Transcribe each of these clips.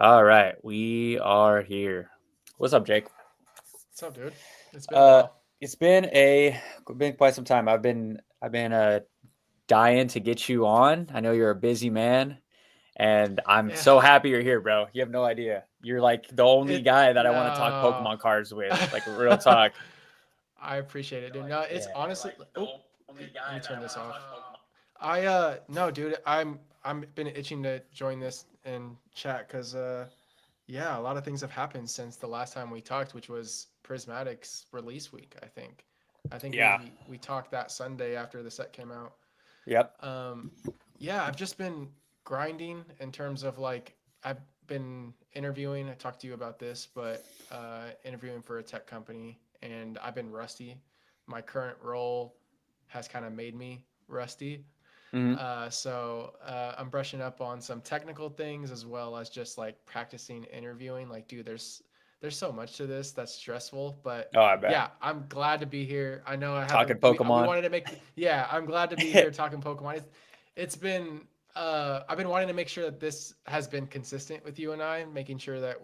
All right, we are here. What's up, Jake? What's up, dude? It's been a Uh, while. it's been quite some time. I've been dying to get you on. I know you're a busy man, and I'm Yeah, so happy you're here, bro. You have no idea. You're like the only it guy that I want to talk no. Pokemon cards with. Like real talk. I appreciate it, dude. No, it's Yeah. honestly. Oh, let me turn this off. I no, dude. I'm been itching to join this and chat because yeah, a lot of things have happened since the last time we talked, which was Prismatic's release week. I think Yeah. we talked that Sunday after the set came out. Yep. Um, yeah, I've just been grinding in terms of like I've been interviewing. I talked to you about this, but interviewing for a tech company, and I've been rusty. My current role has kind of made me rusty. Hmm. I'm brushing up on some technical things as well as just like practicing interviewing. Like, dude, there's so much to this that's stressful, but Oh, I bet. yeah, I'm glad to be here. I know I haven't Talking we Pokemon. wanted to make yeah, I'm glad to be here talking Pokemon. It's been I've been wanting to make sure that this has been consistent with you and I, making sure that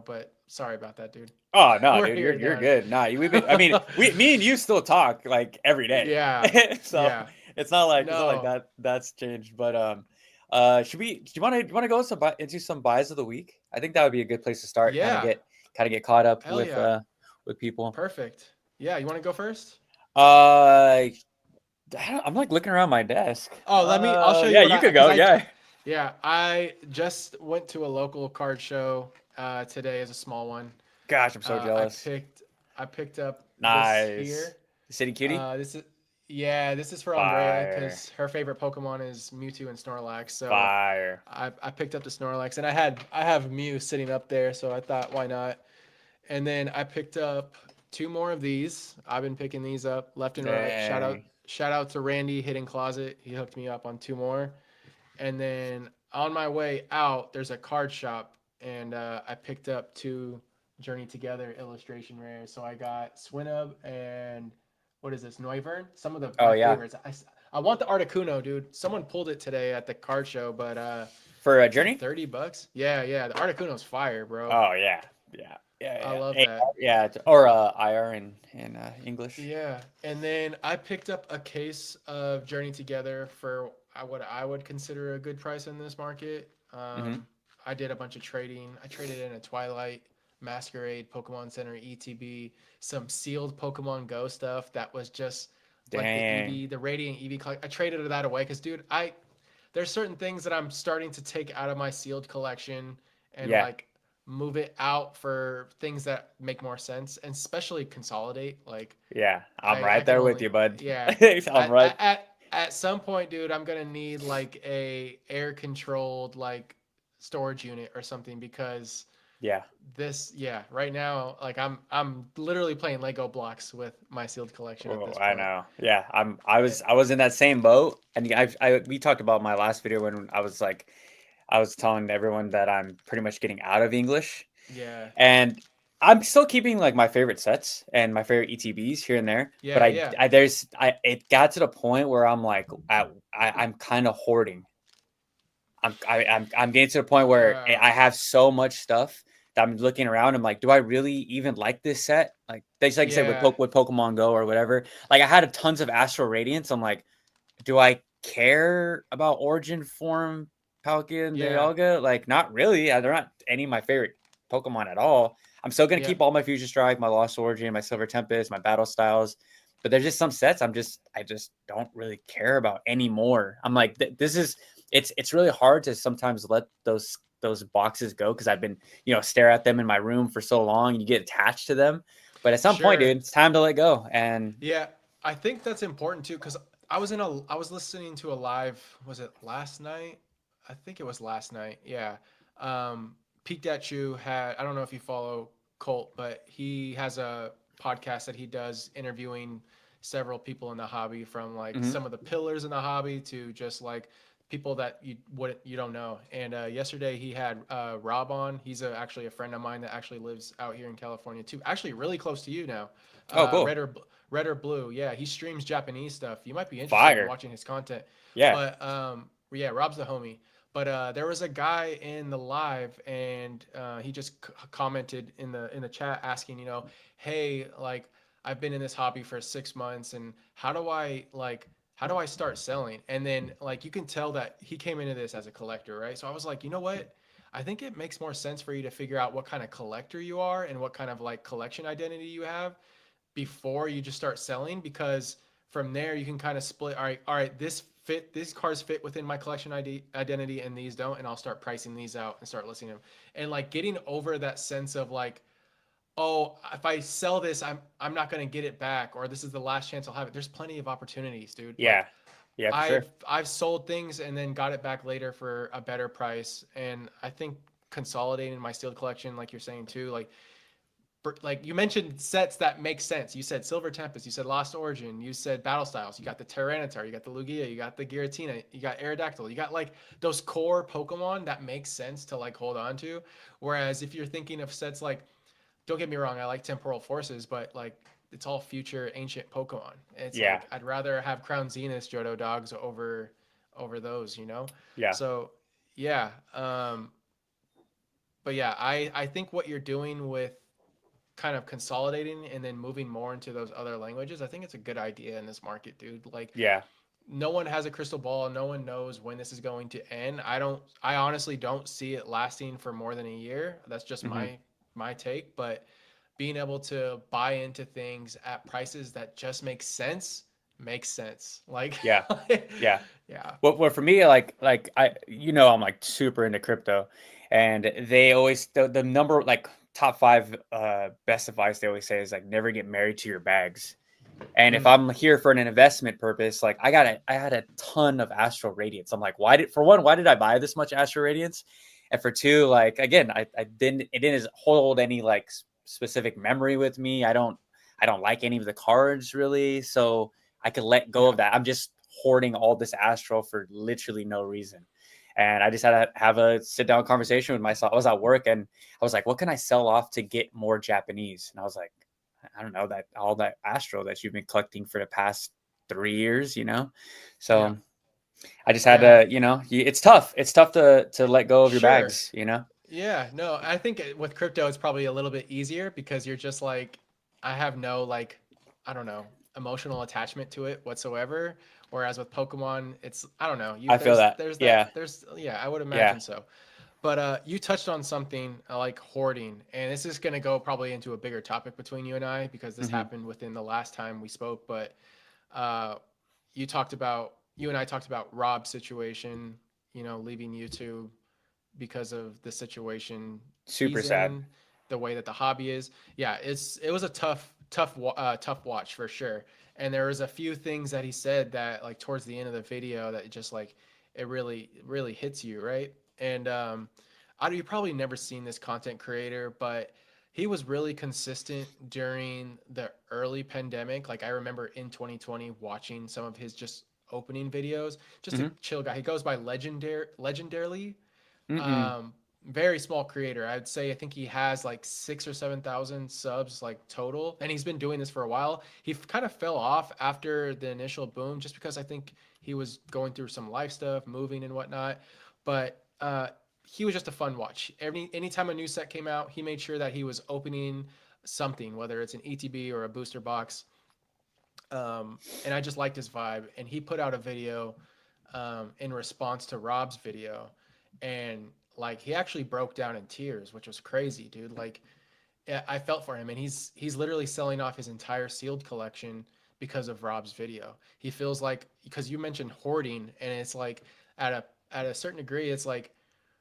but sorry about that, dude. Oh no, We're dude, you're here you're now. good. Nah, we've been. I mean, me and you still talk like every day, Yeah. so Yeah. it's not like No. that's changed. But should we? Do you want to go into some buys of the week? I think that would be a good place to start. Kind of Yeah. get caught up Hell yeah. with people. Perfect. Yeah, you want to go first? Uh, I'm like looking around my desk. Oh, I'll show you Yeah, what you I could because go. Yeah. yeah, I just went to a local card show today as a small one. Gosh, I'm so Uh, I jealous. picked I picked up this Nice. here. City Cutie. This is yeah, this is for Andrea Fire. because her favorite Pokemon is Mewtwo and Snorlax. So Fire. I picked up the Snorlax and I have Mew sitting up there, so I thought why not? And then I picked up two more of these. I've been picking these up left and right. Dang. Shout out to Randy Hidden Closet. He hooked me up on two more. And then on my way out, there's a card shop, and I picked up two Journey Together illustration rares. So I got Swinub and what is this, Noivern? Some of Oh my yeah. favorites. I want the Articuno, dude. Someone pulled it today at the card show, but For a it's like Journey. $30. Yeah, yeah. The Articuno's fire, bro. Oh yeah, yeah, yeah, I yeah. love that. Yeah, or IR in English. Yeah, and then I picked up a case of Journey Together for what I would consider a good price in this market. Hmm. I did a bunch of trading. I traded in a Twilight, Masquerade, Pokemon Center, ETB, some sealed Pokemon Go stuff that was just like the Dang. EV, the Radiant EV. I traded that away because, dude, there's certain things that I'm starting to take out of my sealed collection and Yeah, like move it out for things that make more sense and especially consolidate. Like yeah. I'm I right can there with you, only bud. yeah. I'm right. At some point, dude, I'm gonna need like a air controlled like storage unit or something because Yeah. this yeah right now like I'm literally playing Lego blocks with my sealed collection at Oh, this I point. know. Yeah, I Eh, was I was in that same boat, and we talked about my last video when I was telling everyone that I'm pretty much getting out of English. yeah, And I'm still keeping like my favorite sets and my favorite ETBs here and there, but yeah, yeah, it got to the point where I'm like I'm kind of hoarding. I'm getting to the point where uh, I have so much stuff that I'm looking around. I'm like, do I really even like this set? Like like you said with yeah, with Pokemon Go or whatever. Like I had a tons of Astral Radiance. I'm like, do I care about Origin Form, Palkia, and yeah, Dialga? Like, not really. They're not any of my favorite Pokemon at all. I'm still gonna yeah, keep all my Fusion Strike, my Lost Origin, my Silver Tempest, my Battle Styles. But there's just some sets I just don't really care about anymore. I'm like, this is it's really hard to sometimes let those boxes go because I've been stare at them in my room for so long and you get attached to them. But at some point, sure. dude, it's time to let go. And Yeah, I think that's important too because I was listening to a live. Was it last night? I think it was last night. Yeah. Peak Dat Chew had. I don't know if you follow Colt, but he has a podcast that he does interviewing several people in the hobby, from like mhm. some of the pillars in the hobby to just like people that you don't know. And yesterday he had Rob on. He's actually a friend of mine that actually lives out here in California too. Actually, really close to you now. Oh, Uh, cool. Red or Red or Blue. Yeah, he streams Japanese stuff. You might be interested in Fire. watching his content. Yeah. But yeah, Rob's the homie. But there was a guy in the live, and he just commented in the chat asking, hey, like I've been in this hobby for 6 months, and how do I start selling? And then like you can tell that he came into this as a collector, right? So I was like, you know what? I think it makes more sense for you to figure out what kind of collector you are and what kind of like collection identity you have before you just start selling, because from there you can kind of split. All right, these cars fit within my collection identity and these don't, and I'll start pricing these out and start listing them. And like getting over that sense of like, oh, if I sell this, I'm not going to get it back, or this is the last chance I'll have it. There's plenty of opportunities, dude. Like Yeah. Yeah, for I've sure. I've sold things and then got it back later for a better price. And I think consolidating my steel collection, like you're saying too, like you mentioned sets that make sense. You said Silver Tempest, you said Lost Origin, you said Battle Styles, you got the Tyranitar, you got the Lugia, you got the Giratina, you got Aerodactyl, you got like those core Pokemon that make sense to like hold on to. Whereas if you're thinking of sets like, don't get me wrong, I like Temporal Forces, but like it's all future ancient Pokemon. It's Yeah. like I'd rather have Crown Zenith Johto dogs over those, Yeah. So yeah, but yeah, I think what you're doing with kind of consolidating and then moving more into those other languages, I think it's a good idea in this market, dude. Like Yeah. no one has a crystal ball. No one knows when this is going to end. I honestly don't see it lasting for more than a year. That's just Hmm. my take, but being able to buy into things at prices that just makes sense. Like Yeah. Yeah. yeah. Well, for me, like I'm like super into crypto, and they always the number like top five best advice they always say is like never get married to your bags. And if Mm, I'm here for an investment purpose, like I had a ton of Astral Radiance. I'm like, why did I buy this much Astral Radiance? And for two, like again, I didn't it didn't hold any like specific memory with me. I don't like any of the cards really, so I could let go yeah. of that. I'm just hoarding all this Astral for literally no reason. And I just had to have a sit down conversation with myself. I was at work and I was like, what can I sell off to get more Japanese? And I was like, I don't know, that all that Astro that you've been collecting for the past 3 years, you know? Yeah. So I just had Yeah. to, it's tough. It's tough to let go of your Sure. bags, you know? Yeah, no, I think with crypto it's probably a little bit easier because you're just like, I have no like, I don't know, emotional attachment to it whatsoever. Whereas with Pokemon, it's I don't know, you I feel that. Yeah. there's yeah, I would Yeah. imagine so. But you touched on something like hoarding, and this is gonna go probably into a bigger topic between you and I because this Hmm. happened within the last time we spoke. But uh, you and I talked about Rob's situation, leaving YouTube because of the situation Super he's sad. in, the way that the hobby is. Yeah, it was a tough watch for sure. And there was a few things that he said that like towards the end of the video that just like it really hits you, right? And you probably never seen this content creator, but he was really consistent during the early pandemic. Like I remember in 2020 watching some of his just opening videos. Just a Hmm. chill guy. He goes by legendarily, Mm-mm. um, very small creator. I would say I think he has like 6 or 7 thousand subs like total, and he's been doing this for a while. He kind of fell off after the initial boom, just because I think he was going through some life stuff, moving and whatnot. But he was just a fun watch. Anytime a new set came out, he made sure that he was opening something, whether it's an ETB or a booster box. And I just liked his vibe. And he put out a video in response to Rob's video, and like he actually broke down in tears, which was crazy, dude. Like I felt for him, and he's literally selling off his entire sealed collection because of Rob's video. He feels like because you mentioned hoarding, and it's like at a certain degree, it's like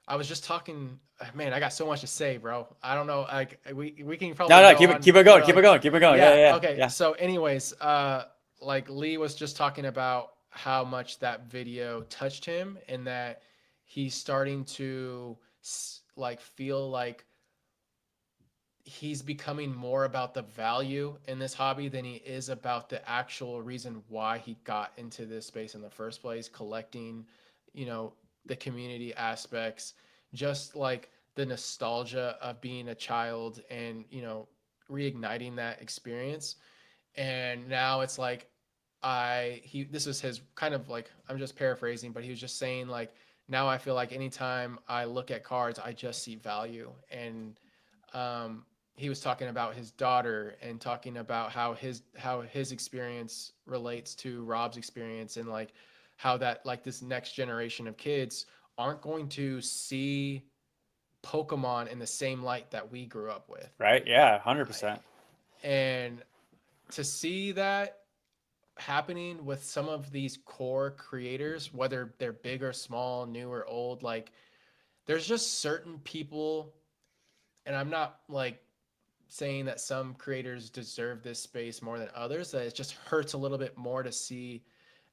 I was just talking. Man, I got so much to say, bro. I don't know. Like we can No, probably no, go keep it, on keep it going, for keep it like, going, keep it going. Yeah, yeah. yeah, Okay. yeah. So, anyways, like Lee was just talking about how much that video touched him, and that he's starting to like feel like he's becoming more about the value in this hobby than he is about the actual reason why he got into this space in the first place, collecting, you know, the community aspects, just like the nostalgia of being a child and, reigniting that experience. And now it's like this was his kind of like, I'm just paraphrasing, but he was just saying like now I feel like anytime I look at cards, I just see value. And he was talking about his daughter and talking about how his experience relates to Rob's experience, and like how that, like, this next generation of kids aren't going to see Pokemon in the same light that we grew up with. Right? Yeah, 100%. And to see that happening with some of these core creators, whether they're big or small, new or old, like, there's just certain people, and I'm not like saying that some creators deserve this space more than others, that it just hurts a little bit more to see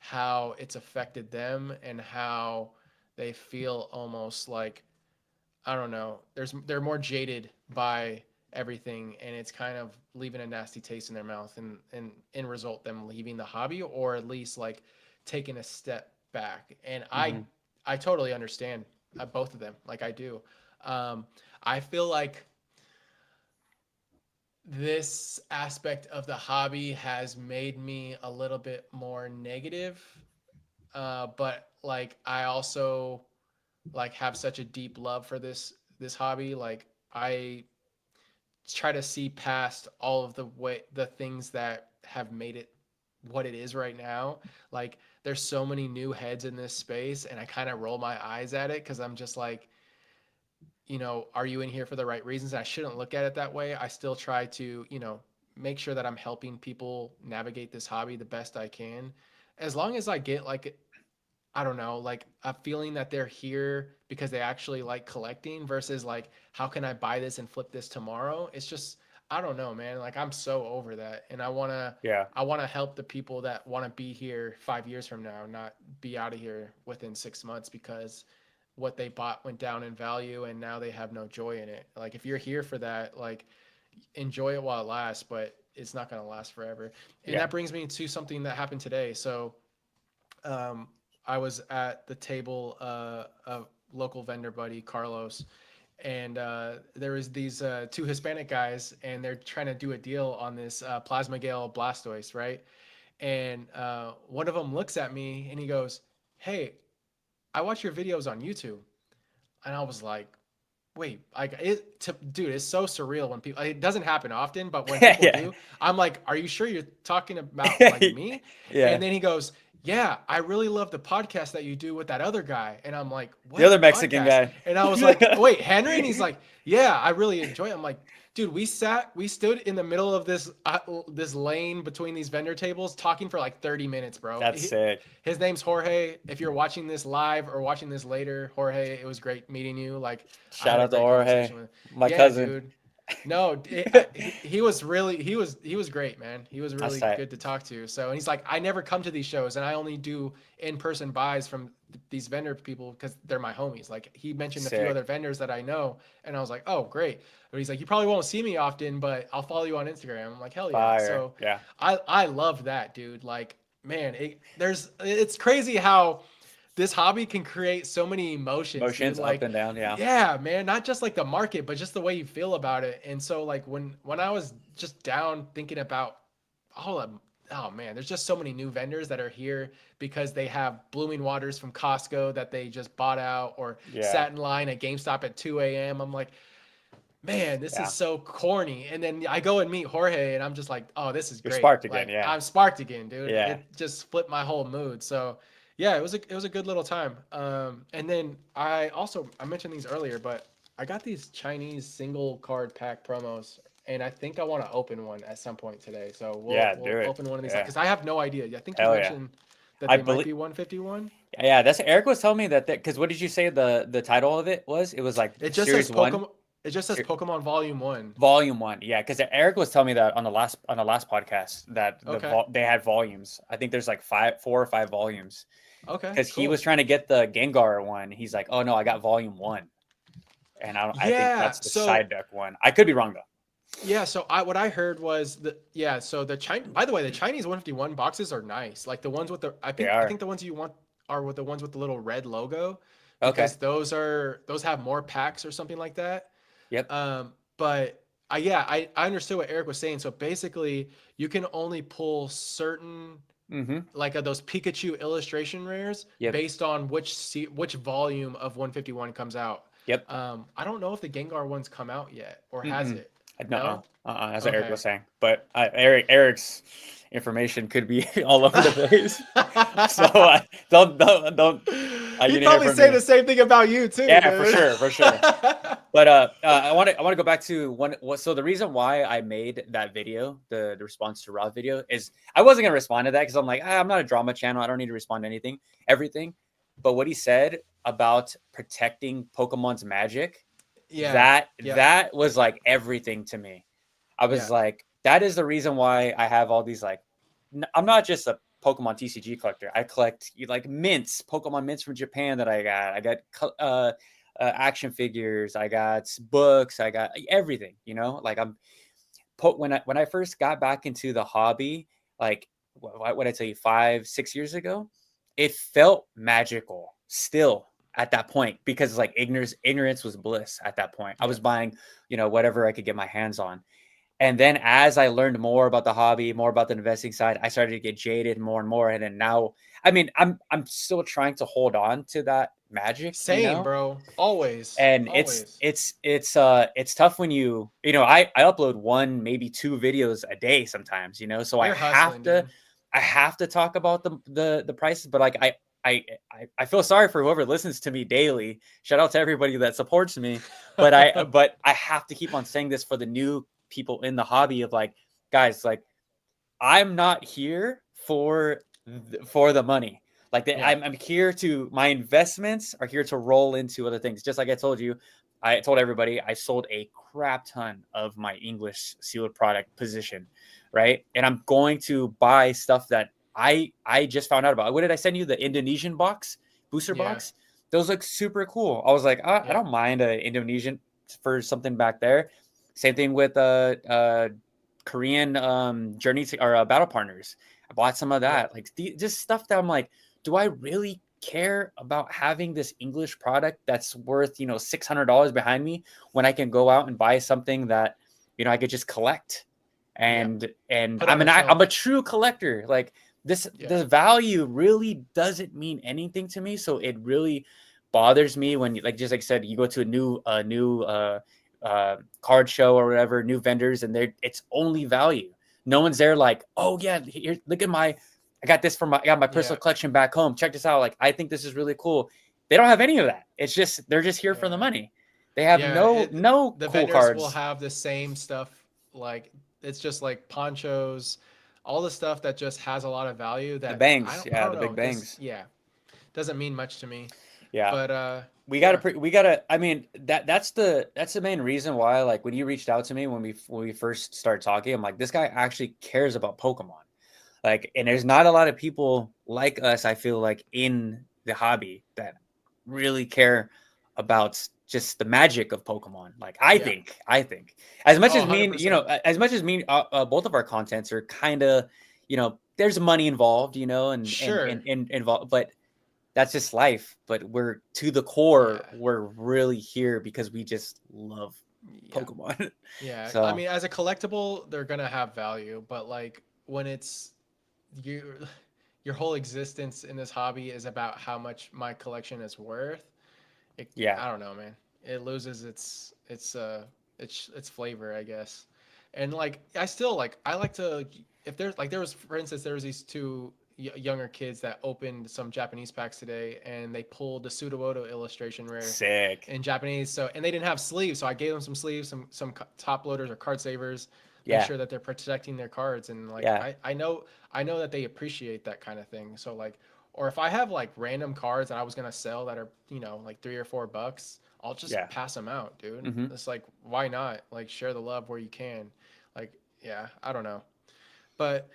how it's affected them and how they feel almost like, I don't know, they're more jaded by everything, and it's kind of leaving a nasty taste in their mouth, and in result them leaving the hobby, or at least like taking a step back. And I Hmm. I totally understand both of them, like I do. um, I feel like this aspect of the hobby has made me a little bit more negative, but like I also like have such a deep love for this hobby. Like, I try to see past all of the things that have made it what it is right now. Like, there's so many new heads in this space, and I kind of roll my eyes at it because I'm just like, are you in here for the right reasons? I shouldn't look at it that way. I still try to, make sure that I'm helping people navigate this hobby the best I can. As long as I get like, I don't know, like a feeling that they're here because they actually like collecting versus like, how can I buy this and flip this tomorrow? It's just, I don't know, man. Like, I'm so over that. And Yeah. I want to help the people that want to be here 5 years from now, not be out of here within 6 months because what they bought went down in value and now they have no joy in it. Like, if you're here for that, like, enjoy it while it lasts, but it's not going to last forever. And Yeah. that brings me to something that happened today. So, um, I was at the table, of local vendor buddy Carlos, and there was these two Hispanic guys, and they're trying to do a deal on this Plasma Gale Blastoise, right? And one of them looks at me and he goes, "Hey, I watch your videos on YouTube." And I was like, wait, like, dude, it's so surreal when people, it doesn't happen often, but when people Yeah. do, I'm like, are you sure you're talking about like me? Yeah. And then he goes, yeah, I really love the podcast that you do with that other guy. And I'm like, The other what Mexican podcast? guy. And I was like, wait, Henry? And he's like, yeah, I really enjoy it. I'm like, dude, we stood in the middle of this lane between these vendor tables talking for like 30 minutes, bro. That's sick. His name's Jorge. If you're watching this live or watching this later, Jorge, it was great meeting you. Like, I Shout had a out to great Jorge, conversation with him. my Yeah, cousin. dude. No, he was really he was great, man. He was That's really tight. good to talk to. So, and he's like, I never come to these shows, and I only do in-person buys from these vendor people because they're my homies. Like, he mentioned a few Sick. other vendors that I know, and I was like, oh, great. But he's like, you probably won't see me often, but I'll follow you on Instagram. I'm like, hell yeah. Fire. So, Yeah. I love that, dude. Like, man, it's crazy how this hobby can create so many emotions, dude. Motions up Like, and down. Yeah. yeah, man, not just like the market, but just the way you feel about it. And so, like, when I was just down thinking about all of, oh man, there's just so many new vendors that are here because they have blooming waters from Costco that they just bought out, or Yeah. sat in line at GameStop at 2 a.m. I'm like, man, this is Yeah. so corny. And then I go and meet Jorge, and I'm just like, oh, this is You're great. sparked again. Like, Yeah. I'm sparked again, dude. Yeah. It just flipped my whole mood. So, yeah, it was a good little time. And then I mentioned these earlier, but I got these Chinese single card pack promos, and I think I want to open one at some point today. So we'll Yeah. Do we'll it. open one of these Yeah. because I have no idea. I think you Hell yeah. mentioned that I they might believe. be 151. Yeah. That's Eric was telling me that because what did you say the title of it was? It was like It just says series one, Pokemon. It just says Pokemon Volume One. volume one. Yeah. Because Eric was telling me that on the last podcast that Okay. they had volumes. I think there's like 4 or 5 volumes. Okay. Because he was Cool. trying to get the Gengar one. He's like, oh no, I got volume one. And I think Yeah. that's the So side deck one. I could be wrong though. yeah, so what I heard was that, yeah, so the China, by the way, the Chinese 151 boxes are nice. Like, the ones with the, They I are. think the ones you want are with the ones with the little red logo, Okay. because those have more packs or something like that. Yep. But I understood what Eric was saying. So basically, you can only pull certain Mm-hmm. like those Pikachu illustration rares Yep. based on which volume of 151 comes out. Yep. I don't know if the Gengar one's come out yet, or has Mm-mm. it? No. No? That's what Eric Okay. was saying. But Eric's information could be all over the place. So don't. You He'd didn't hear probably from say me. the same thing about you too, Yeah, for dude. sure, for sure. But I want to go back to one. So the reason why I made that video, the response to Rob video, is I wasn't gonna respond to that because I'm like, I'm not a drama channel. I don't need to respond to everything. But what he said about protecting Pokemon's magic, Yeah. that Yep. that was like everything to me. I was Yeah. like, that is the reason why I have all these like. I'm not just a Pokemon TCG collector. I collect like mints, Pokemon mints from Japan that I got. I got action figures. I got books. I got everything. Like when I first got back into the hobby, like what would I tell you, 5-6 years ago, it felt magical still at that point because like ignorance was bliss at that point. I was Yep. buying, whatever I could get my hands on. And then as I learned more about the hobby, more about the investing side, I started to get jaded more and more. And then now, I mean, I'm still trying to hold on to that magic, Same, bro. Always. and it's Always. it's it's it's tough when I upload one, maybe two videos a day sometimes, so You're hustling, dude. I have to talk about the prices, but like I feel sorry for whoever listens to me daily. Shout out to everybody that supports me, but I have to keep on saying this for the new people in the hobby of like, guys, like I'm not here for the money. Like Yeah. I'm here my investments are here to roll into other things. Just like I told you, I told everybody I sold a crap ton of my English sealed product position, right? And I'm going to buy stuff that I just found out about. What did I send you? The Indonesian booster Yeah. box. Those look super cool. I was like, I Yeah. don't mind an Indonesian for something back there. Same thing with Korean journey to or battle partners. I bought some of Yep. that, like just stuff that I'm like, do I really care about having this English product that's worth $600 behind me when I can go out and buy something that I could just collect, Yep. and Put on a I'm a shelf. true collector. Like Yeah. the value really doesn't mean anything to me, so it really bothers me when like just like I said, you go to a new card show or whatever, new vendors, and it's only value. No one's there like, oh yeah, here, look at I got this I got my personal Yeah. collection back home. Check this out. Like, I think this is really cool. They don't have any of that. It's just they're just here for the Yeah. money. They have Yeah. no The cool vendors will cards. have the same stuff. Like it's just like ponchos, all the stuff that just has a lot of value The that bangs, I yeah, don't the know. big bangs, Doesn't mean much to me. yeah. But We yeah. gotta we gotta. I mean that's the main reason why, like, when you reached out to me when we first started talking, I'm like, this guy actually cares about Pokemon. Like, and there's not a lot of people like us, I feel like, in the hobby that really care about just the magic of Pokemon. Like, Yeah. I think as much Oh, as me, 100%. as much as me, both of our contents are kind of, there's money involved, Sure. and involved, but that's just life. But we're to the core, Yeah. we're really here because we just love Yeah. Pokemon. Yeah. I So mean, as a collectible, they're gonna have value, but like when it's you your whole existence in this hobby is about how much my collection is worth. yeah, I don't know, man. It loses its flavor, I guess. And like I still like I like to if there's like there was for instance there was these two younger kids that opened some Japanese packs today and they pulled the Sudowoodo illustration rare sick. in Japanese. So and they didn't have sleeves, so I gave them some sleeves, some top loaders or card savers, make Yeah, sure that they're protecting their cards. And like yeah, I know that they appreciate that kind of thing. So like or if I have like random cards that I was gonna sell that are like $3 or $4, I'll just yeah. pass them out, dude. Hmm. It's like why not? Like share the love where you can. Like yeah, I don't know, but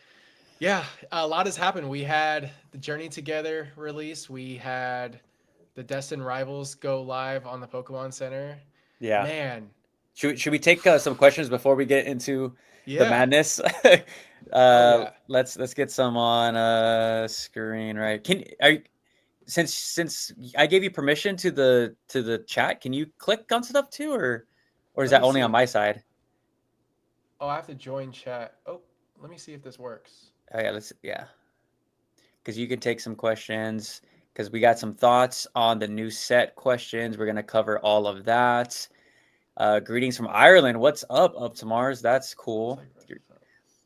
yeah, a lot has happened. We had the Journey Together release. We had the Destined Rivals go live on the Pokemon Center. Yeah. Man, Should we take some questions before we get into the yeah. madness? Oh yeah. Let's get some on screen, right? Since I gave you permission to the chat, can you click on stuff too, or is Let that me only on see. my side? Oh, I have to join chat. Oh, let me see if this works. Oh yeah, let's yeah. because you can take some questions because we got some thoughts on the new set questions. We're gonna cover all of that. Greetings from Ireland. What's up to Mars? That's It's cool. like right in front.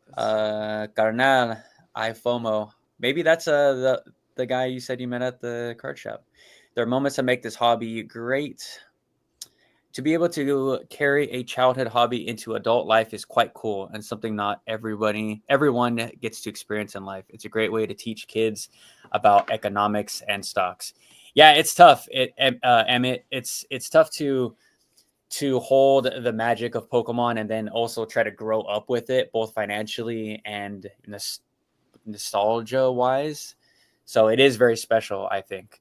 Let's see. Carnal, iFOMO. Maybe that's the guy you said you met at the card shop. There are moments that make this hobby great. To be able to carry a childhood hobby into adult life is quite cool and something not everyone gets to experience in life. It's a great way to teach kids about economics and stocks. Yeah, it's tough. Emmett, it's tough to hold the magic of Pokemon and then also try to grow up with it, both financially and nostalgia wise. So it is very special, I think.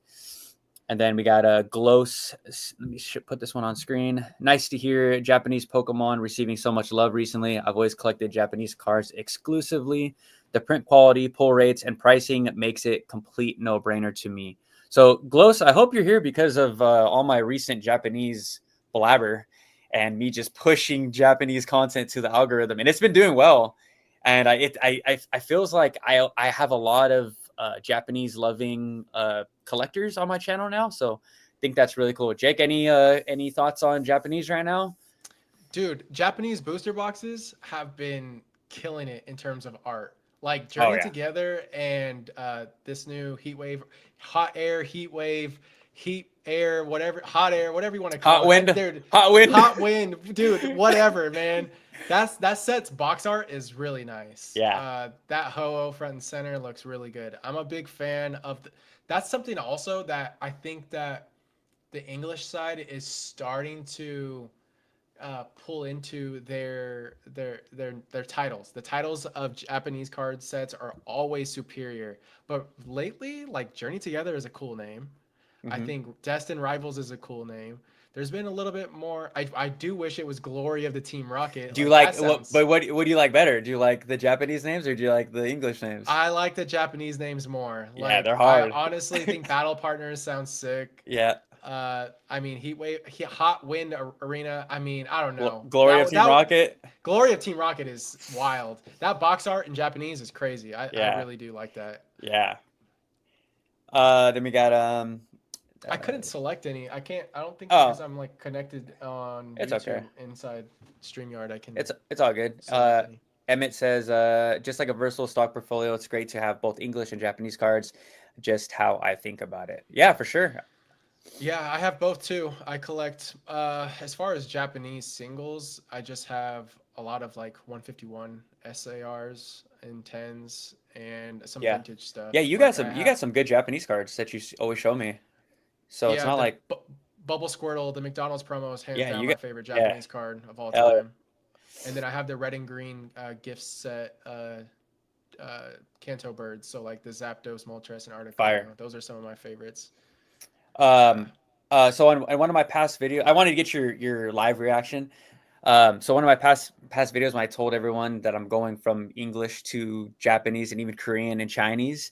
And then we got a Glos. Let me put this one on screen. Nice to hear Japanese Pokemon receiving so much love recently. I've always collected Japanese cards exclusively. The print quality, pull rates, and pricing makes it complete no-brainer to me. So, Glos, I hope you're here because of all my recent Japanese blabber and me just pushing Japanese content to the algorithm, and it's been doing well. And I feels like I have a lot of Japanese loving collectors on my channel now, so I think that's really cool. Jake, any thoughts on Japanese right now? Dude, Japanese booster boxes have been killing it in terms of art. Like Oh Journey yeah, Together and this new Heat Wave, Hot Air, Heat Wave, Heat Air, whatever, Hot Air, whatever you want to hot call it. wind, Dude, hot wind. Hot Wind, dude, whatever, man. That set's box art is really nice. Yeah. That Ho-Oh front and center looks really good. I'm a big fan of that's something also that I think that the English side is starting to pull into their titles. The titles of Japanese card sets are always superior, but lately, like Journey Together is a cool name. I Mm-hmm. think Destined Rivals is a cool name. There's been a little bit more. I do wish it was Glory of the Team Rocket. Do you Like that like what? sounds. But what do you like better? Do you like the Japanese names or do you like the English names? I like the Japanese names more. Yeah, Like they're I hard. honestly think Battle Partners sounds sick. Yeah. I mean Hot Wind Arena. I mean, I don't know. Glory of Team That Rocket. Glory of Team Rocket is wild. That box art in Japanese is crazy. I Yeah. really do like that. Yeah. Then we got I uh, couldn't select any. I can't. I don't think because oh, I'm like connected on it's YouTube okay. inside StreamYard. I can It's all good. select any. Emmett says, just like a versatile stock portfolio, it's great to have both English and Japanese cards. Just how I think about it. Yeah, for sure. Yeah, I have both too. I collect. As far as Japanese singles, I just have a lot of like 151 SARs and tens and some Yeah, vintage stuff. yeah. Like I You have. got some good Japanese cards that you always show me. So it's Yeah, not like Bubble Squirtle, the McDonald's promo is hands yeah, down you my got favorite yeah, Japanese card of all hell time. And then I have the red and green gift set Kanto birds. So like the Zapdos, Moltres, and fire. Articuno. Those are some of my favorites. Uh, Um, so on one of my past videos, I wanted to get your live reaction. So one of my past videos when I told everyone that I'm going from English to Japanese and even Korean and Chinese,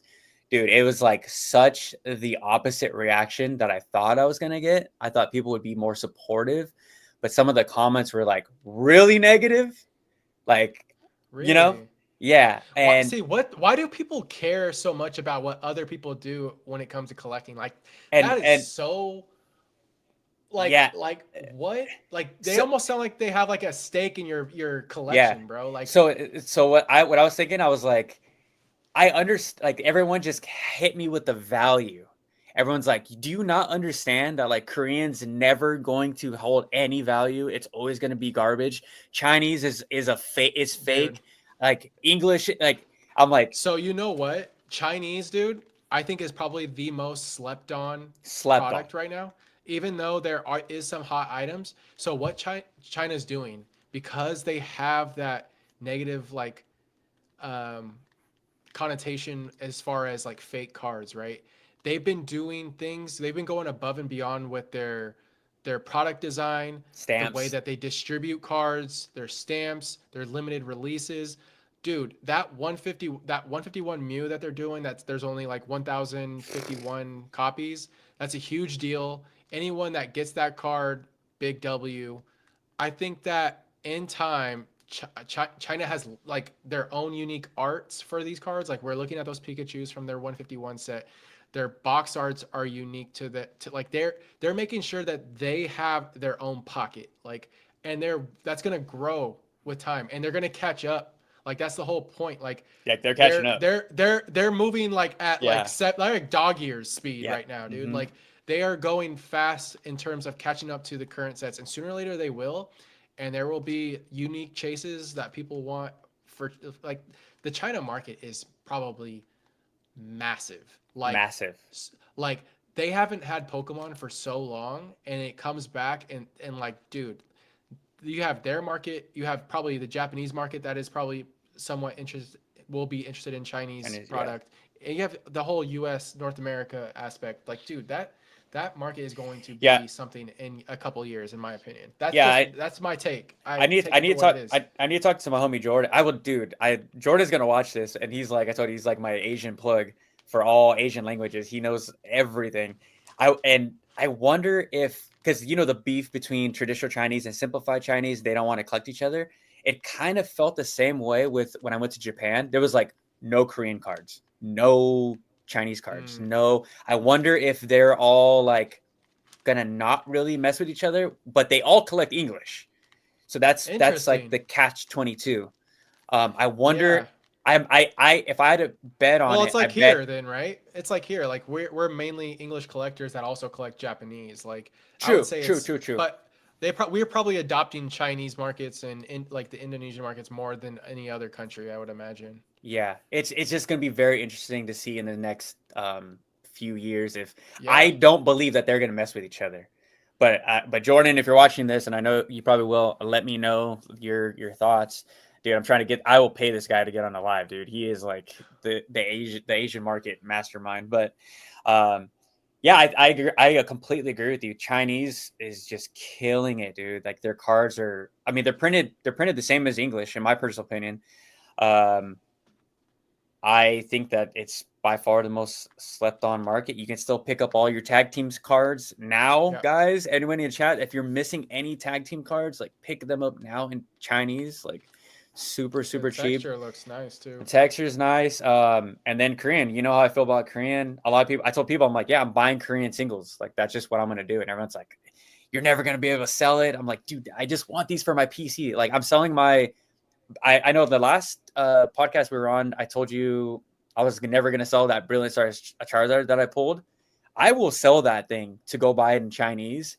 dude, it was like such the opposite reaction that I thought I was gonna get. I thought people would be more supportive, but some of the comments were like really negative, like you know, really? yeah, Why, and see what? Why do people care so much about what other people do when it comes to collecting? Like that is and so yeah, what? Like they so almost sound like they have like a stake in your yeah, collection, bro. Like, so what I was thinking, I was like. I understand, like everyone just hit me with the value. Everyone's like, "Do you not understand that like Koreans never going to hold any value? It's always going to be garbage. Chinese is a fake is dude. fake. Like English, like I'm like So you know what? Chinese, dude, I think is probably the most slept on slept on. product right now. Even though is some hot items. So what China's doing because they have that negative like um, connotation as far as like fake cards, right? They've been doing things. They've been going above and beyond with their product design, the way Stamps, that they distribute cards, their stamps, their limited releases. Dude, that 151 Mew that they're doing, there's only like 1051 copies. That's a huge deal. Anyone that gets that card, big W. I think that in time China has like their own unique arts for these cards. Like we're looking at those Pikachu's from their 151 set. Their box arts are unique to like they're making sure that they have their own pocket. Like and that's gonna grow with time and they're gonna catch up. Like that's the whole point. Like Yeah, they're catching up. they're moving like at Yeah. like dog years speed Yeah. right now, dude. Hmm. Like they are going fast in terms of catching up to the current sets, and sooner or later they will. And there will be unique chases that people want for like the China market is probably massive. Massive. Like they haven't had Pokemon for so long, and it comes back and like, dude, you have their market, you have probably the Japanese market that is probably somewhat interested will be interested in Chinese Chinese, yeah. product. And you have the whole US North America aspect. Like, dude, that market is going to Yeah. be something in a couple years, in my opinion. Yeah. That's my take. I I need take I it need for to what it talk is. I need to talk to my homie Jordan. I will, dude. Jordan's gonna watch this and he's like, I told you, he's like my Asian plug for all Asian languages. He knows everything. I wonder if, because you know the beef between traditional Chinese and simplified Chinese, they don't want to collect each other. It kind of felt the same way with when I went to Japan. There was like no Korean cards, no Chinese cards, Mm, no. I wonder if they're all like gonna not really mess with each other, but they all collect English. So that's like interesting. the catch 22. I Yeah. wonder. If I had to bet on Well, it, it's I like bet. here then, right? It's like here. Like we're mainly English collectors that also collect Japanese. Like I would True, say true, it's true, true. but we're probably adopting Chinese markets and in like the Indonesian markets more than any other country, I would imagine. Yeah, it's just gonna be very interesting to see in the next few years. If I Yeah. don't believe that they're gonna mess with each other, but Jordan, if you're watching this, and I know you probably will, let me know your thoughts, dude. I'm trying to get. I will pay this guy to get on the live, dude. He is like the Asian market mastermind. But um, yeah, I agree. I completely agree with you. Chinese is just killing it, dude. Like their cards are. I mean, they're printed the same as English, in my personal opinion. Um, I think that it's by far the most slept on market. You can still pick up all your tag teams cards now, Yeah. guys. Anyone in the chat, if you're missing any tag team cards, like pick them up now in Chinese, like super, The super cheap. texture looks nice The too. texture is nice. And then Korean, you know how I feel about Korean. A lot of people, I told people, I'm like, yeah, I'm buying Korean singles. Like that's just what I'm gonna do. And everyone's like, you're never gonna be able to sell it. I'm like, dude, I just want these for my PC. Like I'm selling my I know the last podcast we were on, I told you I was never going to sell that Brilliant Stars Charizard that I pulled. I will sell that thing to go buy it in Chinese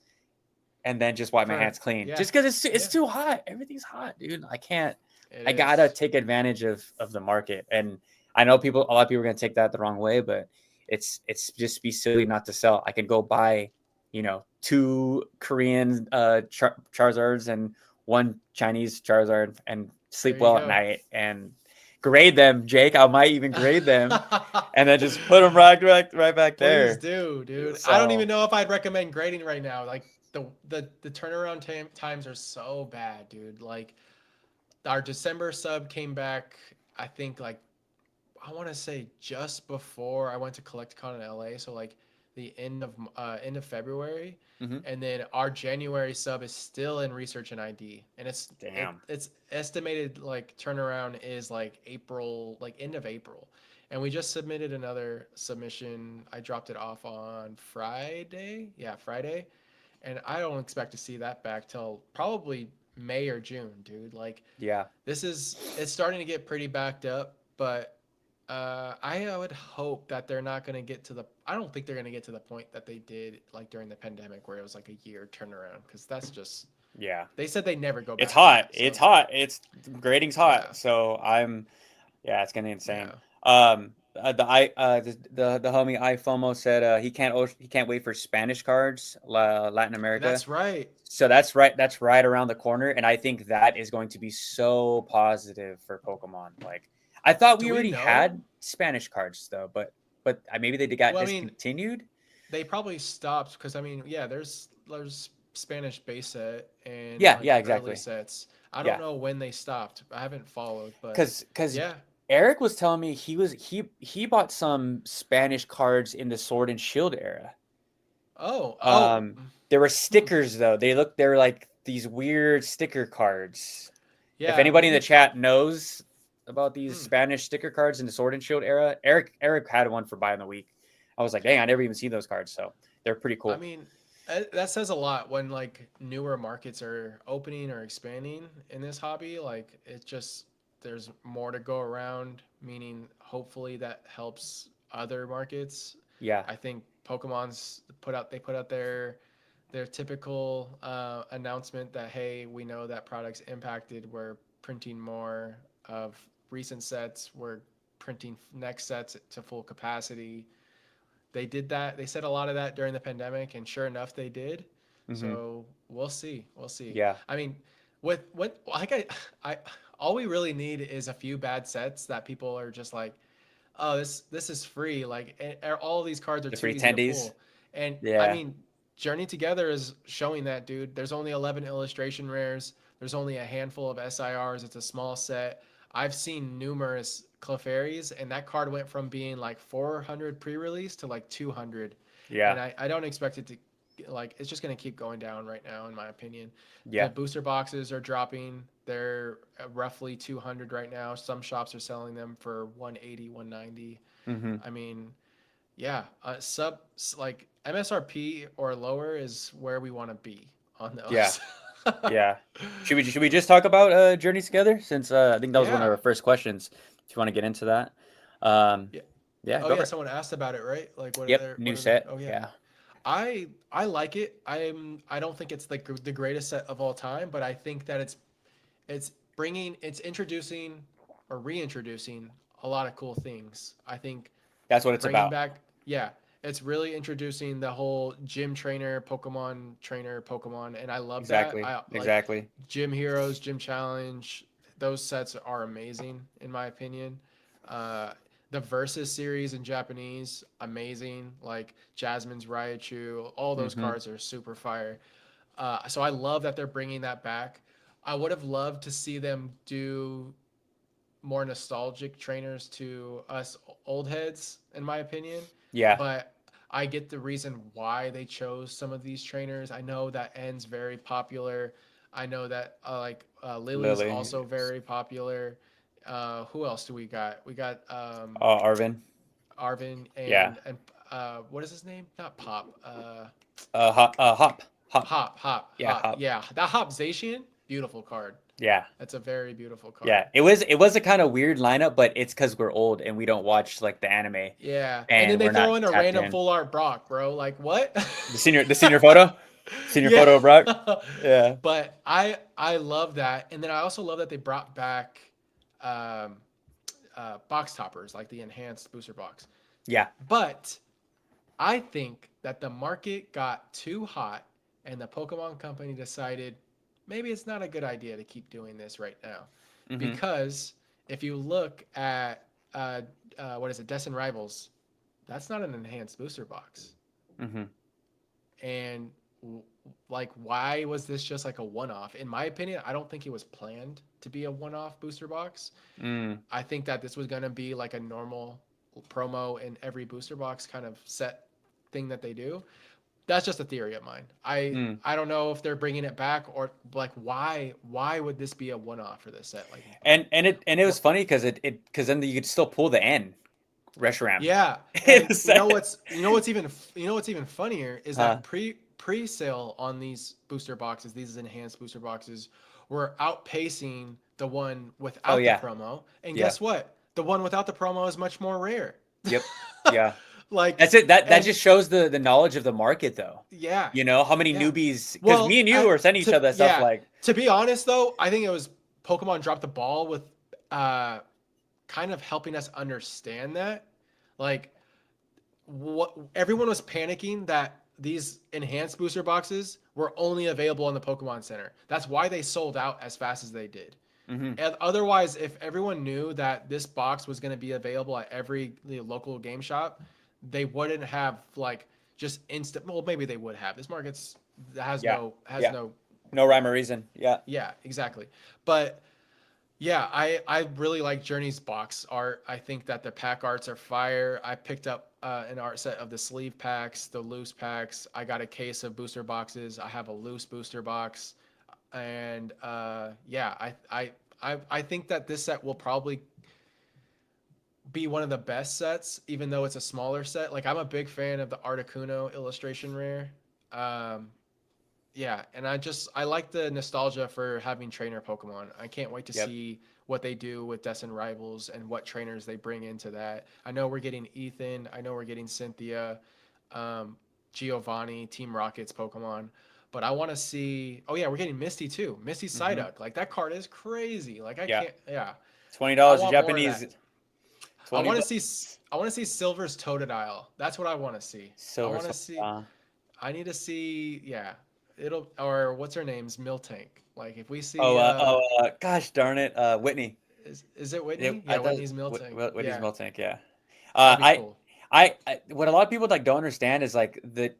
and then just wipe my For hands clean. yeah. Just because it's Yeah. too hot. Everything's hot, dude. I can't. It I gotta is. take advantage of the market, and I know a lot of people are gonna take that the wrong way, but it's just be silly not to sell. I can go buy, two Korean Charizards and one Chinese Charizard and There sleep you well at go. night and grade them, Jake. I might even grade them and then just put them right back Please there. do, dude. I don't even So know if I'd recommend grading right now. Like the turnaround times are so bad, dude. Like our December sub came back, I think like I want to say just before I went to CollectCon in LA, so like the end of February, mhm. and then our January sub is still in research and ID, and Damn. it's estimated like turnaround is like April, like end of April, and we just submitted another submission. I dropped it off on Friday, yeah, Friday, and I don't expect to see that back till probably May or June, dude. Like Yeah. it's starting to get pretty backed up, but I would hope that they're not going to get to the. I don't think they're going to get to the point that they did like during the pandemic, where it was like a year turnaround, because that's just. Yeah. They said they never go It's back to hot. that. It's So hot. It's grading's yeah, hot. So yeah, it's gonna be insane. yeah, The homie iFomo said he can't wait for Spanish cards, Latin America. that's right. So that's right around the corner, and I think that is going to be so positive for Pokemon. Like I thought Do we we already know? had Spanish cards though, but maybe they got Well, I mean, discontinued. they probably stopped because I mean, yeah, there's Spanish base set and Yeah, like yeah, early exactly. sets. I don't Yeah, know when they stopped. I haven't followed, but because yeah. Eric was telling me he bought some Spanish cards in the Sword and Shield era. Oh. There were Hmm. stickers though. They were like these weird sticker cards. If Yeah, anybody in the maybe. chat knows about these Hmm. Spanish sticker cards in the Sword and Shield era, Eric had one for buy in the week. I was like, dang, I never even seen those cards, so they're pretty I cool. mean, that says a lot when like newer markets are opening or expanding in this hobby. Like it just there's more to go around, meaning hopefully that helps other markets. Yeah. I think Pokemon's put out their typical announcement that hey, we know that products impacted. We're printing more of recent sets. We're printing next sets to full capacity. They did that. They said a lot of that during the pandemic, and sure enough, they did. Mm-hmm. So we'll see. We'll see. Yeah. I mean, with what like I all we really need is a few bad sets that people are just like, oh, this is free. Like all of these cards are The too free easy to tendies. pull. And I Yeah. mean, Journey Together is showing that, dude. There's only 11 illustration rares. There's only a handful of SIRs. It's a small set. I've seen numerous Clefairies, and that card went from being like 400 pre-release to like 200. And Yeah. I don't expect it to like it's just going to keep going down right now in my opinion. The Yeah. booster boxes are dropping. They're roughly 200 right now. Some shops are selling them for 180, 190. Mm-hmm. I mean, yeah, like MSRP or lower is where we want to be on Yeah. those. Yeah. Should we just talk about journeys together since I think that was one of Yeah. our first questions. If you want to get into that, um, Yeah. yeah, Oh go yeah, for it. someone asked about it, right? Like Yep, new what are they? set. Oh yeah. Yeah. I like it. I don't think it's like the greatest set of all time, but I think that it's introducing or reintroducing a lot of cool things. I think That's what it's bringing about. back, yeah, it's really introducing the whole gym trainer Pokemon, and I love that. Exactly. I like Exactly. Gym Heroes, Gym Challenge. Those sets are amazing in my opinion. Uh, the Versus series in Japanese, amazing. Like Jasmine's Raichu, all those Mm-hmm. cards are super fire. So I love that they're bringing that back. I would have loved to see them do more nostalgic trainers to us old heads, in my opinion. Yeah. But I get the reason why they chose some of these trainers. I know that N's very popular. I know that Lily's Lily. also very popular. Who else do we got? We got Arvin. Arvin Yeah. and what is his name? Not Pop. Hop. Hop. Yeah. Hop. Hop. Yeah, that Hop Zacian, beautiful card. Yeah. That's a very beautiful Yeah. card. It was a kind of weird lineup, but it's because we're old and we don't watch like the anime, Yeah, and then and they we're throw not in a tapped random in. full art Brock, bro. Like what? The senior photo, senior Yeah, photo of Brock. Yeah. but I love that, and then I also love that they brought back um, box toppers like the enhanced booster box. Yeah. But I think that the market got too hot, and the Pokemon Company decided maybe it's not a good idea to keep doing this right now, Mm-hmm. because if you look at what is it, Destin Rivals, that's not an enhanced booster box. Mm-hmm. And like, why was this just like a one-off? In my opinion, I don't think it was planned to be a one-off booster box. Mm. I think that this was going to be like a normal promo in every booster box kind of set thing that they do. That's just a theory of mine. Mm. I don't know if they're bringing it back, or like why would this be a one-off for this set? Like And it was what? funny because then you could still pull the N Reshiram Yeah, in and the set. you know what's even funnier is Huh. that pre-sale on these booster boxes, these enhanced booster boxes, were outpacing the one Oh without the yeah. promo. And Yeah. guess what? The one without the promo is much more rare. Yep. Yeah. Like, That's it. That and just shows the knowledge of the market, though. yeah, You know how many yeah. newbies? Because me Well, and you were sending each other that stuff yeah, like, to be honest though, I think it was Pokemon dropped the ball with uh kind of helping us understand that. Like what everyone was panicking that these enhanced booster boxes were only available on the Pokemon Center. That's why they sold out as fast as they did. mm-hmm. And otherwise, if everyone knew that this box was going to be available at every local game shop, they wouldn't have like just instant. Well, maybe they would have. This market's Yeah, has yeah, no. no rhyme or reason. Yeah. Yeah, exactly. But yeah, I really like Journey's box art. I think that the pack arts are fire. I picked up an art set of the sleeve packs, the loose packs. I got a case of booster boxes. I have a loose booster box, and yeah, I think that this set will probably be one of the best sets, even though it's a smaller set. Like I'm a big fan of the Articuno illustration rare. Um, yeah, and I like the nostalgia for having trainer Pokemon. I can't wait to Yep. see what they do with Destin Rivals and what trainers they bring into that. I know we're getting Ethan. I know we're getting Cynthia, um, Giovanni, Team Rocket's Pokemon. But I want to see. Oh yeah, we're getting Misty too. Misty Hmm. Psyduck. Like that card is crazy. Like I Yeah. can't. Yeah, I $20 want more of Japanese. that. I 20 want to bucks. see. I want to see Silver's Totodile. That's what I want to see. I Silver. want to see. I need to see. Yeah, it'll or what's her name's Miltank. Like if we see. Gosh darn it. Whitney. Is it It, Whitney? I Yeah, thought Whitney's Miltank. Whitney's Yeah, milk tank. Yeah. that'd be I, cool. what a lot of people like don't understand is like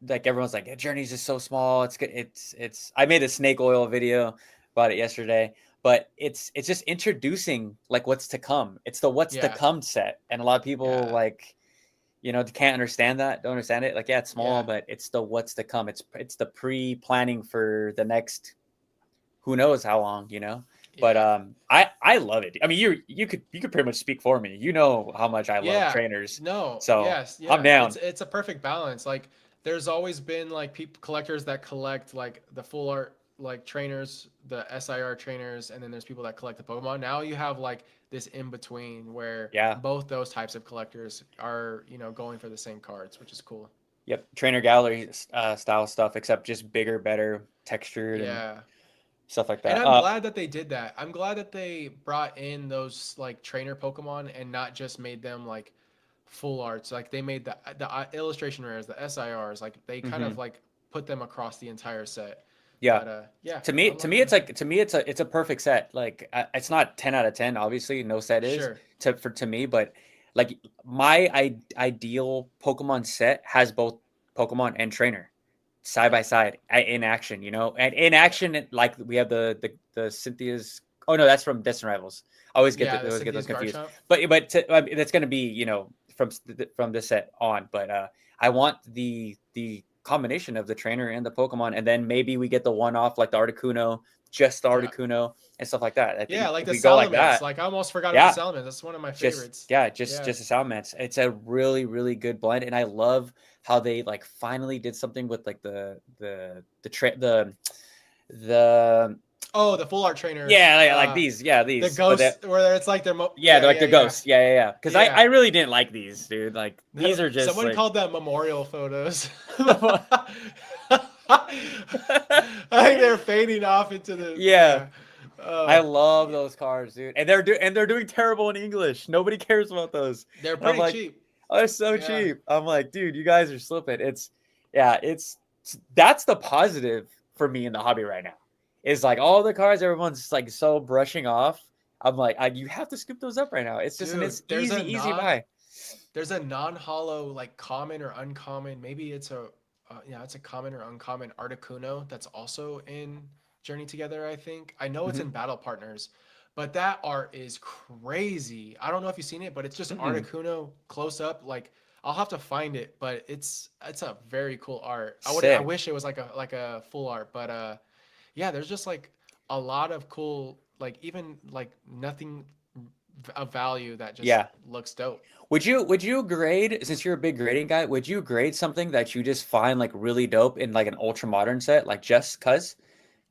everyone's like, "Yeah, Journey's just so small. It's good. It's. I made a snake oil video about it yesterday, but it's just introducing like what's to come. It's the what's to Yeah, come set, and a lot of people yeah, like can't understand that. Don't understand it. Like, yeah, it's small, yeah, but it's the what's to come. It's the pre planning for the next who knows how long, But yeah, I love it. I mean, you could pretty much speak for me. You know how much I love yeah. trainers, No, so yes, I'm yeah. down. It's a perfect balance. Like there's always been like people collectors that collect like the full art like trainers, the SIR trainers, and then there's people that collect the Pokemon. Now you have like this in between where Yeah. both those types of collectors are going for the same cards, which is cool. Yep. Trainer gallery style stuff, except just bigger, better, textured, and Yeah. stuff like And that. I'm glad that they did that. I'm glad that they brought in those like trainer Pokemon and not just made them like full arts. Like they made the illustration rares, the SIRs, like they kind of Hmm. like put them across the entire set. Yeah. But yeah, To me, I'm to me, liking. it's like to me, it's a perfect set. Like it's not 10 out of 10. Obviously, no set is Sure. to me, but like my ideal Pokemon set has both Pokemon and trainer side by Yeah. side in action. And in Yeah. action, like we have the Cynthia's. Oh no, that's from Distant Rivals. I always get Yeah. The always get those Cynthia's confused. Garchomp. I mean, that's gonna be from this set on. But I want the combination of the trainer and the Pokemon, and then maybe we get the one off like the Articuno, just the Yeah. Articuno and stuff like that. I Yeah. think Like if the we go like Salamence. that, Like I almost forgot about the yeah, Salamence. That's one of my just favorites. yeah, just Yeah. just a sound match. It's a really really good blend, and I love how they like finally did something with like the Oh, the full art trainers. yeah, like these, yeah, The these, but ghost where it's like yeah, yeah, they're like yeah, the yeah. ghosts, yeah. Because I Yeah. really didn't like these, dude. Like these are just Someone like called them memorial photos. I think they're fading off into the yeah. yeah. I Oh, love yeah. those cars, dude, and they're doing terrible in English. Nobody cares about those, They're and I'm pretty like, cheap. oh, they're so Yeah. cheap. I'm like, dude, you guys are slipping. Yeah, that's the positive for me in the hobby right now. Is like all the cars everyone's like so brushing off. I'm like, you have to scoop those up right now. It's just and Dude, it's easy buy. there's a non-hollow like common or uncommon. Maybe it's a yeah, it's a common or uncommon Articuno that's also in Journey Together, I think. I know it's Mm-hmm. in Battle Partners, but that art is crazy. I don't know if you've seen it, but it's just Mm-mm. Articuno close up. Like I'll have to find it, but it's a very cool art. I Sick. wish it was like a full art, but yeah, there's just like a lot of cool like even like nothing of value that just Yeah. looks dope. Would you grade, since you're a big grading guy, would you grade something that you just find like really dope in like an ultra modern set, like just cuz?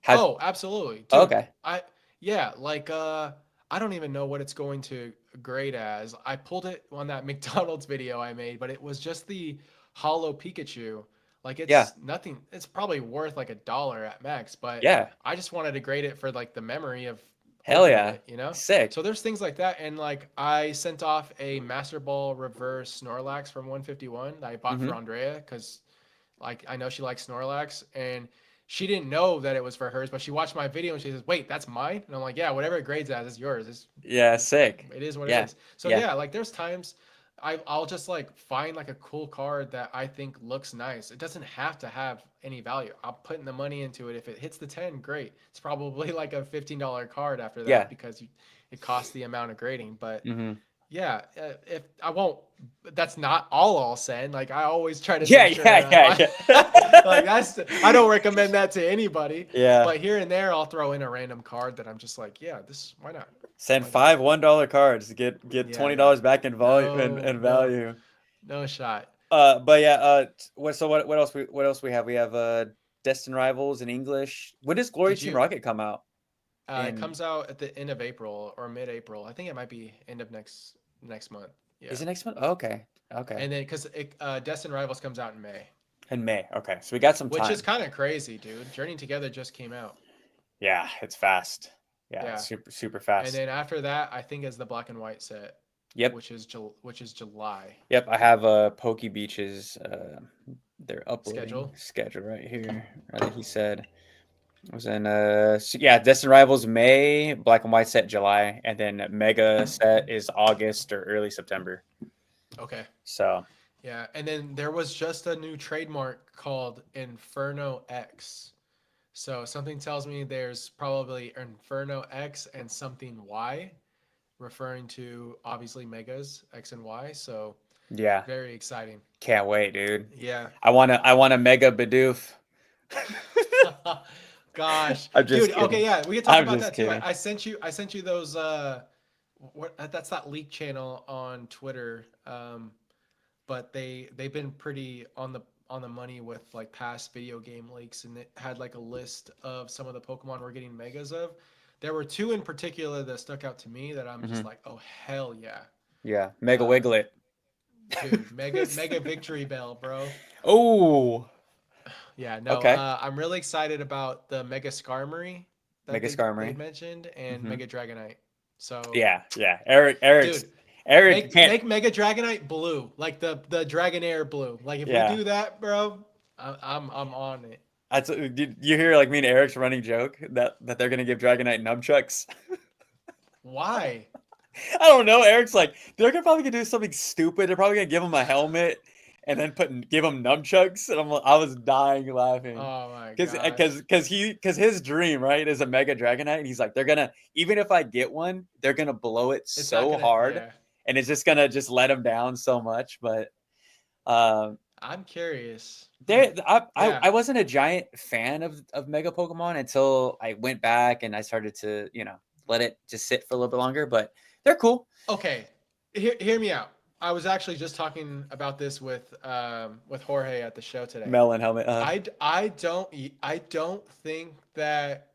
Have Oh, absolutely. Dude, okay. I yeah, like I don't even know what it's going to grade as. I pulled it on that McDonald's video I made, but it was just the hollow Pikachu. Like Yeah. it's nothing. It's probably worth like $1 at max, but Yeah. I just wanted to grade it for like the memory of Hell opening yeah. it. Sick. So there's things like that and like I sent off a Master Ball reverse Snorlax from 151 that I bought for Mhm. Andrea cuz like I know she likes Snorlax and she didn't know that it was for hers, but she watched my video and she says, "Wait, that's mine." And I'm like, "Yeah, whatever it grades as is yours. Yeah, sick. It is what it Yeah. is." So Yeah. yeah, like there's times I'll just like find like a cool card that I think looks nice. It doesn't have to have any value. I'm putting the money into it. If it hits the 10, great. It's probably like a $15 card after Yeah. that because it costs the amount of grading. But Mhm. Yeah, if I won't, that's not all I'll send. Like I always try to Yeah, make sure yeah, that yeah, like yeah. I don't recommend that to anybody. Yeah. But here and there, I'll throw in a random card that I'm just like, yeah, this why not? Send Why not? five $1 cards to get Yeah, yeah. $20 back in volume No, and no, value. no shot. But yeah, what else we have? We have Destined Rivals in English. When does Glory Did Team you? Rocket come out? It In comes out at the end of April or mid-April. I think it might be end of next month. is Yeah, it next month? Oh, okay. Okay. and then because Destin Rivals comes out in May, In May. Okay. So we got some which is time. kind of crazy, dude. Journey Together just came out. Yeah, it's fast. Yeah, it's Yeah, super and fast. then after that, I think is the black and white set, Yep. which is July Yep. I have Pokey Beaches their uploading schedule. schedule right here. I think he said it was in yeah, Destined Rivals May, black and white set July, and then Mega set is August or early September. Okay. So Yeah, and then there was just a new trademark called Inferno X. So something tells me there's probably Inferno X and something Y, referring to obviously Megas X and Y. So yeah, very exciting. can't wait, dude. Yeah. I want a Mega Bidoof. Gosh, I'm just dude. Okay, kidding. yeah, we could talk I'm about just that too. kidding. I sent you those. That's that leak channel on Twitter. But they've been pretty on the money with like past video game leaks, and it had like a list of some of the Pokemon we're getting megas of. There were two in particular that stuck out to me that I'm just Hmm. like, oh hell yeah, Yeah, Mega uh, Wiglet. dude, mega victory bell, bro. Oh, Yeah, no, okay. I'm really excited about the Mega Skarmory that Mega they Skarmory. mentioned and Hmm. Mega Dragonite. So, Yeah, yeah. Eric's dude, Eric can't. make Mega Dragonite blue, like the Dragonair blue. Like if we Yeah, do that, bro, I'm on it. did you hear like me and Eric's running joke that they're gonna give Dragonite nunchucks? Why? I don't know. Eric's like they're gonna probably gonna do something stupid. They're probably gonna give him a helmet and then give him nunchucks. And I was dying laughing Oh my because gosh. his dream right is a Mega Dragonite, and he's like they're gonna even if I get one, they're gonna blow it It's not so gonna. hard, Yeah. and it's just gonna just let him down so much. But um, I'm curious. Hmm. there I, I Yeah. I wasn't a giant fan of Mega Pokemon until I went back and I started to let it just sit for a little bit longer. But they're cool. Okay. Hear me out. I was actually just talking about this with Jorge at the show today. Melon helmet. I don't think that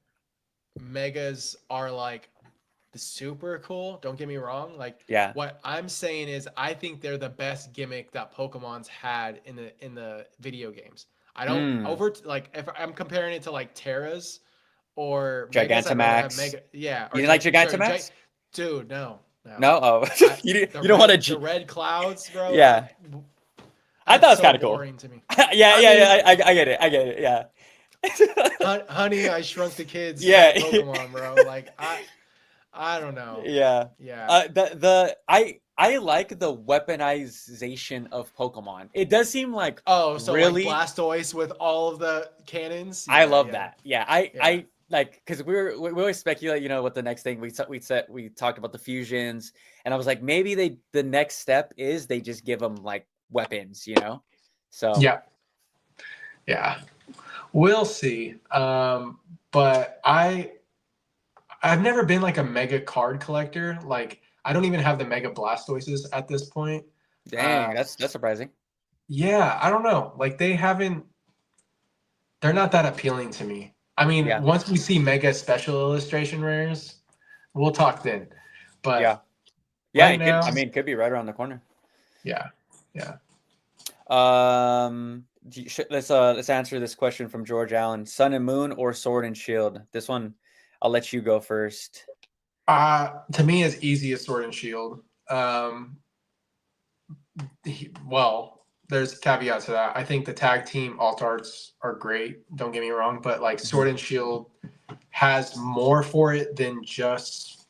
megas are like the super cool. Don't get me wrong. Like Yeah. what I'm saying is I think they're the best gimmick that Pokemon's had in the video games. I don't Mm. like if I'm comparing it to like Terras or Megas, I'd rather have Gigantamax. Mega. Yeah, You or didn't like sorry, Gigantamax? dude, no, no. No. Oh, I you don't want to. the red clouds, bro. Yeah. I thought That's it was so kind of cool. boring to me. Yeah, I yeah, mean, yeah. I get it. I get it. Yeah. Honey, I Shrunk the Kids Yeah. type Pokemon, bro. Like I don't know. Yeah. Yeah. I like the weaponization of Pokemon. It does seem like Oh, so like really. Blastoise with all of the cannons? I Yeah, love yeah, that. Yeah. yeah. I like because we always speculate. What the next thing we talked about the fusions, and I was like maybe the next step is they just give them like weapons. So Yeah, yeah. We'll see. But I've never been like a mega card collector. Like I don't even have the mega Blastoises at this point. dang, Uh, that's surprising. yeah, I don't know. Like they're not that appealing to me. I mean, Yeah. once we see mega special illustration rares, we'll talk then. Yeah. But Yeah, right it could. now, I mean, it could be right around the corner. yeah, yeah. Let's answer this question from George Allen: Sun and Moon or Sword and Shield? This one, I'll let you go first. To me, it's easy as Sword and Shield. Well, there's a caveat to that. I think the tag team alt arts are great. Don't get me wrong, but like Mhm. Sword and Shield has more for it than just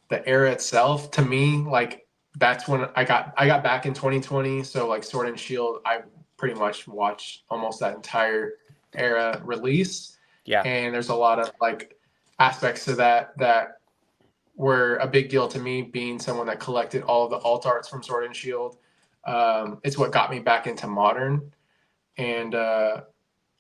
the era itself. To me, like that's when I got back in 2020. So like Sword and Shield, I pretty much watched almost that entire era release, Yeah. and there's a lot of like aspects to that were a big deal to me, being someone that collected all of the alt arts from Sword and Shield. It's what got me back into modern. And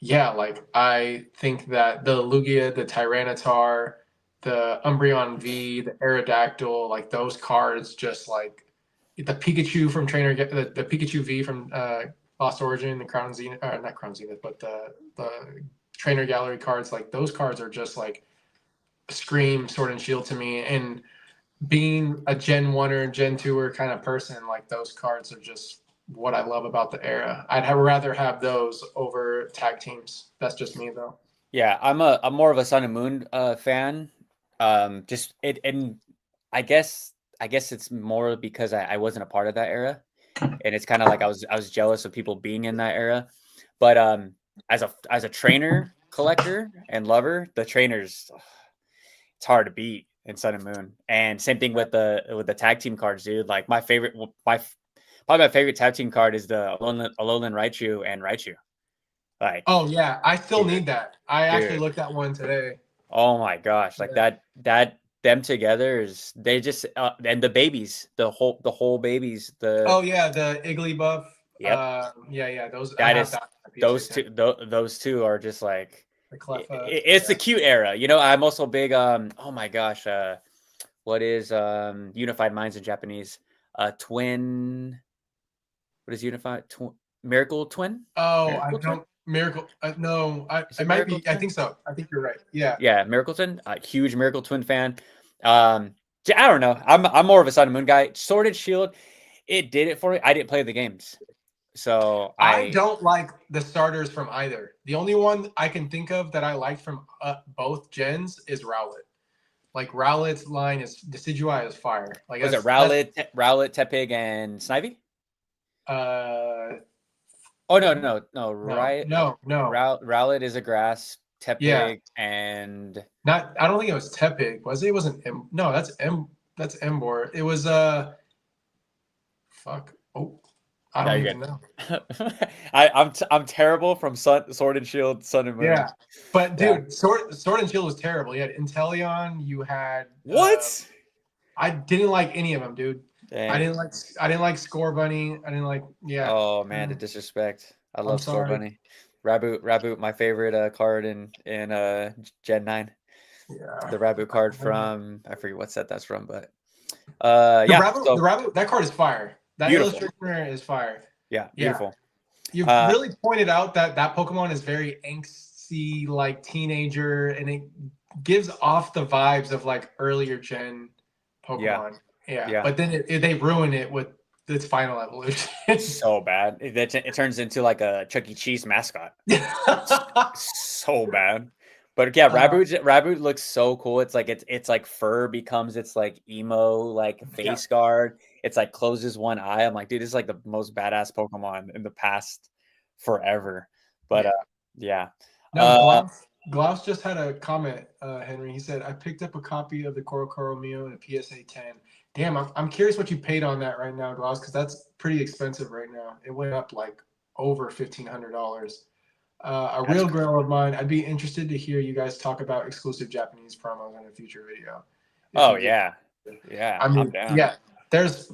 yeah, like I think that the Lugia, the Tyranitar, the Umbreon V, the Aerodactyl, like those cards, just like the Pikachu from the Pikachu V from Lost Origin, the Crown Zenith, not Crown Zenith, but the Trainer Gallery cards, like those cards are just like scream Sword and Shield to me. And being a Gen 1 or Gen 2 kind of person, like those cards are just what I love about the era. Rather have those over tag teams. That's just me though. Yeah, I'm more of a Sun and Moon fan. Just it and I guess it's more because I wasn't a part of that era, and it's kind of like I was jealous of people being in that era. But as a trainer, collector, and lover, the trainers, it's hard to beat in Sun and Moon. And same thing with the tag team cards, dude. Like probably my favorite tag team card is the Alolan Raichu and Raichu. Like, oh yeah, I still dude, need that. I actually dude. looked at one today. Oh my gosh, like Yeah. that them together is they just and the babies, the whole babies, Oh yeah, the Igglybuff. yep, Yeah, those I that have is that on PSA 10. those two are just like The Cleffa. it's the Yeah. cute era. You know, I'm also big oh my gosh, what is Unified Minds in Japanese? Twin, what is Unified Miracle Twin? Oh, I Miracle Twin? don't Miracle. No, Is it it might Miracle be. I Twin? think so. I think you're right. Yeah. Yeah, Miracle Twin, huge Miracle Twin fan. I don't know. I'm more of a Sun and Moon guy. Sword and Shield, it did it for me. I didn't play the games, so I I don't like the starters from either. The only one I can think of that I liked from both gens is Rowlet. Like Rowlet's line is Decidueye is fire. Like was it that's Rowlet, Tepig, and Snivy. uh Oh no, no right. no no Rowlet is a grass, yeah, Tepig, and not I don't think it was Tepig. Was it? It wasn't M. No, that's Embor. It was fuck. Oh, I no, don't you're even know. good. I'm terrible from Sword and Shield, Sun and Moon. Yeah. But Yeah. dude, Sword and Shield was terrible. You had Inteleon, you had What? I didn't like any of them, dude. Dang. I didn't like Score Bunny. I didn't like yeah. Oh man, the disrespect. I I'm love Score sorry. Bunny. Raboot, my favorite card in Gen 9. Yeah. The Raboot card from I forget what set that's from, but yeah, The so rabbit that card is fire. That beautiful. illustration is fire. Yeah, Yeah. beautiful. You've really pointed out that Pokemon is very angsty, like teenager, and it gives off the vibes of like earlier gen Yeah, Pokemon. Yeah. yeah. But then they ruin it with its final evolution. So bad. It turns into like a Chuck E. Cheese mascot. So bad. But yeah, Raboot looks so cool. It's like it's like fur becomes its like emo like yeah. face guard. It's like closes one eye. I'm like, dude, this is like the most badass Pokemon in the past forever. But yeah. No, Glaus just had a comment, Henry. He said, I picked up a copy of the Korokoro Mio in a PSA 10. Damn, I'm curious what you paid on that right now, Glaus, because that's pretty expensive right now. It went up like over $1,500. A real girl of mine, I'd be interested to hear you guys talk about exclusive Japanese promos in a future video. Oh yeah. Yeah. I mean, I'm down. yeah, there's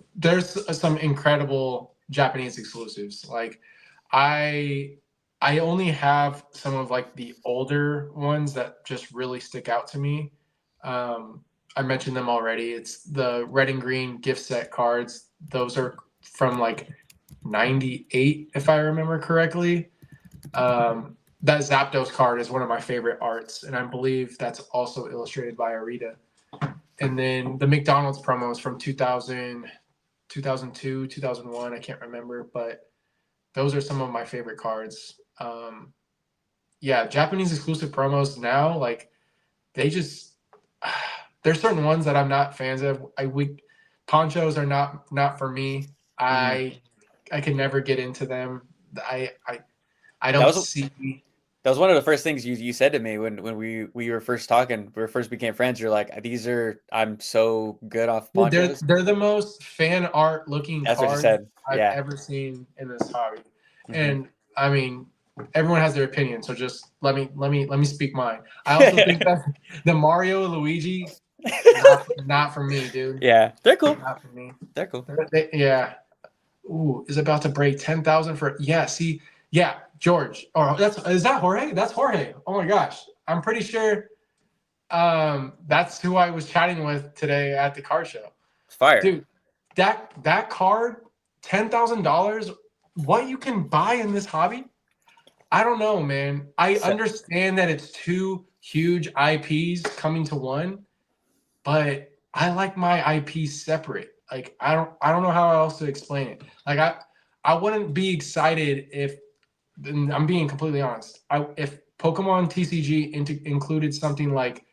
some incredible Japanese exclusives. Like I only have some of like the older ones that just really stick out to me. I mentioned them already. It's the red and green gift set cards. Those are from like 98, if I remember correctly. That Zapdos card is one of my favorite arts, and I believe that's also illustrated by Arita. And then the McDonald's promos from 2000, 2002, 2001, I can't remember, but those are some of my favorite cards. Yeah, Japanese exclusive promos now, like they just there's certain ones that I'm not fans of. Ponchos are not for me. I can never get into them. I don't see. That was one of the first things you said to me when we were first talking. We first became friends. You're like, I'm so good off ponchos. They're the most fan art looking That's what you cards said. I've Yeah. ever seen in this hobby. And I mean, everyone has their opinion, so just let me speak mine. I also think that the Mario Luigi Not for me, dude. Yeah, they're cool. Not for me. They're cool. Yeah. Ooh, is about to break 10,000 for. Yeah. See. Yeah, George. Or is that Jorge? That's Jorge. Oh my gosh. I'm pretty sure. That's who I was chatting with today at the car show. Fire. Dude, that card, $10,000. What you can buy in this hobby? I don't know, man. I understand that it's two huge IPs coming to one, but I like my IPs separate. Like I don't know how else to explain it. Like I wouldn't be excited if, and I'm being completely honest. If Pokemon TCG included something like,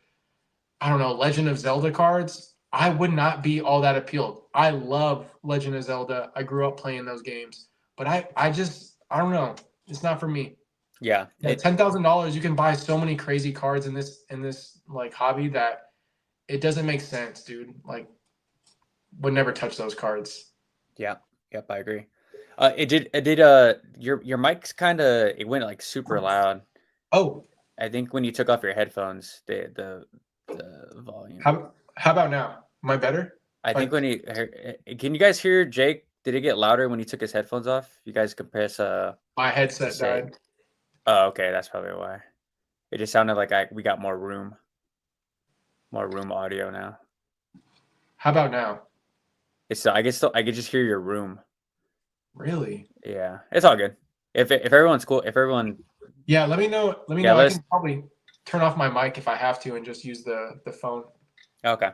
I don't know, Legend of Zelda cards, I would not be all that appealed. I love Legend of Zelda. I grew up playing those games, but I don't know. It's not for me. Yeah. Yeah, $10,000, you can buy so many crazy cards in this like hobby that it doesn't make sense, dude. Like, would never touch those cards. Yeah. Yep. I agree. It did. It did. Your mic's kind of. It went like super loud. Oh, I think when you took off your headphones, the volume. how about now? Am I better? I think Like when you can you guys hear Jake? Did it get louder when he took his headphones off? You guys can press my to headset say. died. Oh, okay, that's probably why. It just sounded like we got more room audio now. How about now? It's I could just hear your room. Really? Yeah, it's all good. If everyone's cool, if everyone, Yeah, let me know. Let me yeah, know. I let's. can probably turn off my mic if I have to and just use the phone. Okay.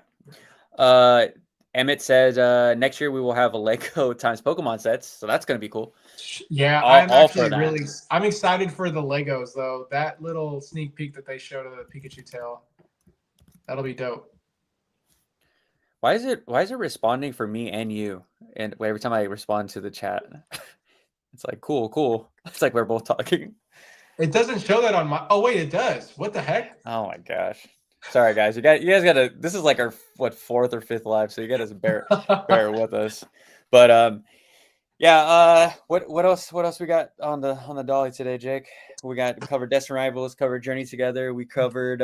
Emmett says next year we will have a Lego times Pokemon sets, so that's gonna be cool. Yeah, All for that. I'm excited for the Legos though. That little sneak peek that they showed of the Pikachu tail, that'll be dope. Why is it responding for me and you? And every time I respond to the chat, it's like cool. It's like we're both talking. It doesn't show that on my. Oh wait, it does. What the heck? Oh my gosh. Sorry guys. You guys gotta this is like our fourth or fifth live, so you gotta bear with us. But yeah, what else we got on the dolly today, Jake? We covered Destin Rivals, covered Journey Together, we covered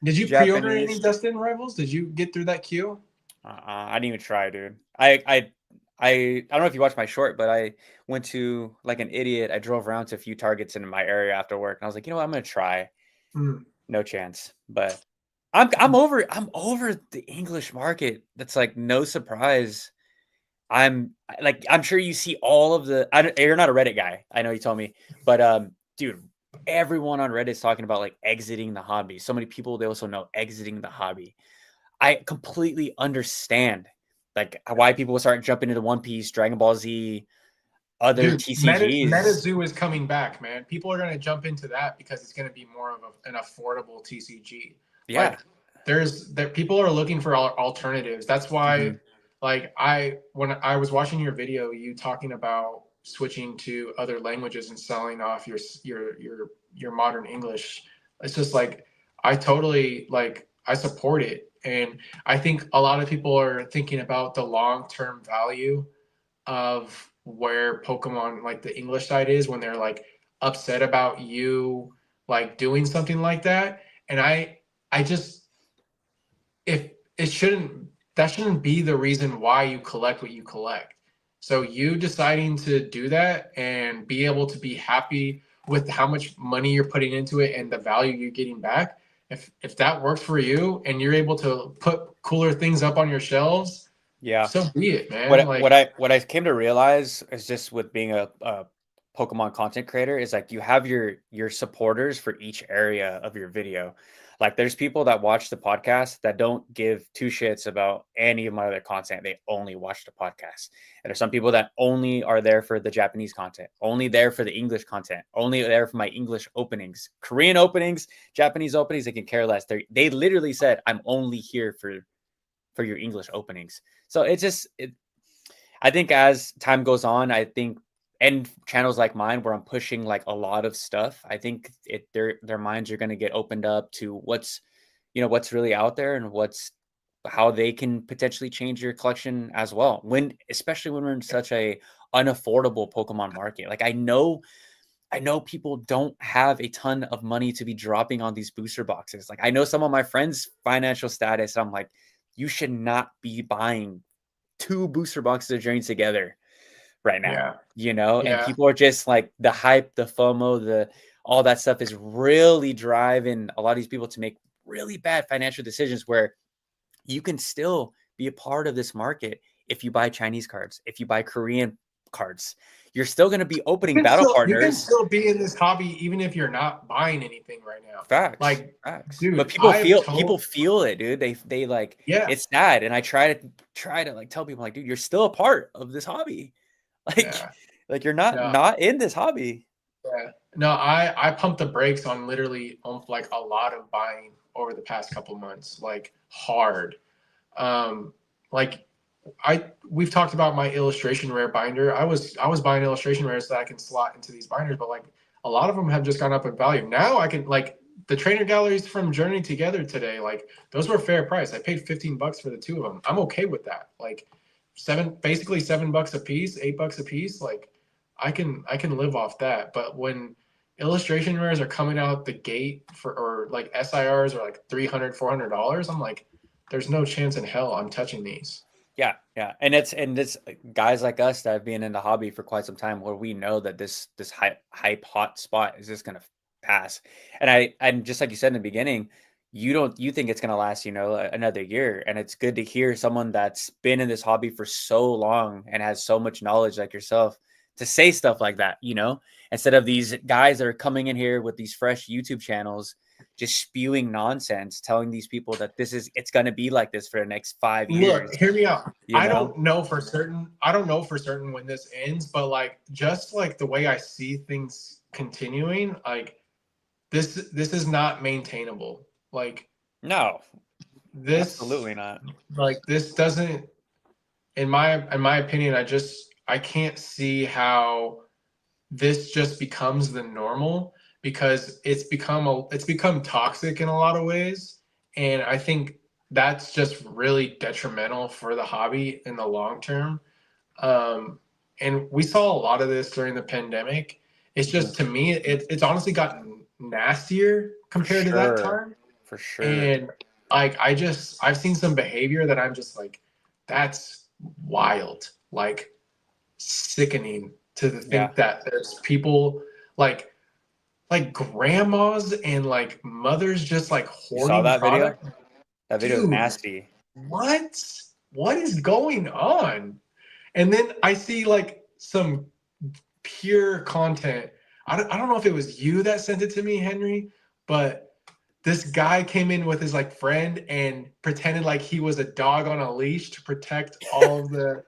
Did you pre-order any Japanese. Dustin Rivals? Did you get through that queue? I didn't even try, dude. I don't know if you watched my short, but I went to like an idiot. I drove around to a few targets in my area after work, and I was like, you know what, I'm gonna try. Mm. No chance. But I'm over the English market. That's like no surprise. I'm sure you see all of you're not a Reddit guy. I know you told me, but dude, everyone on Reddit is talking about like exiting the hobby. So many people they also know exiting the hobby. I completely understand like why people start jumping into One Piece, Dragon Ball Z, other Dude, TCGs. MetaZoo is coming back, man. People are gonna jump into that because it's gonna be more of an affordable TCG. Yeah. Like, people are looking for alternatives. That's why, Mhm. like, when I was watching your video, you talking about switching to other languages and selling off your modern English. It's just like I totally like I support it, and I think a lot of people are thinking about the long term value of where Pokemon, like the English side, is when they're like upset about you like doing something like that. And I just, if it shouldn't, that shouldn't be the reason why you collect what you collect. So you deciding to do that and be able to be happy with how much money you're putting into it and the value you're getting back, if that works for you and you're able to put cooler things up on your shelves, Yeah. so be it, man. Like, What I came to realize is just with being a Pokemon content creator is like you have your supporters for each area of your video. Like there's people that watch the podcast that don't give two shits about any of my other content. They only watch the podcast. And there's some people that only are there for the Japanese content, only there for the English content, only there for my English openings, Korean openings, Japanese openings. They can care less. They literally said, "I'm only here for your English openings." So I think as time goes on, I think and channels like mine where I'm pushing like a lot of stuff, I think their minds are going to get opened up to what's really out there and how they can potentially change your collection as well. Especially when we're in such a unaffordable Pokemon market. Like I know I know people don't have a ton of money to be dropping on these booster boxes. Like I know some of my friends' financial status. I'm like, you should not be buying 2 booster boxes of journeys together right now, Yeah. and Yeah. people are just like the hype, the FOMO, all that stuff is really driving a lot of these people to make really bad financial decisions where you can still be a part of this market if you buy Chinese cards, if you buy Korean cards. You're still going to be opening battle You can partners. still be in this hobby even if you're not buying anything right now. Facts, Like, facts. But dude, people feel it, dude. They like yeah, it's sad, and I try to like tell people like, dude, you're still a part of this hobby. Like, yeah, like you're not no, not in this hobby. yeah, no. I pumped the brakes on literally like a lot of buying over the past couple months, like hard. Um, like we've talked about my illustration rare binder. I was buying illustration rares that I can slot into these binders, but like a lot of them have just gone up in value. Now I can like the trainer galleries from Journey Together today, like those were fair price. I paid $15 for the two of them. I'm okay with that. Like basically $7 a piece, $8 a piece. Like I can live off that. But when illustration rares are coming out the gate or like SIRs are like $300, $400, I'm like, there's no chance in hell I'm touching these. Yeah, yeah, and it's guys like us that have been in the hobby for quite some time, where we know that this hype hot spot is just gonna pass. And just like you said in the beginning, you think it's gonna last, another year, and it's good to hear someone that's been in this hobby for so long and has so much knowledge like yourself to say stuff like that, instead of these guys that are coming in here with these fresh YouTube channels just spewing nonsense, telling these people that it's going to be like this for the next 5 years, Look, hear me out. you know? I don't know for certain when this ends, but like just like the way I see things continuing, like this is not maintainable. Like No, this absolutely not. this doesn't in my opinion, I can't see how this just becomes the normal because it's become toxic in a lot of ways, and I think that's just really detrimental for the hobby in the long term. um, and we saw a lot of this during the pandemic. It's Mhm. just, to me, it's honestly gotten nastier For compared to that sure. time. For sure. And like I've seen some behavior that I'm just like, that's wild, like sickening to Yeah. think that there's people like grandmas and like mothers just like You saw hoarding that video? product. That video is Dude, nasty. what what is going on? And then I see like some pure content. I don't know if it was you that sent it to me, Henry, but this guy came in with his like friend and pretended like he was a dog on a leash to protect all of the.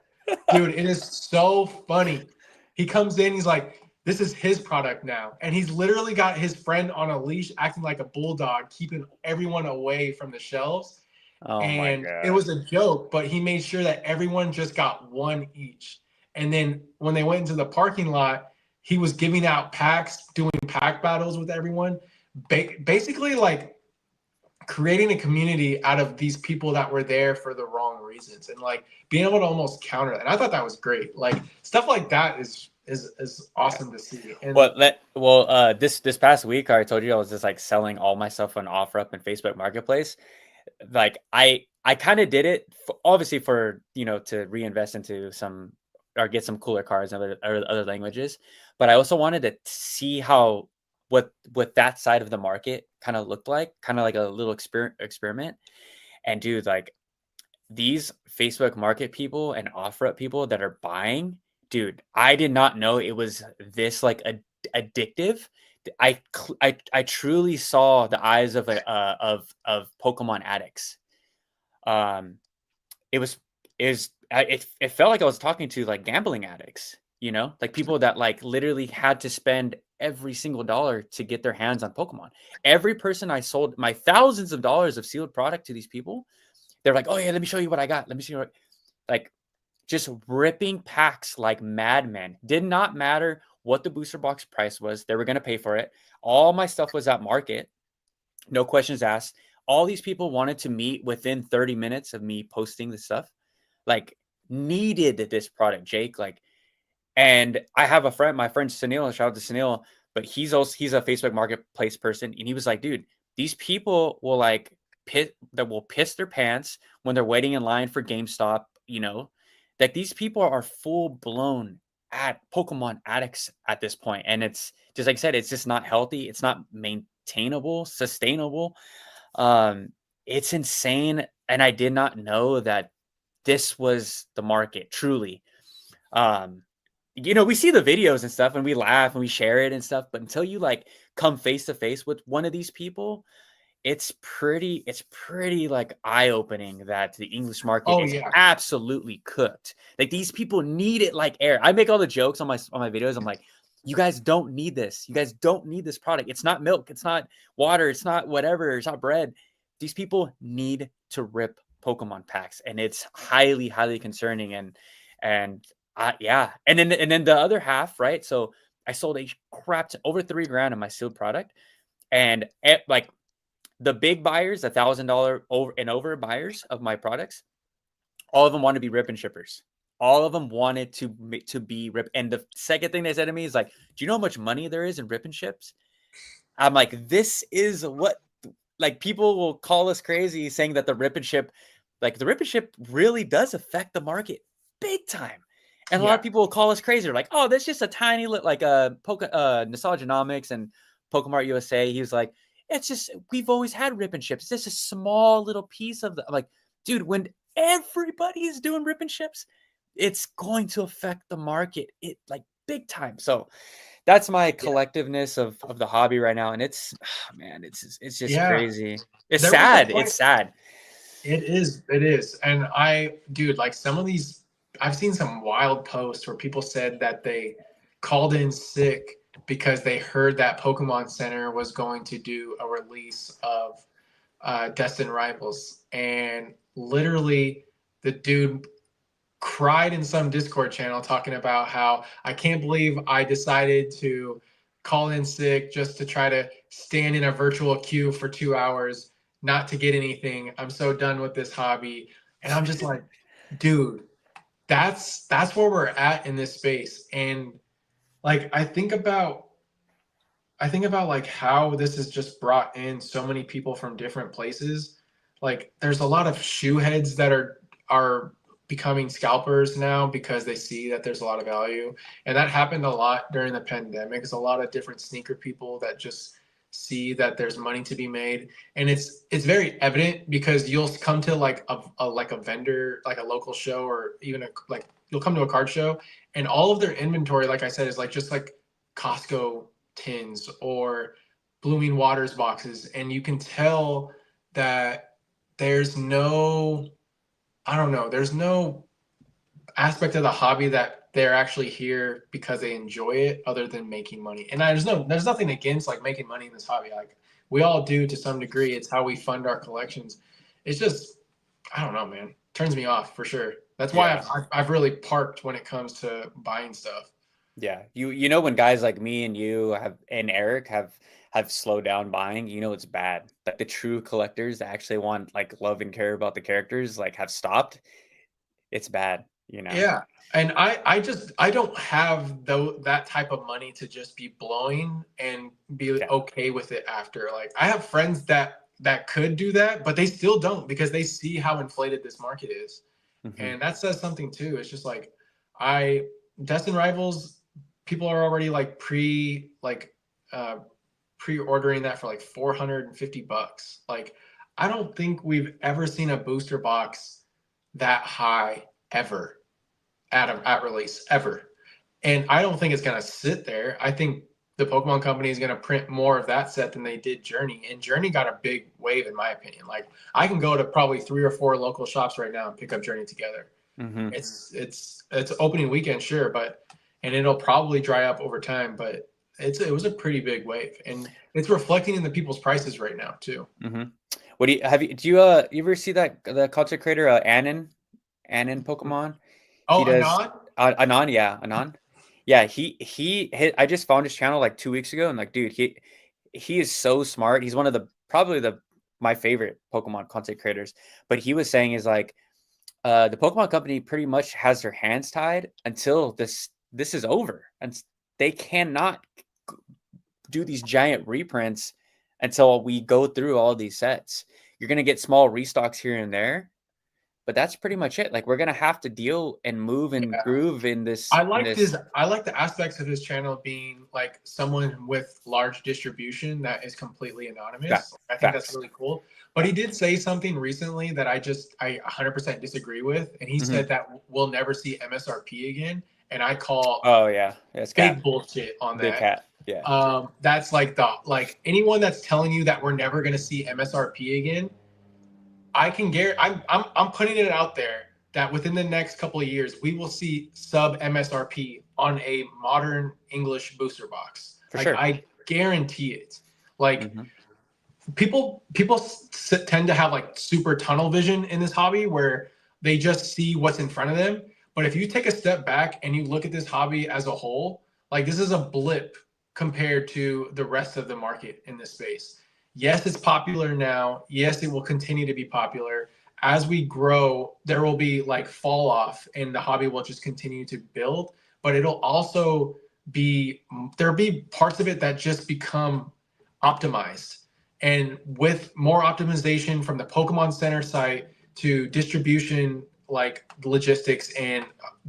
Dude, it is so funny. He comes in, he's like, this is his product now. And he's literally got his friend on a leash acting like a bulldog, keeping everyone away from the shelves. Oh my And it God. was a joke, but he made sure that everyone just got one each. And then when they went into the parking lot, he was giving out packs, doing pack battles with everyone, basically like creating a community out of these people that were there for the wrong reasons, and like being able to almost counter that. And I thought that was great. Like stuff like that is Yeah. awesome to see. And This past week, I told you I was just like selling all my stuff on OfferUp and Facebook Marketplace. Like I kind of did it obviously for to reinvest into some or get some cooler cards and other languages, but I also wanted to see how what that side of the market kind of looked like, kind of like a little experiment. And dude, like these Facebook Market people and OfferUp people that are buying, dude, I did not know it was this like addictive. I truly saw the eyes of of Pokemon addicts. Um, it was it felt like I was talking to like gambling addicts, like people that like literally had to spend every single dollar to get their hands on Pokemon. Every person I sold my thousands of dollars of sealed product to these people, they're like, "Oh yeah, let me show you what I got. Let me see what," like just ripping packs like madmen. Did not matter what the booster box price was. They were going to pay for it. All my stuff was at market. No questions asked. All these people wanted to meet within 30 minutes of me posting the stuff. Like needed this product, Jake. Like, and I have a friend, my friend Sunil, shout out to Sunil. but he's a Facebook marketplace person, and he was like, dude, these people will like piss their pants when they're waiting in line for GameStop, that these people are full blown at Pokemon addicts at this point. And it's just like I said, it's just not healthy. It's not maintainable, sustainable. Um, it's insane. And I did not know that this was the market truly. Um, we see the videos and stuff and we laugh and we share it and stuff, but until you like come face to face with one of these people, it's pretty like eye-opening that the English market Oh is yeah. absolutely cooked. Like these people need it like air. I make all the jokes on my videos. I'm like, you guys don't need this. You guys don't need this product. It's not milk. It's not water. It's not whatever. It's not bread. These people need to rip Pokemon packs, and it's highly, highly concerning. Yeah. And then the other half, right? So I sold a crap to over $3,000 of my sealed product, and like the big buyers, $1,000 over and over buyers of my products, all of them want to be rip and shippers. All of them wanted to be rip. And the second thing they said to me is like, "Do you know how much money there is in rip and ships?" I'm like, "This is what like people will call us crazy saying that the rip and ship, like the rip and ship, really does affect the market big time." And a lot of Yeah. people will call us crazy. They're like, "Oh, that's just a tiny like Nostalgianomics and Pokemart USA." He was like, "It's just we've always had rip and ships. It's just a small little piece of the like, dude. When everybody is doing rip and ships, it's going to affect the market it like big time." So that's my Yeah. collectiveness of the hobby right now, and it's man, it's just Yeah. crazy. It's There was a sad. point. It's sad. It is. And dude, like some of these, I've seen some wild posts where people said that they called in sick because they heard that Pokemon Center was going to do a release of Destined Rivals. And literally, the dude cried in some Discord channel talking about how I can't believe I decided to call in sick just to try to stand in a virtual queue for 2 hours, not to get anything. I'm so done with this hobby. And I'm just like, dude, that's where we're at in this space. And like I think about like how this has just brought in so many people from different places. Like there's a lot of shoe heads that are becoming scalpers now because they see that there's a lot of value. And that happened a lot during the pandemic. There's a lot of different sneaker people that just see that there's money to be made. And it's very evident because you'll come to like a vendor, like a local show, or even like you'll come to a card show, and all of their inventory, like I said, is like just like Costco tins or Blooming Waters boxes, and you can tell that there's no, I don't know, there's no aspect of the hobby that they're actually here because they enjoy it other than making money. And there's nothing against like making money in this hobby. Like we all do to some degree. It's how we fund our collections. It's just, I don't know, man. Turns me off for sure. That's why Yeah. I've really parked when it comes to buying stuff. Yeah. You know when guys like me and you have and Eric have slowed down buying, it's bad. Like the true collectors that actually want like love and care about the characters like have stopped. It's bad. Yeah. And I don't have that type of money to just be blowing and be Yeah. okay with it after. Like I have friends that could do that, but they still don't because they see how inflated this market is. Hmm. And that says something too. It's just like I Destin Rivals, people are already like uh pre-ordering that for like $450. Like I don't think we've ever seen a booster box that high ever at release ever. And I don't think it's going to sit there. I think the Pokemon Company is going to print more of that set than they did Journey. And Journey got a big wave, in my opinion. Like I can go to probably 3 or 4 local shops right now and pick up Journey together. Hmm. It's opening weekend, sure, and it'll probably dry up over time, but it was a pretty big wave, and it's reflecting in the people's prices right now too. Hmm. What you ever see that the content creator Anon Pokemon? He Oh, does Anon? Anon, yeah, Anon. Yeah, I just found his channel like 2 weeks ago, and like, dude, he is so smart. He's one of the probably the my favorite Pokemon content creators. But he was saying is like the Pokemon Company pretty much has their hands tied until this is over, and they cannot do these giant reprints until we go through all these sets. You're going to get small restocks here and there, but that's pretty much it. Like we're going to have to deal and move and Yeah. groove in this. I like the aspects of his channel being like someone with large distribution that is completely anonymous. I think that's really cool. But he did say something recently that I 100% disagree with, and he said that we'll never see MSRP again, and I call that's big bullshit on big that. cat. Yeah. That's like anyone that's telling you that we're never going to see MSRP again, I can guarantee I'm putting it out there that within the next couple of years we will see sub MSRP on a modern English booster box. For sure. I guarantee it. Like people tend to have like super tunnel vision in this hobby where they just see what's in front of them. But if you take a step back and you look at this hobby as a whole, like this is a blip compared to the rest of the market in this space. Yes, it's popular now. Yes, it will continue to be popular. As we grow, there will be like fall off and the hobby will just continue to build, but it'll also there'll be parts of it that just become optimized. And with more optimization from the Pokemon Center site to distribution, like logistics and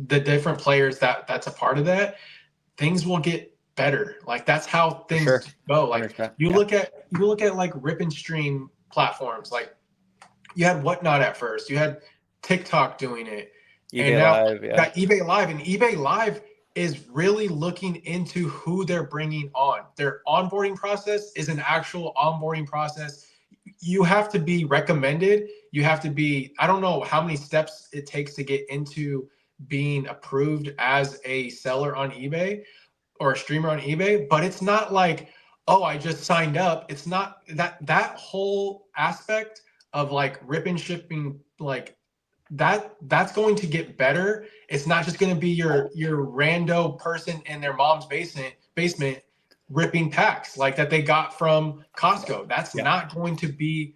the different players that's a part of that, things will get better. Like that's how things go. Like you look at like rip and stream platforms. Like you had Whatnot at first. You had TikTok doing it. And now you got eBay Live. And eBay Live is really looking into who they're bringing on. Their onboarding process is an actual onboarding process. You have to be recommended. You have to be, I don't know how many steps it takes to get into being approved as a seller on eBay or a streamer on eBay, but it's not like, oh, I just signed up. It's not that whole aspect of like rip and shipping, like that's going to get better. It's not just going to be your rando person in their mom's basement ripping packs like that they got from Costco. That's not going to be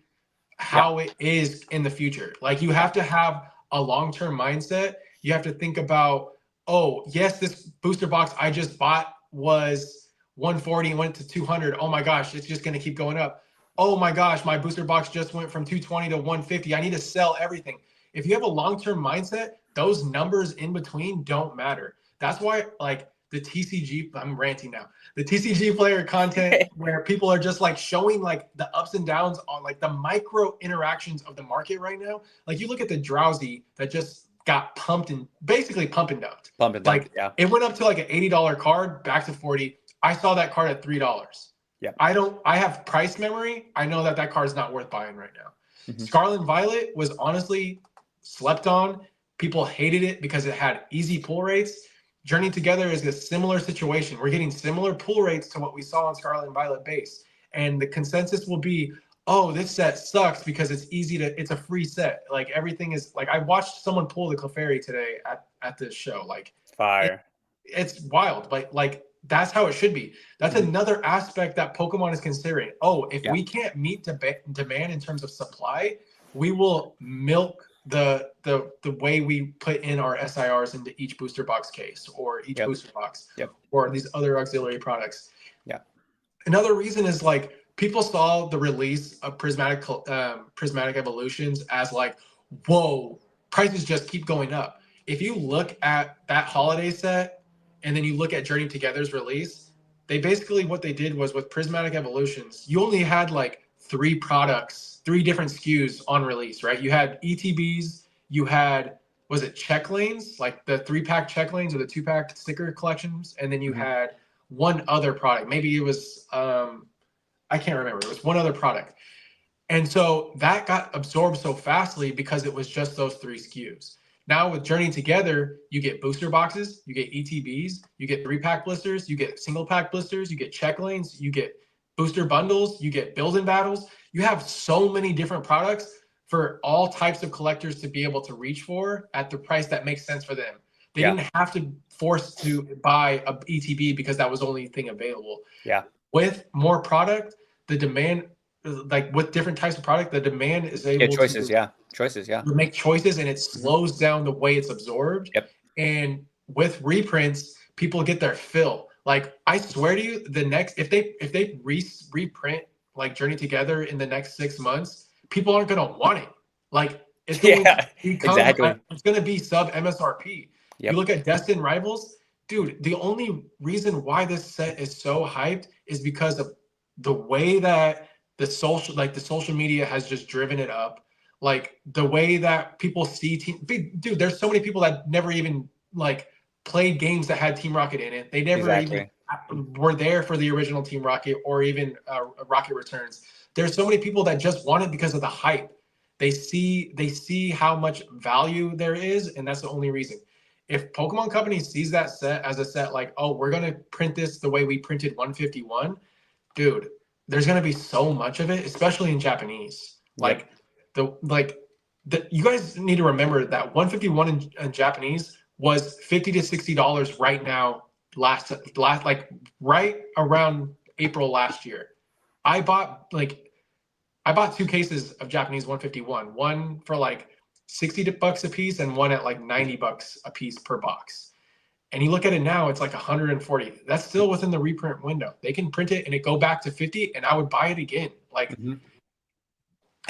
how it is in the future. Like you have to have a long-term mindset. You have to think about, oh, yes, this booster box I just bought was 140 and went to 200. Oh my gosh, it's just going to keep going up. Oh my gosh, my booster box just went from 220 to 150. I need to sell everything. If you have a long-term mindset, those numbers in between don't matter. That's why like the TCG, I'm ranting now, the TCG player content where people are just like showing like the ups and downs on like the micro interactions of the market right now. Like you look at the Drowsy that just got pumped and basically pump and dumped. It went up to like an $80 card, back to 40. I saw that card at $3. Yeah. I have price memory. I know that card is not worth buying right now. Scarlet and Violet was honestly slept on. People hated it because it had easy pull rates. Journey Together is a similar situation. We're getting similar pull rates to what we saw on Scarlet and Violet base. And the consensus will be, oh, this set sucks because it's it's a free set. Like everything is like, I watched someone pull the Clefairy today at this show. Like fire. It's wild, but like that's how it should be. That's another aspect that Pokemon is considering. Oh, if we can't meet demand in terms of supply, we will milk the way we put in our SIRs into each booster box case or each booster box or these other auxiliary products. Yeah. Another reason is like people saw the release of Prismatic Evolutions as like, whoa, prices just keep going up. If you look at that holiday set and then you look at Journey Together's release, they basically what they did was with Prismatic Evolutions, you only had like 3 products, 3 different SKUs on release, right? You had ETBs, you had, was it check lanes, like the 3-pack check lanes or the 2-pack sticker collections, and then you had one other product. Maybe it was, I can't remember. It was one other product. And so that got absorbed so fastly because it was just those 3 SKUs. Now with Journey Together, you get booster boxes, you get ETBs, you get 3-pack blisters, you get single-pack blisters, you get check lanes, you get booster bundles, you get build-in battles. You have so many different products for all types of collectors to be able to reach for at the price that makes sense for them. They didn't have to force to buy a ETB because that was the only thing available. Yeah. With more product, the demand, like with different types of product, the demand is able to make choices, and it slows down the way it's absorbed. Yep. And with reprints, people get their fill. Like I swear to you, the next if they reprint like Journey Together in the next 6 months, people aren't gonna want it. Like it's going to Yeah, become exactly. it's gonna be sub MSRP. You Yep. look at Destin Rivals, dude. The only reason why this set is so hyped is because of the way that the social media has just driven it up. Like the way that people see team, dude. There's so many people that never even like played games that had Team Rocket in it. They never even Exactly. were there for the original Team Rocket or even Rocket Returns. There's so many people that just want it because of the hype. They see how much value there is, and that's the only reason. If Pokemon Company sees that set as a set like, oh, we're gonna print this the way we printed 151, dude, there's gonna be so much of it, especially in Japanese. Yep. You guys need to remember that 151 in Japanese was $50 to $60 right now. Last like right around April last year, I bought two cases of Japanese 151, one for like $60 a piece and one at like $90 a piece per box. And you look at it now, it's like 140. That's still within the reprint window. They can print it and it go back to 50 and I would buy it again. Like Mm-hmm.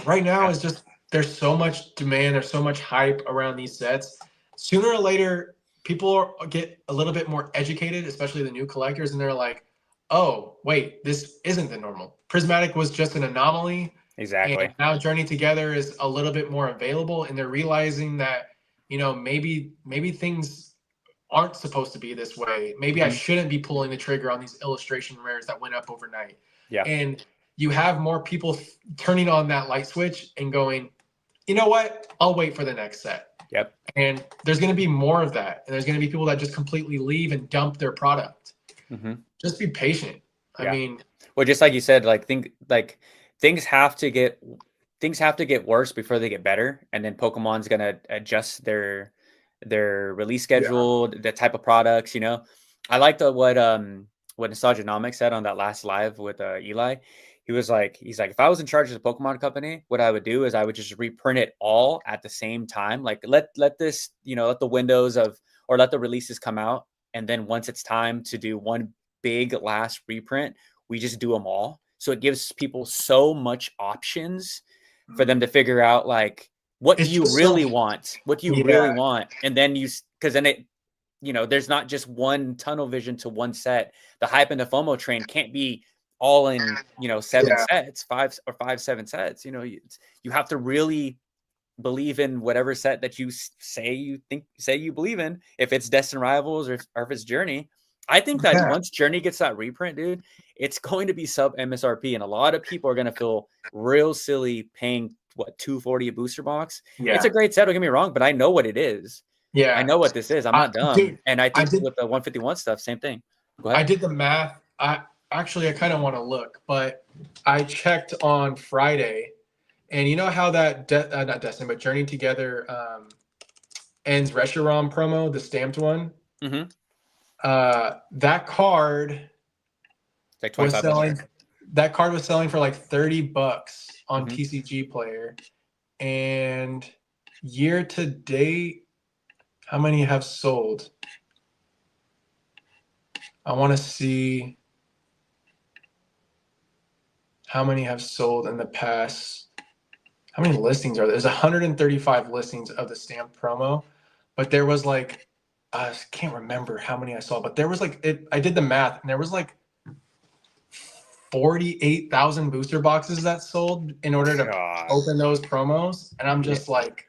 right now Yeah. is just there's so much demand, there's so much hype around these sets. Sooner or later, people get a little bit more educated, especially the new collectors, and they're like, "Oh, wait, this isn't the normal. Prismatic was just an anomaly, and Exactly. now Journey Together is a little bit more available." And they're realizing that maybe things aren't supposed to be this way. Maybe I Mm-hmm. shouldn't be pulling the trigger on these illustration rares that went up overnight. Yeah. And you have more people turning on that light switch and going, you know what? I'll wait for the next set. Yep. And there's going to be more of that. And there's going to be people that just completely leave and dump their product. Mm-hmm. Just be patient. I Yeah. mean, Well, just like you said, things have to get worse before they get better, and then Pokemon's gonna adjust their release yeah. schedule, the type of products. I liked what Nostalgianomics said on that last live with Eli. He's like, if I was in charge of the Pokemon company, what I would do is I would just reprint it all at the same time. Like let this, let the windows of or let the releases come out, and then once it's time to do one big last reprint, we just do them all. So it gives people so much options for them to figure out like what do It's you just so, really want? What do you really yeah. want? And then because then it, there's not just one tunnel vision to one set. The hype and the FOMO train can't be all in, seven Yeah. sets, 7 sets. You have to really believe in whatever set that you say you believe in. If it's Destin Rivals or if it's Journey, I think that Yeah. once Journey gets that reprint, dude, it's going to be sub MSRP, and a lot of people are going to feel real silly paying what $240 a booster box. It's a Yeah. great set. Don't get me wrong, but I know what it is. I Yeah. know what this is. I'm not dumb, Dude, and I I think did with the 151 stuff, same thing. Go I ahead. did the math. I kind of want to look, but I checked on Friday, and you know how that not Destiny, but Journey Together ends Reshiram promo, the stamped one. Mm-hmm. That card It's like was 25 bucks. selling. That card was selling for like $30 on Mm-hmm. TCG Player, and year to date, how many have sold? I want to see how many have sold in the past. How many listings are there? There's 135 listings of the stamp promo, but there was like I can't remember how many I saw, but there was like I did the math, and there was like 48,000 booster boxes that sold in order to God. open those promos, and I'm Yeah. just like,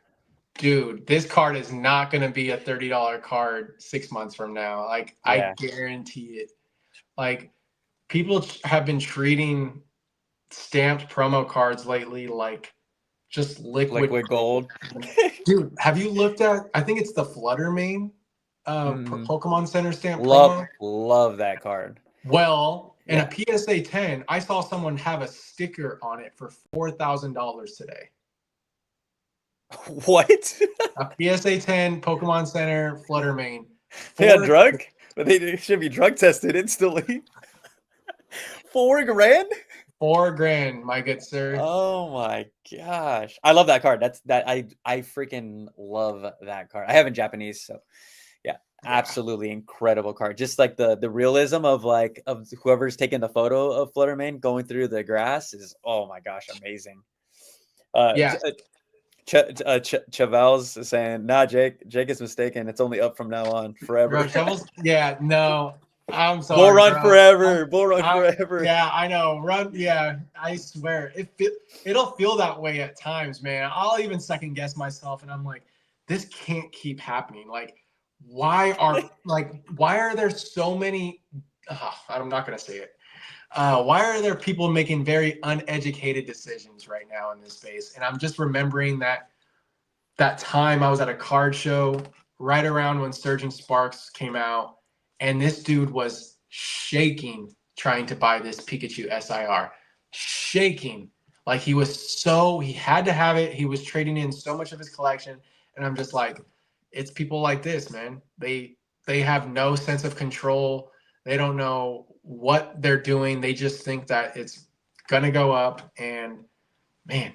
dude, this card is not going to be a $30 card 6 months from now. Like I Yeah. guarantee it. Like people have been treating stamped promo cards lately like just liquid Liquid gold. gold. Dude, have you looked at? I think it's the Flutter Mane Mm. Pokemon Center stamp Love promo. that card. Well, in Yeah. a PSA 10, I saw someone have a sticker on it for $4,000 today. What? A PSA 10 Pokemon Center Flutter Mane. Yeah, Four, drug? But they should be drug tested instantly. 4 grand? $4,000, my good sir. Oh my gosh. I love that card. I freaking love that card. I have in Japanese, so yeah. Yeah. Absolutely incredible card. Just like the realism of like of whoever's taking the photo of Fluttermane going through the grass is, oh my gosh, amazing. Yeah. Chavel's saying, "Nah, Jake is mistaken. It's only up from now on, forever." Bro, shovels. Yeah, no. I'm Bull sorry, run bro. forever. Bull run forever. Yeah, I know. Run. Yeah, I swear it'll feel that way at times, man. I'll even second guess myself, and I'm like, this can't keep happening. Like, why are there so many? I'm not gonna say it. Why are there people making very uneducated decisions right now in this space? And I'm just remembering that time I was at a card show right around when Surging Sparks came out, and this dude was shaking trying to buy this Pikachu SIR. Shaking. Like he had to have it. He was trading in so much of his collection. And I'm just like, it's people like this, man. They have no sense of control. They don't know what they're doing. They just think that it's gonna go up. And man,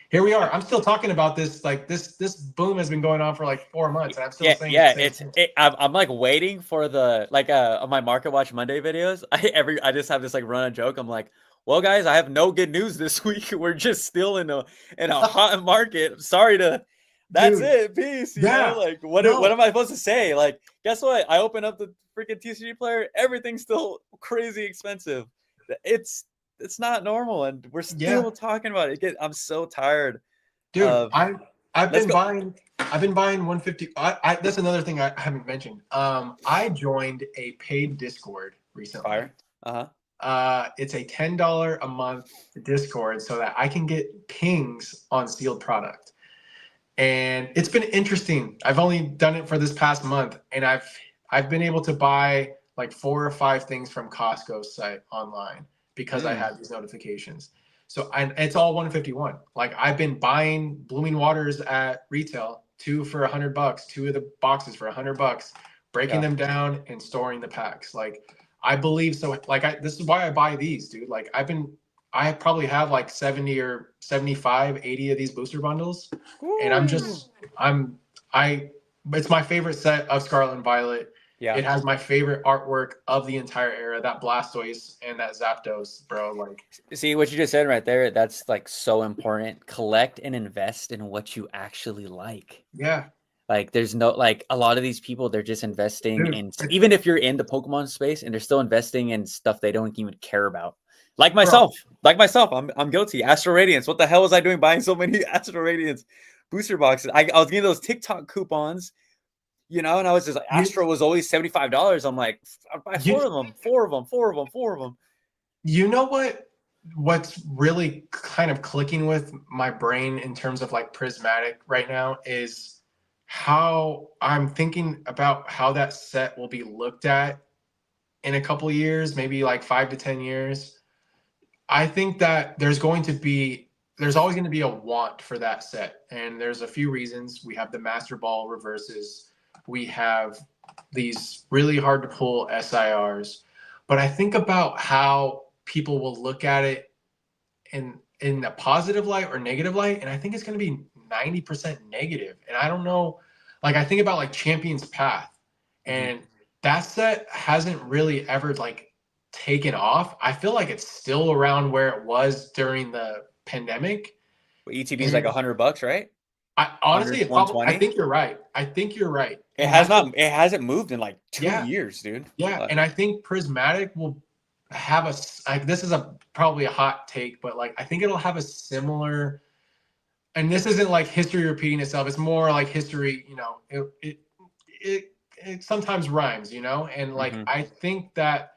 here we are. I'm still talking about this. Like this boom has been going on for like 4 months, and I'm still saying the same thing. I'm like waiting for the like on my Market Watch Monday videos. I just have this like run on joke. I'm like, well, guys, I have no good news this week. We're just still in a hot market. Sorry to. That's Dude, it. Peace. You know, yeah, like what no, am I supposed to say? Like, guess what? I open up the freaking TCG player. Everything's still crazy expensive. It's it's not normal, and we're yeah, still talking about it. I'm so tired dude. of. I've Let's been go. buying. I've been buying 150. That's another thing I haven't mentioned. I joined a paid Discord recently. Fire. Uh-huh. It's a $10 a month Discord so that I can get pings on sealed product. And it's been interesting. I've only done it for this past month, and I've been able to buy like 4 or 5 things from Costco's site online because I Mm. have these notifications. So and it's all 151. Like I've been buying Blooming Waters at retail, two for $100, two of the boxes for $100, breaking Yeah. them down and storing the packs. Like I believe so. Like this is why I buy these, dude. Like I probably have like 70 or 75, 80 of these booster bundles. And Woo. I it's my favorite set of Scarlet and Violet. Yeah. It has my favorite artwork of the entire era, that Blastoise and that Zapdos, bro. Like, See what you just said right there? That's like so important. Collect and invest in what you actually like. yeah, Like there's no like a lot of these people, they're just investing dude, in, even if you're in the Pokemon space, and they're still investing in stuff they don't even care about. Like bro. myself. Like myself. I'm guilty. Astro Radiance. What the hell was I doing buying so many Astro Radiance booster boxes? I was getting those TikTok coupons, you know, and I was just like, You Astro was always $75. I'm like, I'll buy you four of them, four of them, four of them, four of them. you know what's really kind of clicking with my brain in terms of like prismatic right now is how I'm thinking about how that set will be looked at in a couple of years, maybe like 5 to 10 years. I think that there's always going to be a want for that set. And there's a few reasons. We have the Master Ball reverses. We have these really hard to pull SIRs. But I think about how people will look at it in a positive light or negative light. And I think it's going to be 90% negative. And I don't know, like I think about like Champion's Path. Mm-hmm. And that set hasn't really ever like taken off. I feel like it's still around where it was during the pandemic. ETB is like And $100, right? I honestly, 100, I 120. think you're right. I think you're right. It And has that's not. what, It hasn't moved in like 2 yeah, years, dude. yeah. And I think Prismatic will have like, this is probably a hot take, but like, I think it'll have a similar, and this isn't like history repeating itself. It's more like history, it sometimes rhymes, and like, Mm-hmm. I think that,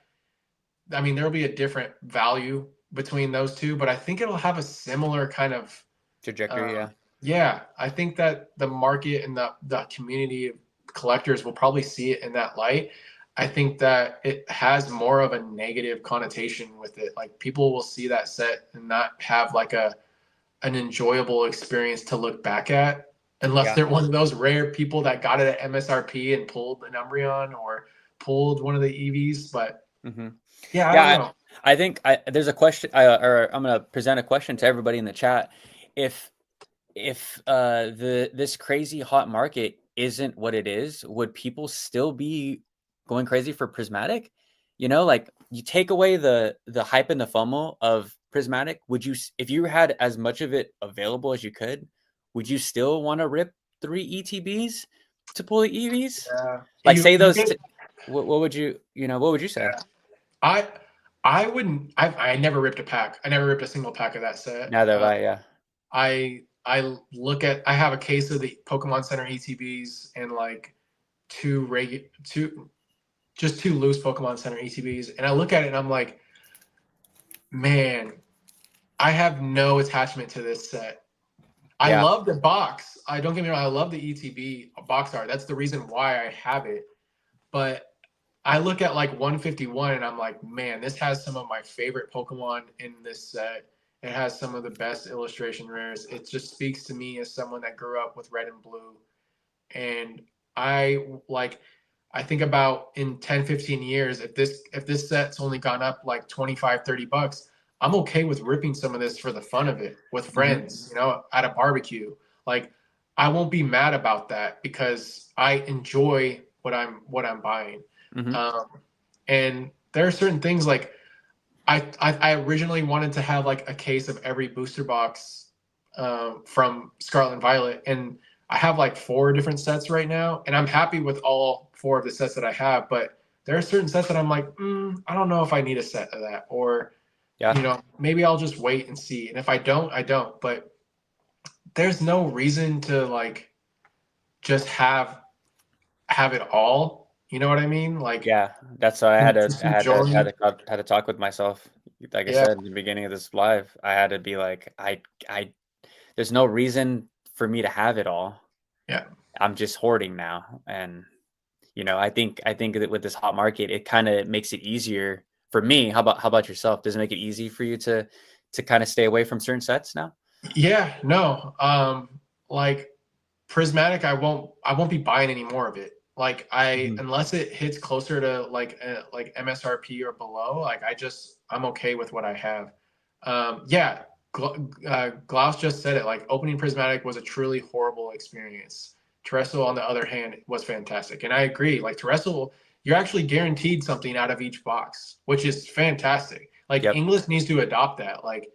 I mean, there'll be a different value between those two, but I think it'll have a similar kind of, Trajectory, uh, yeah. yeah, I think that the market and the community of collectors will probably see it in that light. I think that it has more of a negative connotation with it. Like people will see that set and not have like an enjoyable experience to look back at, unless Yeah. they're one of those rare people that got it at MSRP and pulled an Umbreon or pulled one of the EVs. But Mm-hmm. yeah, I don't Yeah, know. I think there's a question, or I'm gonna present a question to everybody in the chat. If this crazy hot market isn't what it is, would people still be going crazy for prismatic? You know, like you take away the hype and the FOMO of prismatic, would you, if you had as much of it available as you could, would you still want to rip 3 ETBs to pull the EVs? Yeah. Like say You those get what would you, what would you say? I I wouldn't I never ripped a pack. I never ripped a single pack of that set. Neither have I, yeah. I have a case of the Pokemon Center ETBs and like two loose Pokemon Center ETBs, and I look at it and I'm like, man, I have no attachment to this set. I Yeah. love the box. I don't get me wrong. I love the ETB box art. That's the reason why I have it. But I look at like 151 and I'm like, man, this has some of my favorite Pokemon in this set. It has some of the best illustration rares. It just speaks to me as someone that grew up with red and blue. And I like, I think about in 10, 15 years, if this set's only gone up like 25, $30, I'm okay with ripping some of this for the fun of it with friends, at a barbecue. Like I won't be mad about that because I enjoy what I'm buying. Mm-hmm. And there are certain things like I originally wanted to have like a case of every booster box from Scarlet and Violet, and I have like 4 different sets right now, and I'm happy with all 4 of the sets that I have. But there are certain sets that I'm like, I don't know if I need a set of that, or Yeah. maybe I'll just wait and see. And if I don't, I don't. But there's no reason to like just have it all. You know what I mean? Like Yeah, that's why I had to just enjoying. had to talk with myself. Like I Yeah, said in the beginning of this live, I had to be like, I there's no reason for me to have it all. yeah. I'm just hoarding now, and I think that with this hot market, it kind of makes it easier for me. How about yourself? Does it make it easy for you to kind of stay away from certain sets now? Yeah, no. Like prismatic, I won't be buying any more of it. Like Mhm. unless it hits closer to like MSRP or below, like I'm okay with what I have. Yeah, Glaus just said it. Like opening prismatic was a truly horrible experience. Terrestrial, on the other hand, was fantastic, and I agree. Like Terrestrial, you're actually guaranteed something out of each box, which is fantastic. Like Yep. English needs to adopt that. Like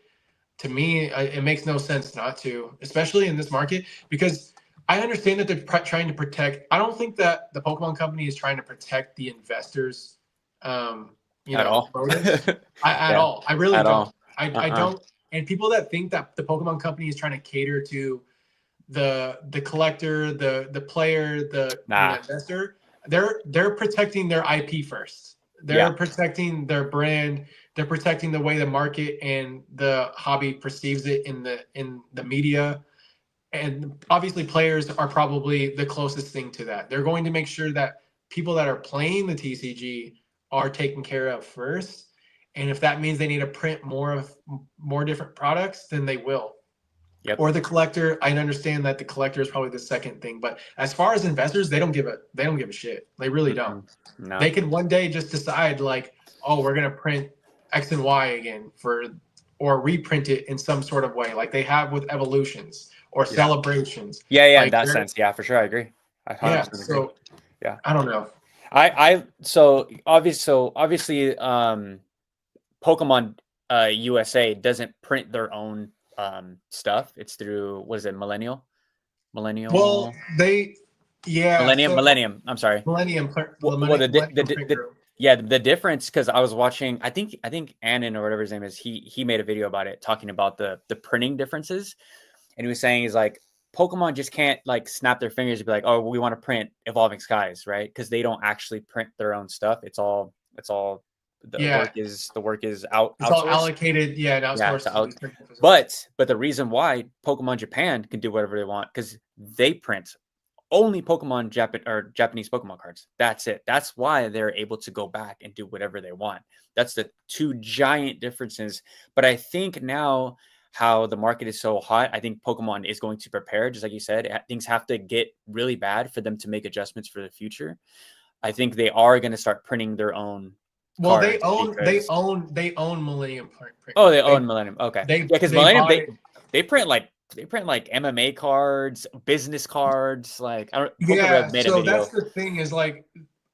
to me, it makes no sense not to, especially in this market, because I understand that they're trying to protect. I don't think that the Pokemon Company is trying to protect the investors, At all. motives at Yeah. all. I really At don't. all. I Uh-uh. don't. And people that think that the Pokemon Company is trying to cater to the collector, the player, the Nah. investor, they're protecting their IP first. Yeah. They're protecting their brand. They're protecting the way the market and the hobby perceives it in the media. And obviously, players are probably the closest thing to that. They're going to make sure that people that are playing the TCG are taken care of first. And if that means they need to print more different products, then they will. Yep. Or the collector, I understand that the collector is probably the second thing, but as far as investors, they don't give a shit. They really don't. Mm-mm. No. They could one day just decide like, oh, we're gonna print X and Y again or reprint it in some sort of way, like they have with evolutions or Yeah. celebrations. Yeah, in Like that sense. Yeah, for sure. I agree. I yeah, 100% agree. so Yeah. I don't know. So obviously Pokemon USA doesn't print their own stuff. It's through, what is it, Well, Millennial yeah, so Millennium. I'm sorry. Well, Millennium Print Group. yeah, the difference, because I was watching, I think Annan or whatever his name is, he made a video about it, talking about the printing differences, and he was saying, he's like, Pokemon just can't like snap their fingers and be like, oh, we want to print Evolving Skies, right? Because they don't actually print their own stuff. It's all Yeah, the work is out it's all outsourced. allocated, yeah, and Yeah, outsourced to these printing facilities. but the reason why Pokemon Japan can do whatever they want, because they print only Japanese Pokemon cards. That's it. That's why they're able to go back and do whatever they want. That's the two giant differences. But I think now, how the market is so hot, I think Pokemon is going to prepare. Just like you said, things have to get really bad for them to make adjustments for the future. I think they are going to start printing their own Well, they cards own they because own they own Millennium Print they Group. own Millennium. Okay, They yeah, because they Millennium bought it. they print like they print like MMA cards, business cards. Like I don't, Yeah, PokeRev made a so that's video. the thing is like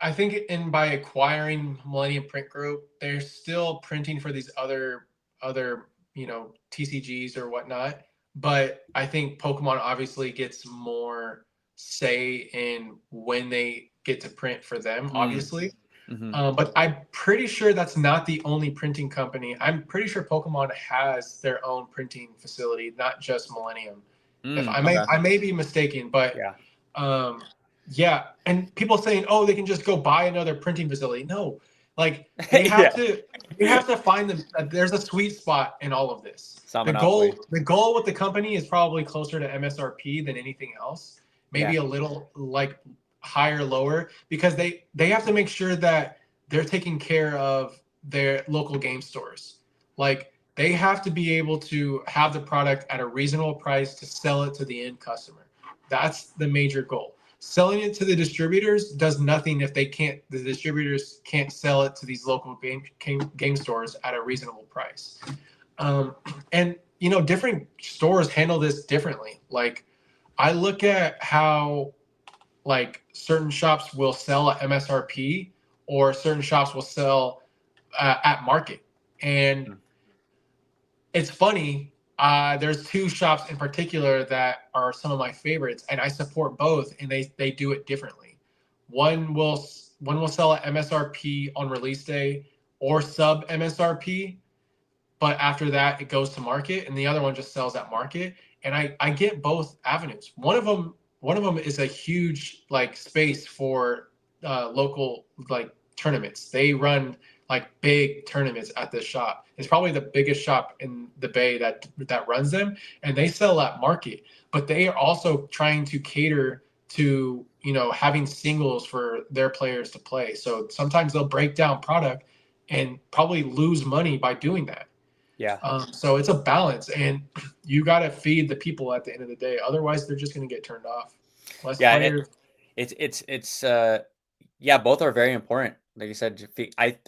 I think in by acquiring Millennium Print Group, they're still printing for these other TCGs or whatnot. But I think Pokemon obviously gets more say in when they get to print for them, Mm, obviously. hmm But I'm pretty sure that's not the only printing company. I'm pretty sure Pokemon has their own printing facility, not just Millennium. If okay. I may be mistaken, but Yeah. um, yeah. And people saying, "Oh, they can just go buy another printing facility." No, like Yeah. they have to find them. There's a sweet spot in all of this. It's not monopoly. The goal with the company is probably closer to MSRP than anything else. Yeah. Maybe a little like higher, lower, because they have to make sure that they're taking care of their local game stores. Like they have to be able to have the product at a reasonable price to sell it to the end customer. That's the major goal. Selling it to the distributors does nothing if the distributors can't sell it to these local game stores at a reasonable price. Um, and different stores handle this differently. Like I look at how like certain shops will sell at MSRP or certain shops will sell at market. And Mm. it's funny. There's two shops in particular that are some of my favorites, and I support both, and they do it differently. One will one will sell at MSRP on release day or sub MSRP, but after that it goes to market, and the other one just sells at market. And I get both avenues. One of them is a huge like space for local like tournaments. They run like big tournaments at this shop. It's probably the biggest shop in the Bay that runs them, and they sell at market. But they are also trying to cater to having singles for their players to play. So sometimes they'll break down product and probably lose money by doing that. Yeah. So it's a balance, and you got to feed the people at the end of the day. Otherwise, they're just going to get turned off. Less Yeah. players. It's yeah, both are very important. Like you said,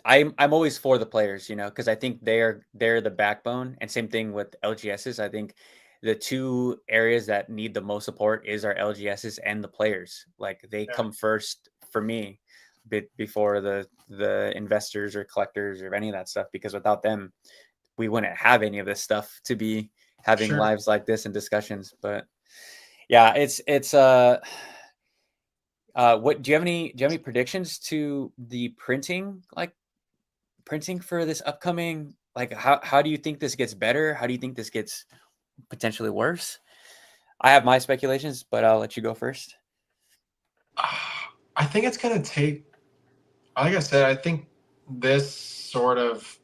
I'm always for the players, because I think they're the backbone. And same thing with LGSs. I think the two areas that need the most support is our LGSs and the players. Like they Yeah, come first for me, before the investors or collectors or any of that stuff. Because without them, we wouldn't have any of this stuff to be having sure. lives like this and discussions. But yeah, it's what do you have any predictions to the printing for this upcoming, like how do you think this gets better? How do you think this gets potentially worse? I have my speculations, but I'll let you go first. I think it's going to take, like I said, I think this sort of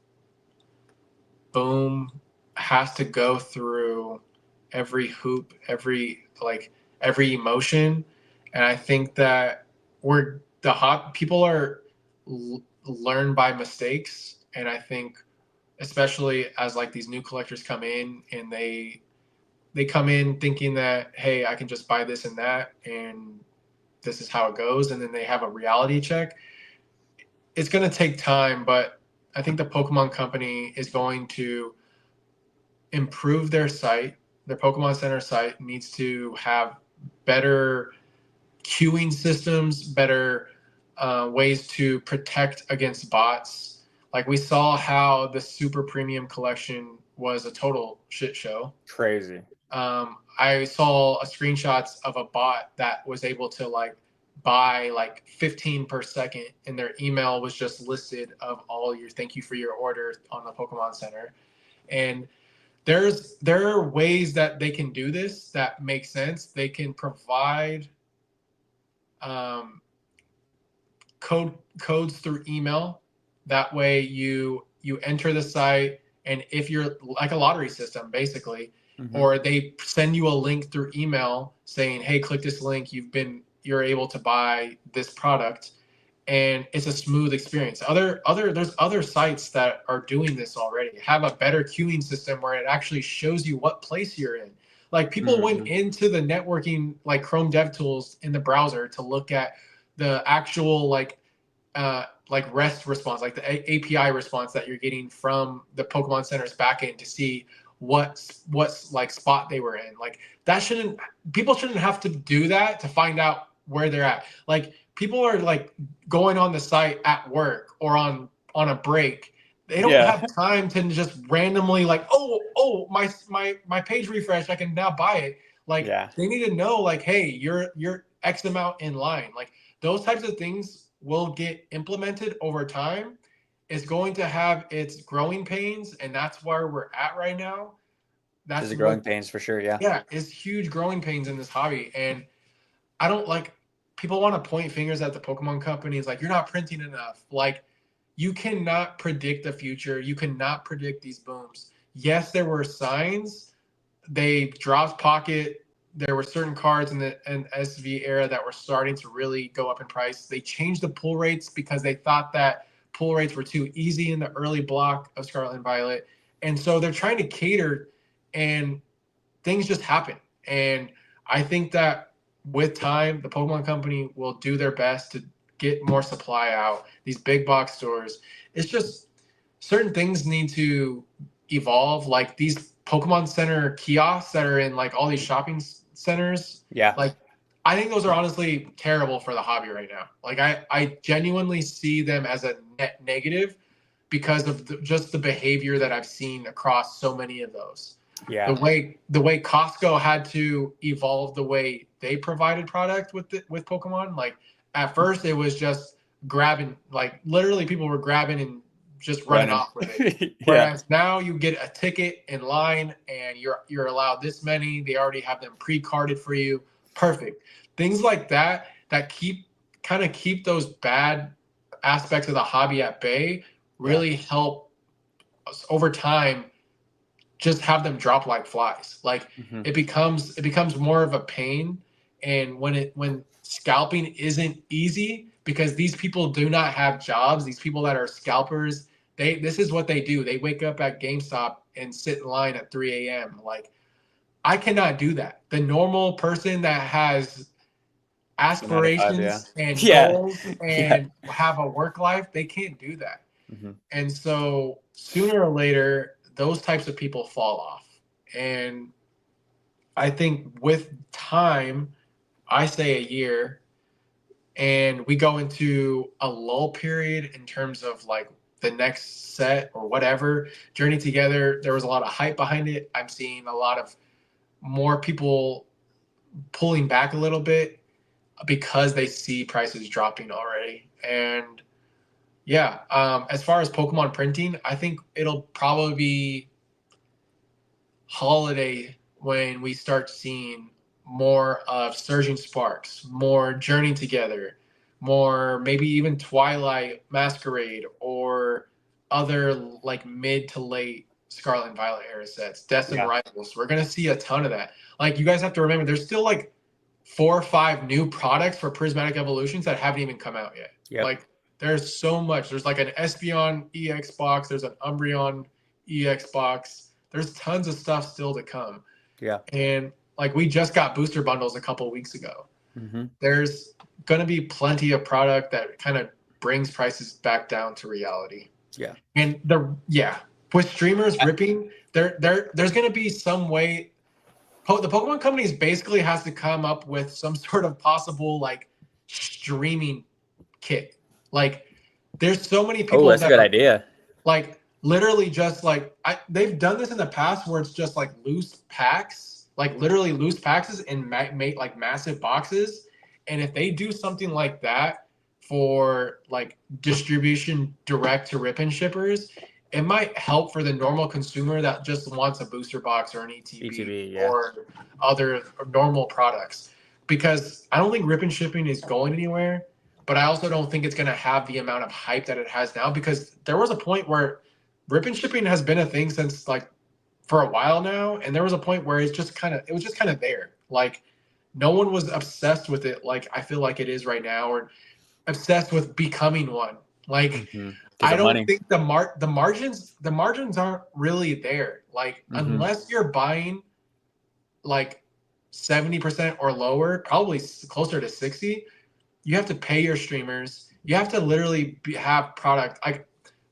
boom has to go through every hoop, every emotion. And I think that we're the hot people are learn by mistakes. And I think especially as like these new collectors come in and they come in thinking that, hey, I can just buy this and that and this is how it goes, and then they have a reality check. It's going to take time, but I think the Pokemon company is going to improve their site. Their Pokemon Center site needs to have better queuing systems, better ways to protect against bots. Like we saw how the super premium collection was a total shit show. Crazy. I saw a screenshots of a bot that was able to like buy like 15 per second, and their email was just listed of all your thank you for your order on the Pokemon Center. And there are ways that they can do this that make sense. They can provide um, codes through email. That way you enter the site, and if you're like a lottery system basically, Hmm. or they send you a link through email saying, hey, click this link, you're able to buy this product, and it's a smooth experience. There's other sites that are doing this already, have a better queuing system where it actually shows you what place you're in. Like people went Hmm. into the networking like Chrome DevTools in the browser to look at the actual like REST response, like the API response that you're getting from the Pokemon Center's backend to see what's like spot they were in. Like that shouldn't people shouldn't have to do that to find out where they're at. Like people are like going on the site at work or on a break. They don't Yeah. have time to just randomly like, oh, my page refreshed, I can now buy it. Like Yeah. they need to know like, hey, you're X amount in line. Like those types of things will get implemented over time. It's going to have its growing pains, and that's where we're at right now. There's That's a what, growing pains for sure. Yeah. yeah, it's huge growing pains in this hobby. And I don't like people want to point fingers at the Pokemon companies like you're not printing enough. Like you cannot predict the future. You cannot predict these booms. Yes, there were signs. They dropped Pocket. There were certain cards in the SV era that were starting to really go up in price. They changed the pull rates because they thought that pull rates were too easy in the early block of Scarlet and Violet. And so they're trying to cater, and things just happen. And I think that with time, the Pokemon Company will do their best to get more supply out. These big box stores, it's just certain things need to evolve. Like these Pokemon Center kiosks that are in like all these shopping centers. Yeah. Like I think those are honestly terrible for the hobby right now. Like I genuinely see them as a net negative because of just the behavior that I've seen across so many of those. Yeah. The way Costco had to evolve the way they provided product with Pokemon. Like at first it was just grabbing, like literally people were grabbing and just running Running. off with it. Yeah. Whereas now you get a ticket in line and you're allowed this many. They already have them pre-carded for you. Perfect. Things like that that keep those bad aspects of the hobby at bay really help us over time just have them drop like flies. Like Mm-hmm. it becomes more of a pain. And when scalping isn't easy because these people do not have jobs, these people that are scalpers, this is what they do. They wake up at GameStop and sit in line at 3 a.m. Like I cannot do that. The normal person that has It's the 9 to 5. Yeah. aspirations and Yeah. goals Yeah. and have a work life, they can't do that. Mm-hmm. And so sooner or later, those types of people fall off. And I think with time, I say a year, and we go into a lull period in terms of like the next set or whatever. Journey Together, there was a lot of hype behind it. I'm seeing a lot of more people pulling back a little bit because they see prices dropping already. And yeah, as far as Pokemon printing, I think it'll probably be holiday when we start seeing more of Surging Sparks, more Journey Together, more maybe even Twilight Masquerade or other like mid to late Scarlet and Violet era sets, Destined Yeah. Rivals. We're gonna see a ton of that. Like you guys have to remember, there's still like 4 or 5 new products for Prismatic Evolutions that haven't even come out yet. Yep. Like there's so much. There's like an Espeon EX box. There's an Umbreon EX box. There's tons of stuff still to come. Yeah. And like we just got booster bundles a couple weeks ago. Mm-hmm. There's going to be plenty of product that kind of brings prices back down to reality. Yeah. And with streamers ripping, there's going to be some way. The Pokemon companies basically has to come up with some sort of possible like streaming kit. Like there's so many people. Oh, that's a good idea. Like literally just like they've done this in the past where it's just like loose packs, like literally loose packs and make like massive boxes. And if they do something like that for like distribution direct to rip and shippers, it might help for the normal consumer that just wants a booster box or an ETB, yeah. or other normal products. Because I don't think rip and shipping is going anywhere, but I also don't think it's going to have the amount of hype that it has now, because there was a point where rip and shipping has been a thing since like for a while now, and there was a point where it was just kind of there. Like no one was obsessed with it like I feel like it is right now, or obsessed with becoming one. Like Mm-hmm. I don't think the margins aren't really there. Like unless you're buying like 70% or lower, probably closer to 60, you have to pay your streamers. You have to literally have product. Like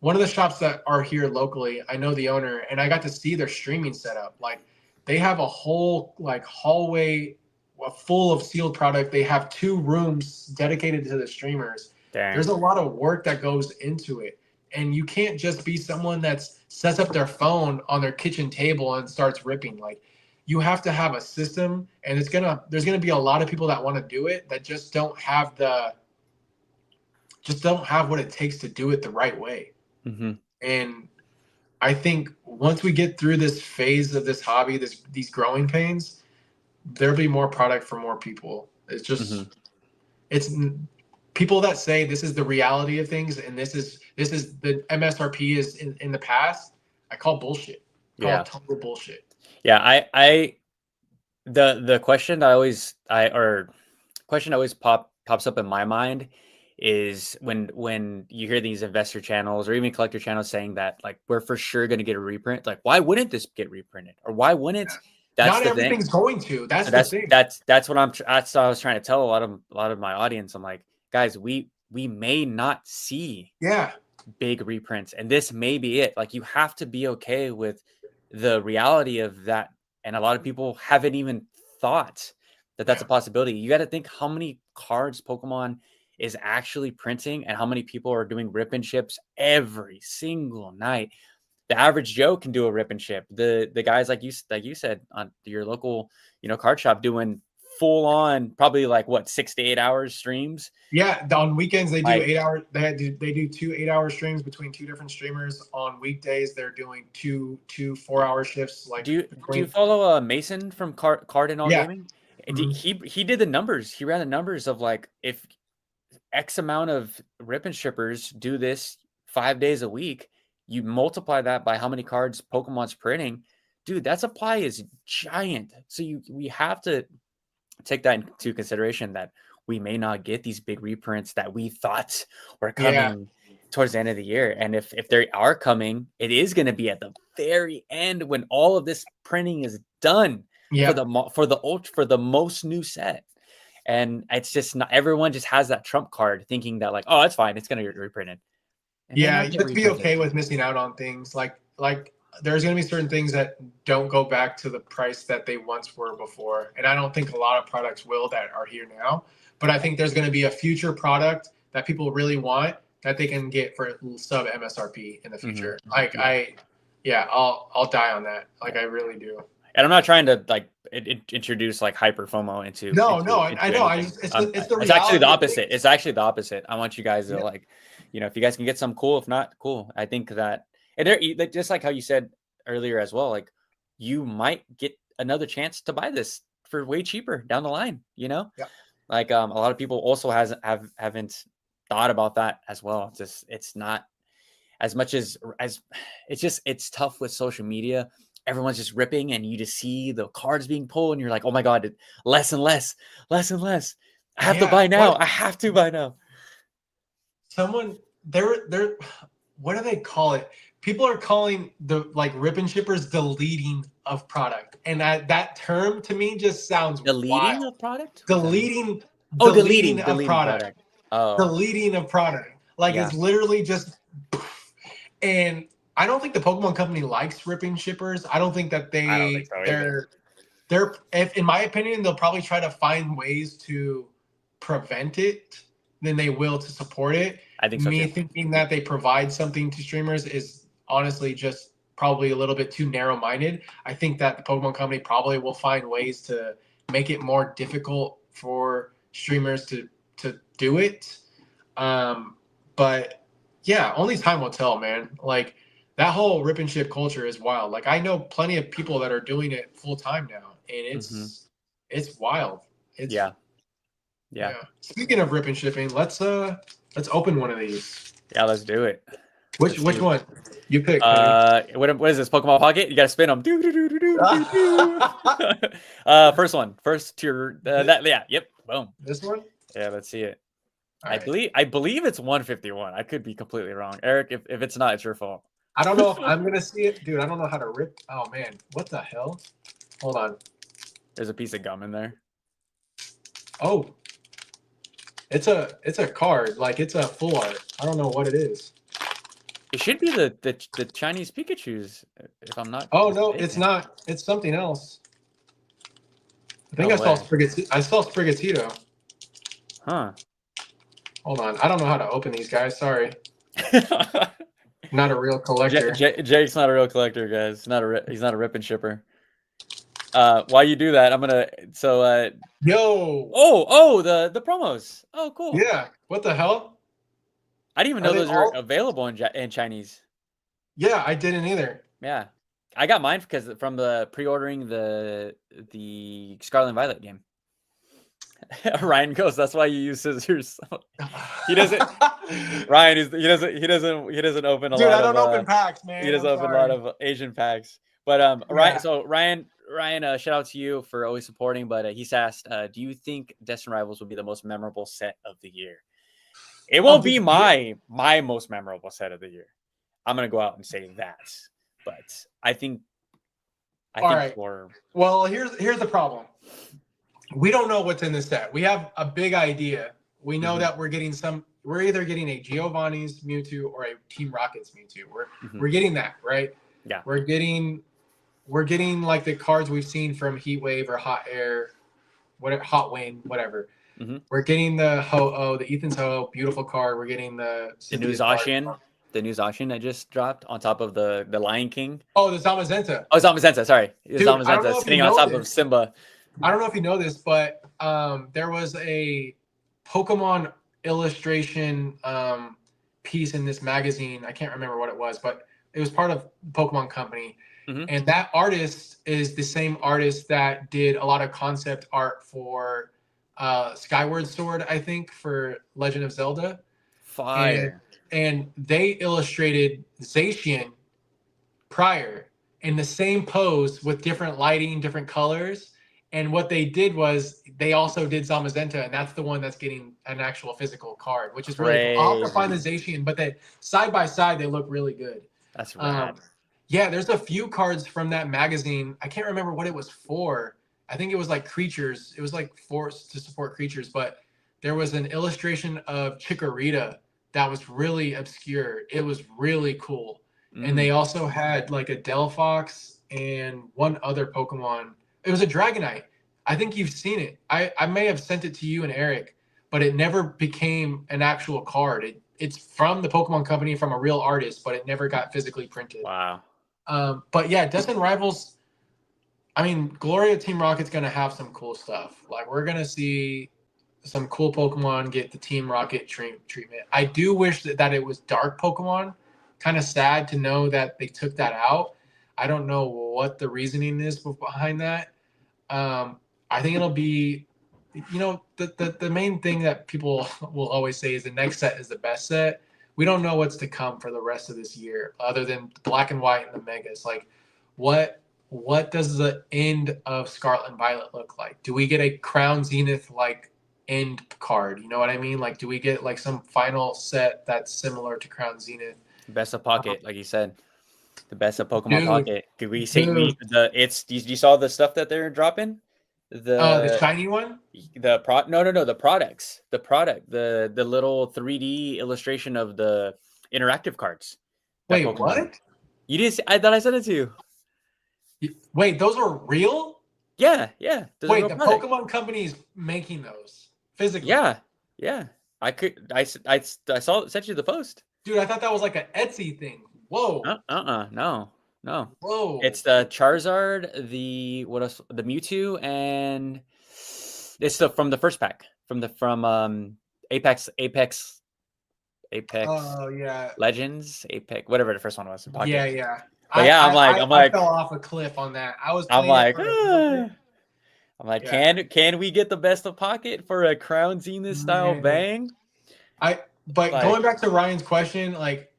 one of the shops that are here locally, I know the owner, and I got to see their streaming setup. Like they have a whole like hallway full of sealed product. They have 2 rooms dedicated to the streamers. Dang. There's a lot of work that goes into it. And you can't just be someone that's sets up their phone on their kitchen table and starts ripping. Like you have to have a system, and there's gonna be a lot of people that want to do it that just don't have what it takes to do it the right way. Mm-hmm. And I think once we get through this phase of this hobby, these growing pains, there'll be more product for more people. It's just it's people that say this is the reality of things and this is the MSRP is in the past. I call bullshit. I call it total bullshit. Yeah, the question that always pops up in my mind is when you hear these investor channels or even collector channels saying that like we're for sure going to get a reprint. Like, why wouldn't this get reprinted, or why wouldn't? That's not the everything's thing. going to. That's So the thing. That's what I was trying to tell a lot of my audience. I'm like, guys, we may not see big reprints, and this may be it. Like, you have to be okay with the reality of that. And a lot of people haven't even thought that that's a possibility. You got to think how many cards Pokemon is actually printing and how many people are doing rip and ships every single night. The average Joe can do a rip and ship. The guys like you said on your local, card shop doing full on, probably like what, 6 to 8 hours streams. Yeah, on weekends they do 8 hours. They do 2 8-hour streams between 2 different streamers. On weekdays they're doing two 4-hour shifts. Like, do you follow Mason from Card and All Gaming? Mm-hmm. He did the numbers. He ran the numbers of like, if X amount of rip and shippers do this 5 days a week, you multiply that by how many cards Pokemon's printing, dude, that supply is giant. So we have to take that into consideration, that we may not get these big reprints that we thought were coming towards the end of the year. And if they are coming, it is going to be at the very end when all of this printing is done for the most new set. And it's just not, everyone just has that trump card thinking that like, oh, it's fine, it's going to get reprinted. And you have to be okay with missing out on things. Like there's going to be certain things that don't go back to the price that they once were before. And I don't think a lot of products will that are here now. But I think there's going to be a future product that people really want that they can get for sub MSRP in the future. Like I'll die on that. Like I really do. And I'm not trying to like introduce like hyper FOMO into I know. It's actually the opposite. It's actually the opposite. I want you guys to like, if you guys can get some, cool. If not, cool. I think that, and they're just like how you said earlier as well, like you might get another chance to buy this for way cheaper down the line, like a lot of people also haven't thought about that as well. It's not as much as it's tough with social media. Everyone's just ripping and you just see the cards being pulled and you're like, oh my God, less and less. I have to buy now. I have to buy now. Someone they're what do they call it? People are calling the like rip and shippers deleting of product. And that term to me just sounds deleting of product? Deleting of product. Oh. Deleting of product. Like it's literally just, and I don't think the Pokemon company likes ripping shippers. I don't think that they're if in my opinion, they'll probably try to find ways to prevent it than they will to support it. I think so too. Thinking that they provide something to streamers is honestly just probably a little bit too narrow-minded. I think that the Pokemon company probably will find ways to make it more difficult for streamers to do it. But yeah, only time will tell, man. Like that whole rip and ship culture is wild. Like I know plenty of people that are doing it full time now, and it's wild. Yeah. Speaking of rip and shipping, let's open one of these. Yeah, let's do it. Which one? You pick. What is this? Pokemon Pocket? You gotta spin them. First tier. Yep. Boom. This one? Yeah, let's see it. I believe it's 151. I could be completely wrong. Eric, if it's not, it's your fault. I don't know if I'm gonna see it, dude. I don't know how to rip. Oh man, what the hell? Hold on. There's a piece of gum in there. Oh, it's a card. Like it's a full art. I don't know what it is. It should be the Chinese Pikachus, if I'm not Oh no, it's mistaken. not. It's something else. I think No I saw way. Sprigatito. I saw Sprigatito. Huh. Hold on. I don't know how to open these guys. Sorry. Not a real J- collector. J- Jake's not a real collector, guys. He's not a rip and shipper. While you do that, I'm gonna Yo. the promos. Oh, cool. Yeah. What the hell? I didn't even Are know they those were all? available in Chinese. Yeah, I didn't either. Yeah, I got mine because from the pre-ordering the Scarlet and Violet game. Ryan goes, "That's why you use scissors." He doesn't. Ryan he doesn't open a Dude, lot I of don't open packs, he man. doesn't I'm open a lot sorry. of Asian packs. But Yeah. Ryan, shout out to you for always supporting. But he's asked, do you think Destin Rivals will be the most memorable set of the year? It Of won't the be year? my most memorable set of the year. I'm gonna go out and say that. But I All think right. for Well, here's the problem. We don't know what's in this set. We have a big idea. We know that we're getting we're either getting a Giovanni's Mewtwo or a Team Rocket's Mewtwo. We're getting that, right? yeah. We're getting like the cards we've seen from Heat Wave or Hot Air, whatever, Hot Wind, whatever. Mm-hmm. We're getting the Ho-Oh, the Ethan's Ho-Oh, beautiful card. We're getting the new Cynthia's card. Zacian, the new Zacian that just dropped on top of the Lion King. Oh, the Zamazenta. Oh, Zamazenta, sorry. Dude, I don't Zamazenta know if you sitting on know top of this. Simba. I don't know if you know this, but there was a Pokemon illustration piece in this magazine. I can't remember what it was, but it was part of Pokemon Company. And that artist is the same artist that did a lot of concept art for Skyward Sword, I think, for Legend of Zelda. Fire. And they illustrated Zacian prior in the same pose with different lighting, different colors. And what they did was they also did Zamazenta, and that's the one that's getting an actual physical card, which is really cool. I'll have to find the Zacian, but they side by side they look really good. That's rad. Yeah, there's a few cards from that magazine. I can't remember what it was for. I think it was like creatures. It was like forced to support creatures, but there was an illustration of Chikorita that was really obscure. It was really cool. And they also had like a Delphox and one other Pokemon. It was a Dragonite. I think you've seen it. I may have sent it to you and Eric, but it never became an actual card. It's from the Pokemon Company, from a real artist, but it never got physically printed. Wow. But yeah, Destin Rivals, I mean, Gloria Team Rocket's going to have some cool stuff. Like, we're going to see some cool Pokemon get the Team Rocket treatment. I do wish that it was dark Pokemon. Kind of sad to know that they took that out. I don't know what the reasoning is behind that. I think it'll be, the main thing that people will always say is the next set is the best set. We don't know what's to come for the rest of this year, other than Black and White and the Megas. Like, what does the end of Scarlet and Violet look like? Do we get a Crown Zenith like end card? You know what I mean? Like, do we get like some final set that's similar to Crown Zenith? Best of Pocket, like you said. The best of Pokemon Dude, Pocket. Could we say you saw the stuff that they're dropping? The shiny one? The products. The product. The little 3D illustration of the interactive cards. Wait, what? You didn't see, I thought I sent it to you. Wait, those are real? Yeah. Wait, the Pokemon Company is making those physically? Yeah. I sent you the post. Dude, I thought that was like an Etsy thing. Whoa. No. Whoa. It's the Charizard, the what else? The Mewtwo, and it's from the first pack from Apex. Oh yeah. Legends, Apex, whatever the first one was. Pocket. Yeah. But yeah, I fell off a cliff on that. I'm like, can we get the best of Pocket for a Crown Zenith style bang? Going back to Ryan's question, like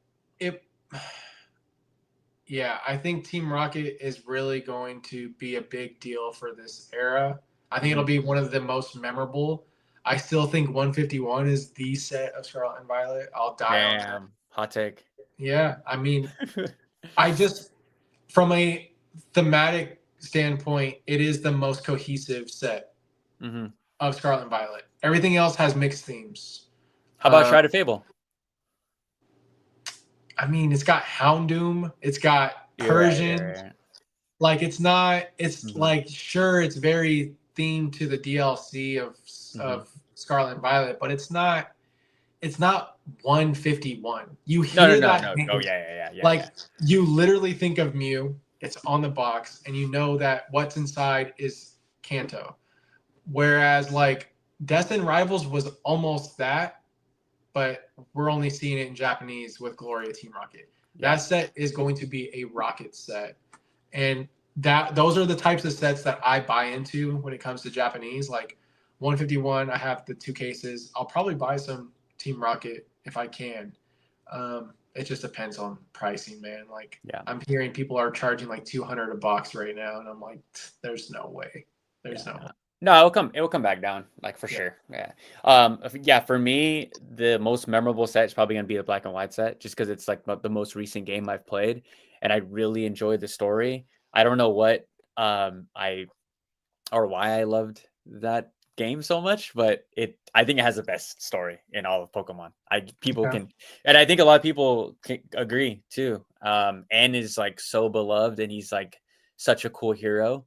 yeah, I think Team Rocket is really going to be a big deal for this era. I think it'll be one of the most memorable. I still think 151 is the set of Scarlet and Violet. I'll die on that. Hot take. Yeah, I mean, from a thematic standpoint, it is the most cohesive set of Scarlet and Violet. Everything else has mixed themes. How about Shrouded Fable? I mean, it's got Houndoom, it's got You're right. Persian. You're right. Like it's not. It's Mm-hmm. like sure, it's very themed to the DLC Mm-hmm. of Scarlet and Violet, but it's not. It's not 151. You No, no, hear no, that no. Oh name, yeah, yeah, yeah, yeah, like yeah. you literally think of Mew. It's on the box, and you know that what's inside is Kanto. Whereas like Destin Rivals was almost that, but we're only seeing it in Japanese with Gloria Team Rocket. That Yeah. set is going to be a Rocket set, and that those are the types of sets that I buy into when it comes to Japanese. Like 151, I have the two cases. I'll probably buy some Team Rocket if I can. It just depends on pricing, man. Like Yeah. I'm hearing people are charging like 200 a box right now, and I'm like, there's no way. There's Yeah, no no. way. No, it will come back down, like for Yeah. sure. Yeah. Yeah, for me, the most memorable set is probably gonna be the black and white set, just because it's like the most recent game I've played, and I really enjoyed the story. I don't know what I or why I loved that game so much, but I think it has the best story in all of Pokemon. People Yeah. can, and I think a lot of people can agree too. And is like so beloved, and he's like such a cool hero.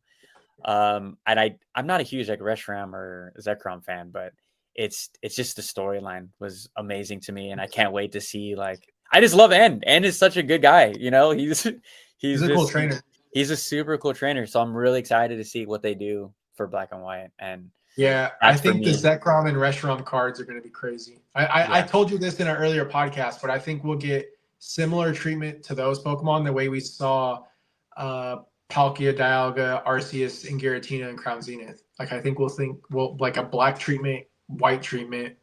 And I'm not a huge like Reshiram or Zekrom fan, but it's just the storyline was amazing to me, and I can't wait to see like I just love N. N is such a good guy, he's He's he's a cool just trainer. he's a super cool trainer, so I'm really excited to see what they do for Black and White, and Yeah, I that's for think the me. Zekrom and Reshiram cards are going to be crazy. I Yeah, told you this in an earlier podcast, but I think we'll get similar treatment to those Pokemon the way we saw uh, Palkia, Dialga, Arceus, and Giratina and Crown Zenith. Like I think we'll like a black treatment, white treatment,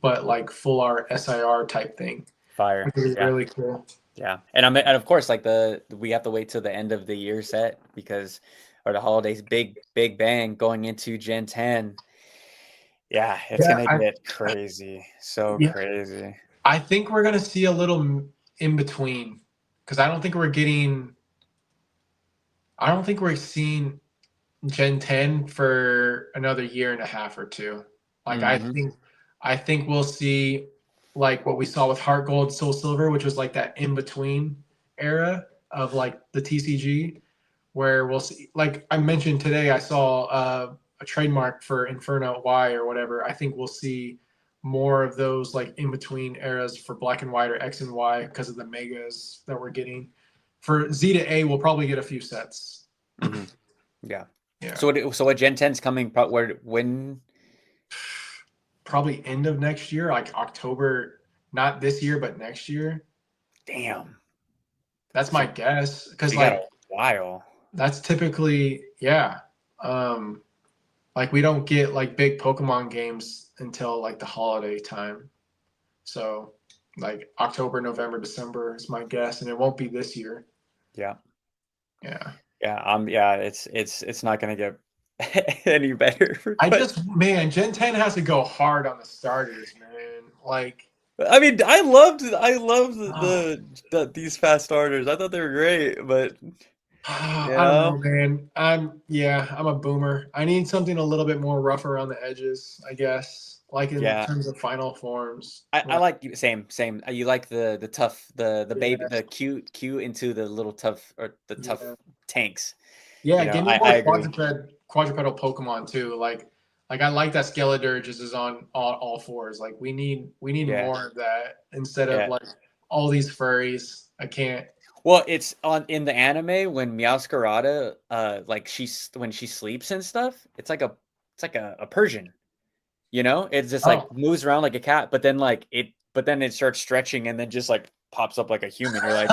but like full art SIR type thing, fire. which is Yeah. really cool. Yeah, and of course like we have to wait till the end of the year set because or the holidays big bang going into Gen 10. Yeah, it's Yeah, gonna get crazy. So yeah, crazy. I think we're gonna see a little in between because I don't think we're seeing Gen 10 for another year and a half or two. Like Hmm. I think we'll see like what we saw with Heart Gold, Soul Silver, which was like that in between era of like the TCG, where we'll see. Like I mentioned today, I saw a trademark for Inferno Y or whatever. I think we'll see more of those like in between eras for Black and White or X and Y because of the megas that we're getting. For Z to A, we'll probably get a few sets. Hmm. Yeah. Yeah. So what Gen 10's coming when? Probably end of next year, like October, not this year, but next year. Damn. That's my So guess. so Because you got a like while. that's typically, yeah. Um, like we don't get like big Pokemon games until like the holiday time. So like October, November, December is my guess, and it won't be this year. Yeah. Yeah. Yeah, yeah, it's not gonna get any better, I but just man, Gen 10 has to go hard on the starters, man. Like I mean, I loved oh, these fast starters. I thought they were great, but you I don't know, know, man. I'm a boomer. I need something a little bit more rough around the edges, I guess. Like in yeah. terms of final forms. I Like, like same. You like the tough the baby yeah, the cute into the little tough or the tough yeah. tanks. Yeah, give me I more agree. quadrupedal Pokemon too. Like I like that Skeledirge is on all fours. Like we need Yeah, more of that instead of yeah. like all these furries. I can't. Well, it's on in the anime when Meowscarada like when she sleeps and stuff. It's like a Persian. It just like Oh, moves around like a cat, but then it starts stretching and then just like pops up like a human. You're like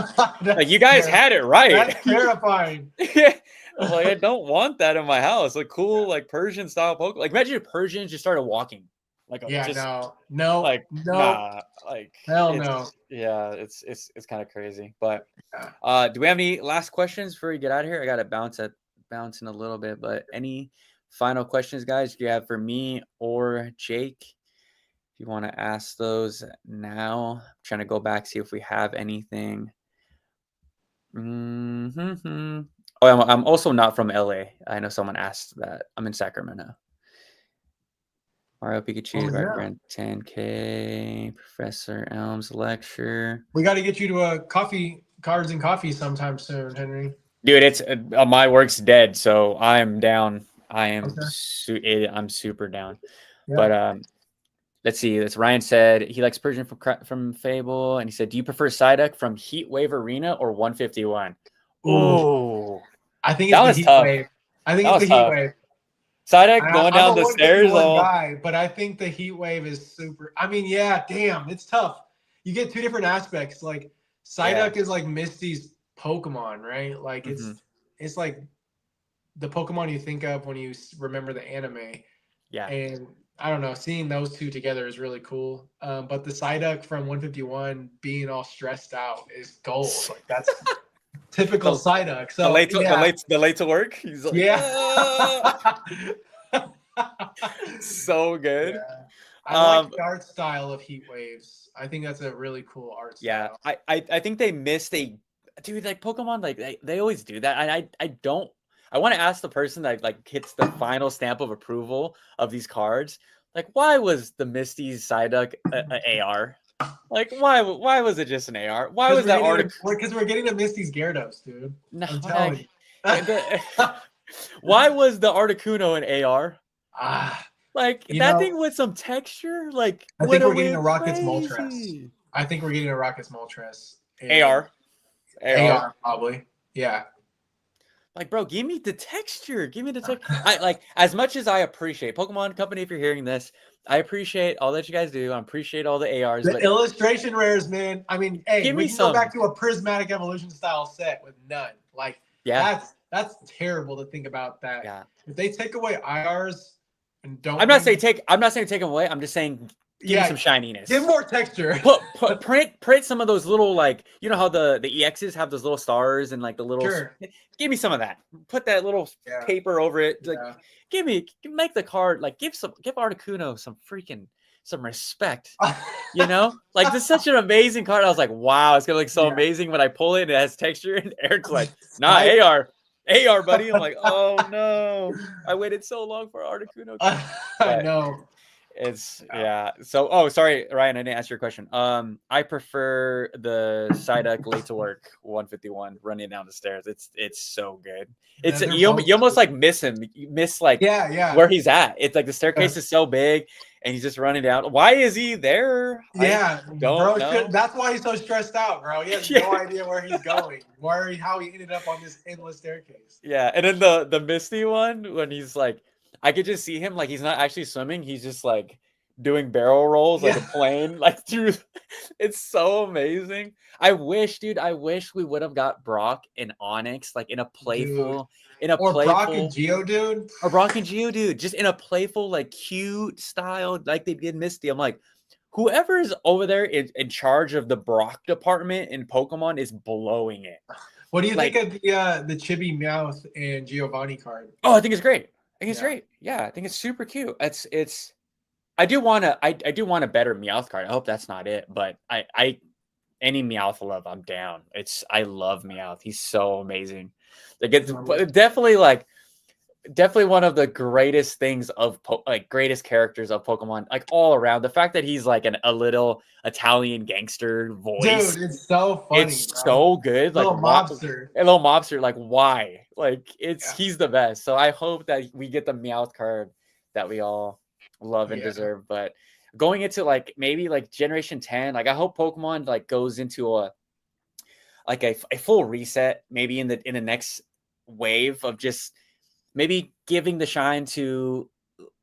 you that's guys had it right. that's terrifying. Yeah. I'm like, I don't want that in my house. Like cool, like Persian style Pokemon. Like imagine if Persians just started walking. Yeah, Just no, no, like no, nah. Like hell no. it's yeah, it's kind of crazy. But Yeah. do we have any last questions before we get out of here? I gotta bouncing a little bit, but any final questions, guys? Do you have for me or Jake? If you want to ask those now, I'm trying to go back see if we have anything. Hmm. Oh, I'm also not from LA. I know someone asked that. I'm in Sacramento. Mario Pikachu, Oh yeah. background 10K, Professor Elm's lecture. We got to get you to a coffee cards and coffee sometime soon, Henry. Dude, it's my work's dead, so I'm down. Okay. I'm super down. Yeah. But let's see. That's Ryan said he likes Persian from Fable, and he said, "Do you prefer Psyduck from Heat Wave Arena or 151?" Ooh, Oh, I think that it's the was heat tough. wave. I think That it's was the heat tough. wave. Psyduck going I'm a down the stairs. 151 All guy, but I think the heat wave is super. I mean, yeah, damn, it's tough. You get two different aspects. Like yeah. Psyduck is like Misty's Pokemon, right? Like Mm-hmm. it's like the Pokemon you think of when you remember the anime. Yeah. And I don't know, seeing those two together is really cool. But the Psyduck from 151 being all stressed out is gold. Like that's typical The, Psyduck. the So late to, yeah, the late to work. He's like, yeah. so good. Yeah. I like the art style of Heat Waves. I think that's a really cool art Yeah, style. I think they missed a dude like Pokemon like they always do that, and I don't. I want to ask the person that like hits the final stamp of approval of these cards, like why was the Misty's Psyduck a AR? Like why was it just an AR? Why Because was that article? we're getting to Misty's Gyarados, dude. No, I'm telling like, you. why was the Articuno an AR? Ah, Like you that know, thing with some texture, like I would think have we're getting a went Rockets Moltres. crazy. I think we're getting a Rockets Moltres. And AR, AR. AR probably. Yeah. Like, bro, give me the texture. Give me the texture. I like as much as I appreciate Pokemon Company. If you're hearing this, I appreciate all that you guys do. I appreciate all the ARs, The but illustration rares, man. I mean, hey, give we me can go some. back to a prismatic evolution style set with none. Like Yeah, that's terrible to think about that. yeah. If they take away IRs and don't I'm not saying bring take. I'm not saying take them away. I'm just saying give me yeah, some shininess. give more texture. Print some of those little like you know how the EXs have those little stars and like the little. Sure. Give me some of that. Put that little Yeah. paper over it. Like, Yeah. make the card like give Articuno some respect. You know, like this is such an amazing card. I was like, wow, it's gonna look so amazing when I pull it. It has texture, and Eric's like, nah, AR, buddy. I'm like, oh no, I waited so long for Articuno. I know. It's yeah. So sorry, Ryan, I didn't answer your question. I prefer the Psyduck late to work 151 running down the stairs. It's so good. It's you almost like miss him. You miss like where he's at. It's like the staircase is so big and he's just running down. Why is he there? Yeah, I don't know. That's why he's so stressed out, bro. He has no idea where he's going, how he ended up on this endless staircase. Yeah, and then the Misty one when he's like I could just see him like he's not actually swimming. He's just like doing barrel rolls like a plane like through. It's so amazing. I wish we would have got Brock and Onyx like in a playful, Brock and Geodude, or Brock and Geodude, just in a playful like cute style like they did Misty. I'm like, whoever is over there in charge of the Brock department in Pokemon is blowing it. What do you think of the Chibi Meowth and Giovanni card? Oh, I think it's great. I think it's great. Yeah, I think it's super cute. It's. I do want a better Meowth card. I hope that's not it, but I any Meowth love, I'm down. I love Meowth. He's so amazing. Like it's definitely one of the greatest things of greatest characters of Pokemon, like all around. The fact that he's like a little Italian gangster voice, dude, it's so funny. It's so good. Like a little mobster. Like why? Like he's the best. So I hope that we get the Meowth card that we all love and deserve. But going into like maybe like Generation 10, like I hope Pokemon like goes into a full reset, maybe in the next wave of just maybe giving the shine to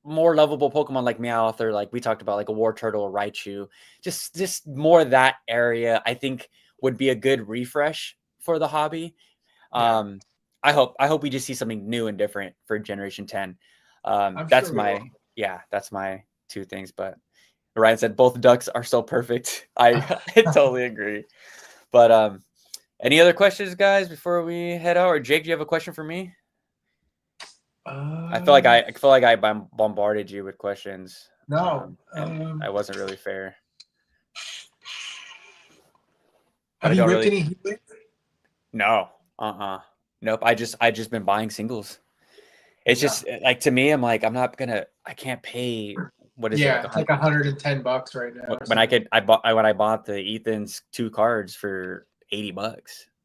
more lovable Pokemon like Meowth, or like we talked about, like a War Turtle or Raichu. Just more of that area, I think, would be a good refresh for the hobby. I hope we just see something new and different for Generation 10. That's my two things. But Ryan said both ducks are so perfect. I totally agree. But any other questions, guys, before we head out? Or Jake, do you have a question for me? I feel like I bombarded you with questions. No, and I wasn't really fair. Have you ripped any? No. Nope. I just been buying singles. It's just like, to me, I'm like, I can't pay what is it, like Yeah, it's like $110 right now or when I something. could I bought when I bought the Ethan's 2 cards for $80.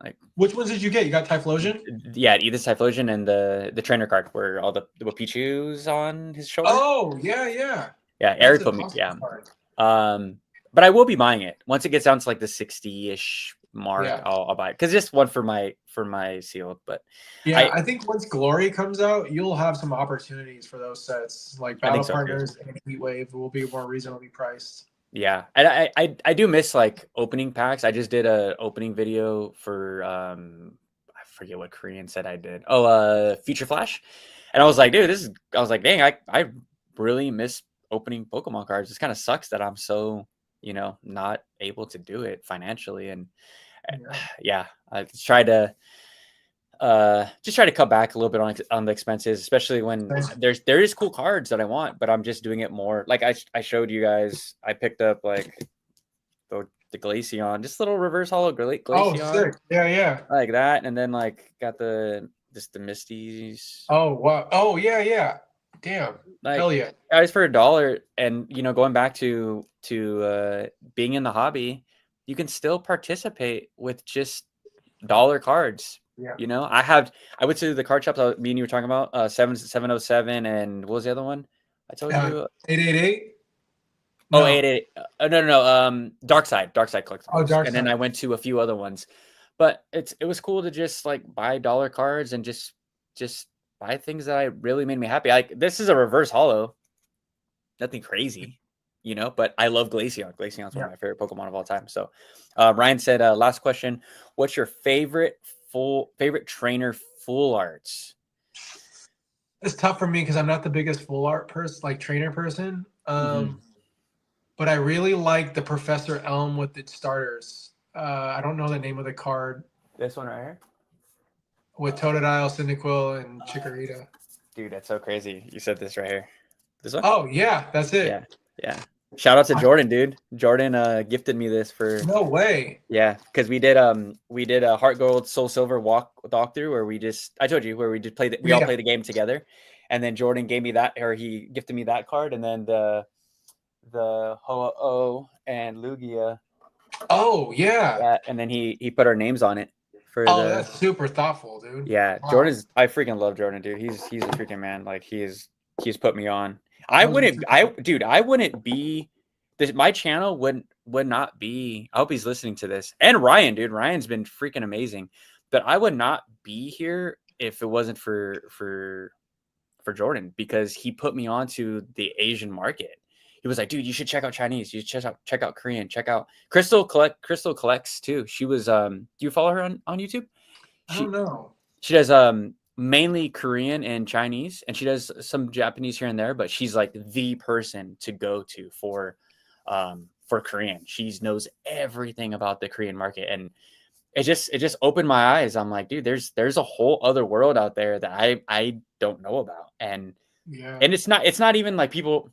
Like, Which ones did you get? You got Typhlosion? yeah, Ethan's Typhlosion and the trainer card where all the Pichu's on his shoulder. Oh, yeah, yeah. Yeah, That's Eric an put me. awesome Yeah. card. But I will be buying it once it gets down to like the 60-ish mark. Yeah. I'll buy it because just one for my seal. But Yeah, I I think once Glory comes out, you'll have some opportunities for those sets. Like I think Battle so too. Partners and Heatwave will be more reasonably priced. Yeah, and I do miss like opening packs. I just did a opening video for I forget what Korean said I did. Oh, Future Flash, and I was like, dude, I was like, dang, I really miss opening Pokemon cards. This kind of sucks that I'm so not able to do it financially, and Yeah. yeah, I tried to just try to cut back a little bit on the expenses, especially when there is cool cards that I want, but I'm just doing it more. Like I showed you guys, I picked up like the Glaceon, just little reverse hollow Oh, Glaceon sick. Yeah, yeah. like that, and then like got the Misties. Oh, wow. Oh, yeah, yeah. Damn. Like Hell yeah. guys for $1, and going back to being in the hobby, you can still participate with just dollar cards. Yeah. I went to the card shops me and you were talking about, 707, and what was the other one I told you? 888? Oh, No. 88. No. Dark Side Oh, collectibles. Dark And then I Side. went to a few other ones. But it was cool to just like buy dollar cards and just buy things that I really made me happy. Like, this is a reverse hollow. Nothing crazy, but I love Glaceon. Glaceon's one Yeah. of my favorite Pokemon of all time. So, Ryan said, last question, what's your favorite trainer full arts? It's tough for me because I'm not the biggest full art person, like trainer person. Mhm. But I really like the Professor Elm with its starters. I don't know the name of the card This one right here? with Totodile, Cyndaquil, and Chikorita. Dude, that's so crazy. You said this right here. This one? Oh yeah, that's Yeah. it. Yeah. Shout out to Jordan, dude. Jordan gifted me this for No way. because we did a Heart Gold Soul Silver walkthrough where I told you where we just we all Yeah. played the game together, and then Jordan gave me that, or he gifted me that card, and then the Ho-Oh and Lugia. Oh yeah. Yeah, and then he put our names on it for Oh, the. that's super thoughtful, dude. Yeah, Wow. I freaking love Jordan, dude. He's a freaking man. Like, he's put me on. Those are super Dude, I wouldn't be this. My channel would not be. I hope he's listening to this. And Ryan, dude, Ryan's been freaking amazing. But I would not be here if it wasn't for Jordan, because he put me onto the Asian market. He was like, dude, you should check out Chinese. You should check out Korean. Check out Crystal collects too. She was do you follow her on YouTube? I don't know. She does mainly Korean and Chinese, and she does some Japanese here and there, but she's like the person to go to for Korean. She knows everything about the Korean market, and it just opened my eyes. I'm like, dude, there's a whole other world out there that I don't know about. And Yeah. it's not even like people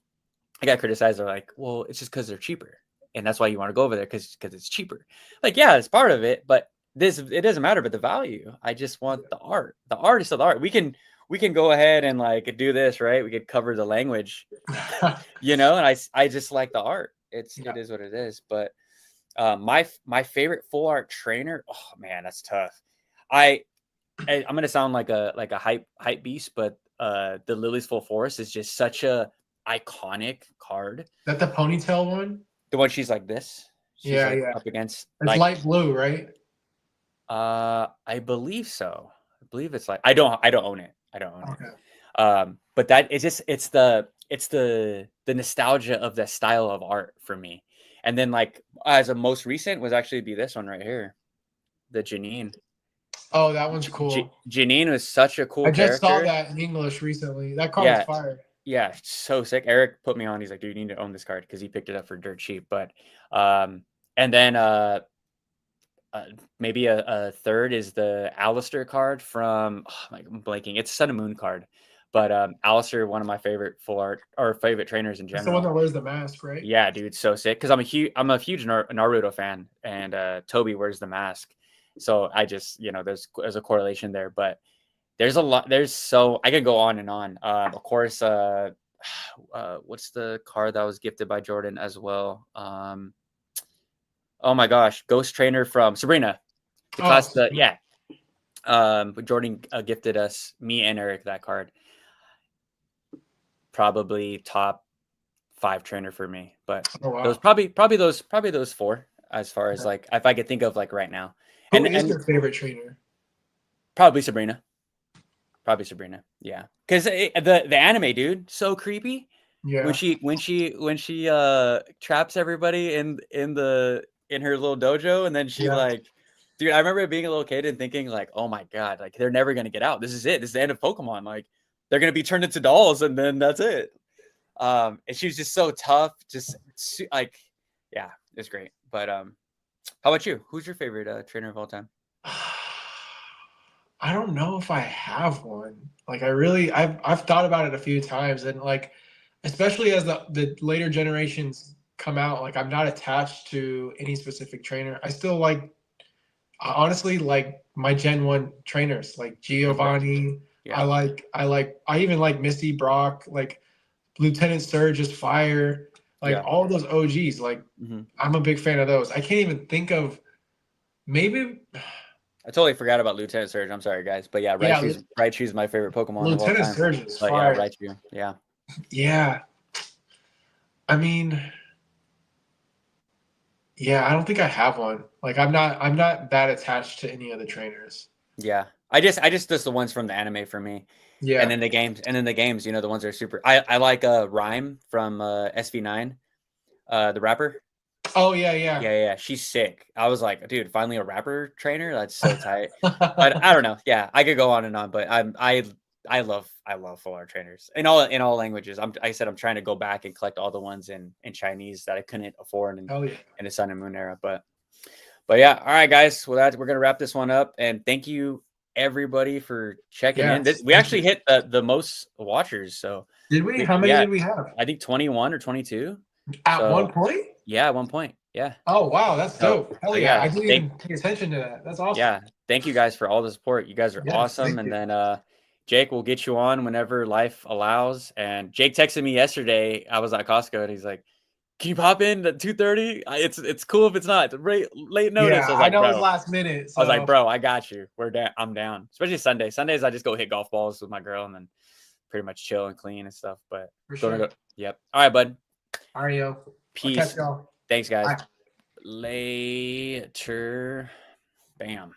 I got criticized. They're like, well, it's just because they're cheaper, and that's why you want to go over there because it's cheaper. Like, yeah, it's part of it, but it doesn't matter. But the value, I just want the art. The art is still the art. We can go ahead and like do this, right? We could cover the language, and I just like the art. It is what it is. But my favorite full art trainer. Oh man, that's tough. I'm gonna sound like a hype beast, but the Lily's Full Forest is just such a iconic card. That the ponytail one? The one she's like this. She's Yeah, like yeah. up against. It's Like, light blue, right? I believe so. I believe it's like I don't own it. I don't own Okay. it. But that it's the nostalgia of the style of art for me. And then like as a most recent was actually be this one right here, the Janine. Oh, that one's cool. Janine was such a cool I just saw character. that in English recently. That card was fire. Yeah, so sick. Eric put me on. He's like, dude, you need to own this card because he picked it up for dirt cheap. But and then maybe a third is the Alistair card from I'm blanking. It's a Sun and Moon card. But Alistair, one of my favorite full art or favorite trainers in That's general. the one that wears the mask, right? Yeah, dude, so sick. Because I'm a huge Naruto fan, and Toby wears the mask. So I just there's a correlation there. But there's a lot. I could go on and on. Of course, what's the card that was gifted by Jordan as well? Oh my gosh, Ghost Trainer from Sabrina. The class, yeah. But Jordan gifted us, me and Eric, that card. Probably top 5 trainer for me, but those probably those 4 as far as like if I could think of like right now. Who is your favorite trainer? Probably Sabrina. Yeah, because the anime, dude, so creepy. Yeah. When she traps everybody in her little dojo, and then she like, dude, I remember being a little kid and thinking like, oh my god, like they're never gonna get out. This is it. This is the end of Pokemon. Like they're gonna be turned into dolls, and then that's it. And she was just so tough, just like, yeah, it's great. But how about you? Who's your favorite trainer of all time? I don't know if I have one. Like I've thought about it a few times, and like especially as the later generations come out, like I'm not attached to any specific trainer. I still honestly like my Gen 1 trainers, like Giovanni. Yeah. I even like Misty, Brock, like Lieutenant Surge is fire. Like all those OGs, like I'm a big fan of those. I can't even think of maybe. I totally forgot about Lieutenant Surge. I'm sorry, guys, but yeah, Raichu's is my favorite Pokemon of all time. Lieutenant Surge is fire. Yeah, Raichu. Yeah. Yeah. I mean, yeah, I don't think I have one. Like I'm not that attached to any of the trainers. Yeah. I just the ones from the anime for me. Yeah. And then the games, you know, the ones that are super. I like Rhyme from SV9, the rapper. Oh yeah. She's sick. I was like, dude, finally a rapper trainer. That's so tight. But I don't know. Yeah, I could go on and on, but I love full art trainers in all languages. I'm trying to go back and collect all the ones in Chinese that I couldn't afford in the Sun and Moon era. But yeah, all right, guys. Well, we're gonna wrap this one up, and thank you everybody for checking in. We actually hit the most watchers. So did we? How many did we have? I think 21 or 22 at one point. Yeah, at one point. Yeah. Oh wow, that's dope. Hell yeah! I didn't even pay attention to that. That's awesome. Yeah, thank you guys for all the support. You guys are awesome. And then Jake will get you on whenever life allows. And Jake texted me yesterday. I was at Costco, and he's like, "Can you pop in at 2:30? It's cool if it's not late notice." Yeah, I know it's last minute. So. I was like, "Bro, I got you. I'm down." Especially Sunday. Sundays, I just go hit golf balls with my girl and then pretty much chill and clean and stuff. But yep. All right, bud. All right, yo. Peace. Thanks, guys. Bye. Later. Bam.